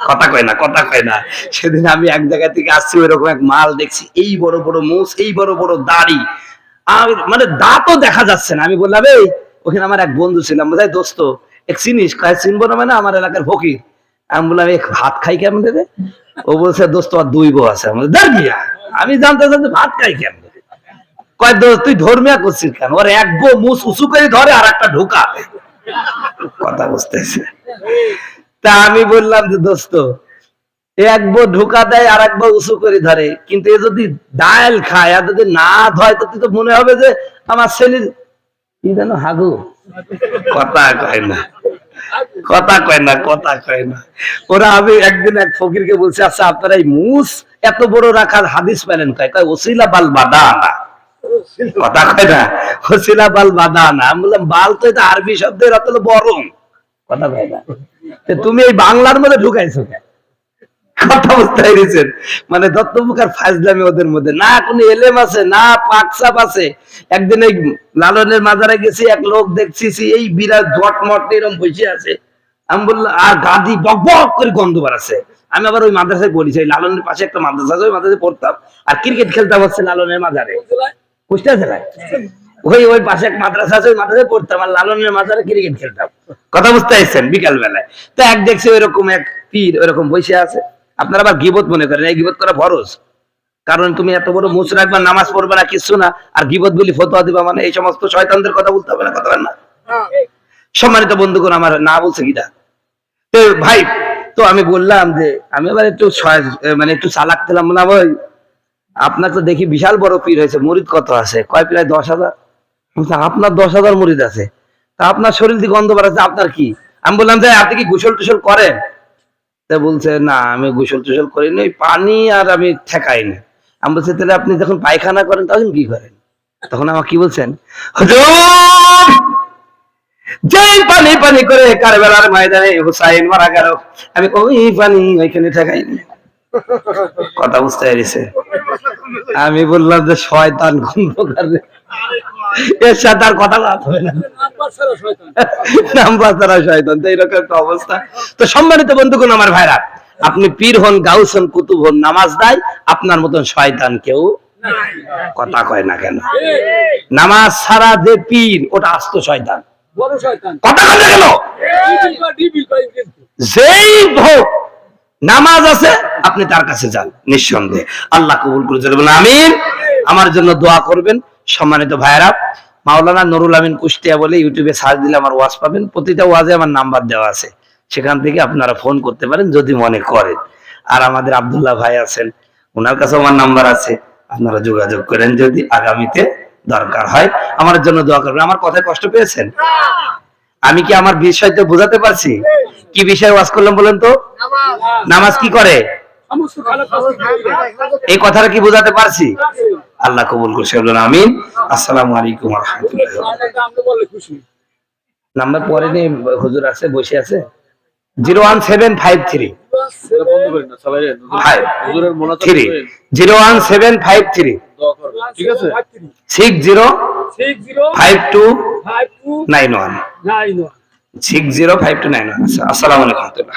কথা কয় না, কথা কয় না। সেদিন আমি এক জায়গা থেকে আসছি, ওইরকম এক মাল দেখছি, এই বড় বড় মুছ, এই বড় বড় দাড়ি, আর মানে দাঁতও দেখা যাচ্ছে না। আমি বললাম এই, ওখানে আমার এক বন্ধু ছিলাম, বোঝাই দোস্ত এক চিনিস? কয় চিনবো না মানে, আমার এলাকার ফকির। আমি বললাম এক ভাত খাই কেমন রে? ও বলছে দোস্ত আর 2 বউ আছে। আমি জানতে ভাত খাই কেমন? কয় দোস্ত তুই ধর্মিয়া করছিস কেন? ওর এক বউ মুছ উঁচু করে ধরে আর একটা ঢোকা। কথা বুঝতেছে? তা আমি বললাম যে দোস্ত এক বউ ঢোকা দেয় আর এক বউ উঁচু করে ধরে, কিন্তু এ যদি ডাল খায় আর যদি না ধয় তো তুই তো মনে হবে যে আমার ছেলের কি যেন হাগু। কথা কয় না, কথা কয় না, কথা কয় না ওরা। আমি একদিন এক ফকিরকে বলছি, আচ্ছা আপনারা এই মুছ এত বড় রাখার হাদিস পেলেন? কয় ওসিলা বাল বাদানা। কথা কয় না, ওসিলা বাল বাদানা। আমি বললাম বাল তো এটা আরবি শব্দের অত বরং। কথা কয় না, তুমি এই বাংলার মধ্যে ঢুকাইছো কেন? কথা বুঝতে পেরেছেন? মানে দত্তমুখার ফাজলামি ওদের মধ্যে, না কোনো এলেম আছে না পাকসাপ আছে। একদিন এই লালনের মাজারে গেছি, এক লোক দেখছি এই বিরাট জটমট এরকম বসে আছে। আমি বললাম, আর গাদি বক বক করে গন্ধ বাড়াচ্ছে। আমি আবার ওই মাদ্রাসায় পড়ি, সেই লালনের পাশে একটা মাদ্রাসা আছে, ওই মাদ্রাসায় পড়তাম আর ক্রিকেট খেলতাম হচ্ছে লালনের মাজারে, কুষ্টিয়া জেলায়। ওই পাশে এক মাদ্রাসা আছে, ওই মাদ্রাসায় পড়তাম আর লালনের মাজারে ক্রিকেট খেলতাম। কথা বুঝতে পারছেন? বিকাল বেলায় তো এক দেখছি ওইরকম এক পীর ওইরকম বসে আছে। আপনারা আবার গিবত মনে করেন, এই গিবত করা ফরজ, কারণ তুমি এত বড় মুছ রাখবা, নামাজ পড়বে না, কিছু না, আর গিবত বলি ফতোয়া দিবা, মানে এই সমস্ত শয়তানদের কথা বলতে হবে না। কথা বলেন না? সম্মানিত বন্ধুগণ আমার, না বলছে কিটা তো ভাই। তো আমি বললাম যে আমি আবার একটু মানে একটু চালাক দিলাম না ভাই, আপনার তো দেখি বিশাল বড় পীর হয়েছে, মুরিদ কত আছে? কয় প্রায় 10,000। আপনার 10,000 মুরিদ আছে, তা আপনার শরীর থেকে গন্ধ বাড়াচ্ছে, আপনার কি? আমি বললাম যে আপনি কি গোসল টোসল করেন? তা বলছে না আমি গোসল টোসল করিনি, ওই পানি আর আমি ঠেকাইনি। আমি বলছি তাহলে আপনি যখন পায়খানা করেন তখন কি করেন? তখন আমার কি বলছেন, হুজুর যেই পানি পানি করে কারবালার ময়দানে হুসাইন মারা গেল, আমি ওই পানি ওইখানে ঠেকাইনি। কথা বুঝতে পেরেছে? আমি বললাম যে শয়তান গন্ধকার, এর সাথে আর কথা হবে না, নাম্বার ছাড়া শয়তান। তো এরকম একটা অবস্থা। তো সম্মানিত বন্ধুগণ আমার ভাইরা, আপনি পীর হন, গাউস হন, কুতুব হন, নামাজ নাই, আপনার মতন শয়তান কেউ কথা কয় না কেন? নামাজ ছাড়া যে পীর ওটা আস্ত শয়তান। কথা কয় না কেন? যেই হোক নামাজ আছে আপনি তার কাছে যান, নিঃসন্দেহে আল্লাহ কবুল করে যাবেন। আমিন। আমার জন্য দোয়া করবেন। সম্মানিত ভাইরা, মাওলানা নুরুল আমিন কুষ্টিয়া বলে ইউটিউবে সার্চ দিলে আমার ওয়াজ পাবেন। প্রতিটা ওয়াজে আমার নাম্বার দেওয়া আছে, সেখান থেকে আপনারা ফোন করতে পারেন যদি মনে করেন। আর আমাদের আব্দুল্লাহ ভাই আছেন, ওনার কাছে আমার নাম্বার আছে, আপনারা যোগাযোগ করেন যদি আগামীতে দরকার হয়। আমার জন্য দোয়া করবেন। আমার কথায় কষ্ট পেয়েছেন? আমি কি আমার বিষয়টা বোঝাতে পারছি? কি বিষয়ে ওয়াজ করলাম বলেন তো? নামাজ কি করে, এই কথাটা কি বোঝাতে পারছি? আল্লাহ কবুল করছে, আমিন। আসসালামু আলাইকুম ওয়া রাহমাতুল্লাহ। নাম্বার পরে নেই, হুজুর আছে, বসে আছে। 01753 01753 ঠিক আছে 605291 605291। আসসালামু আলাইকুম।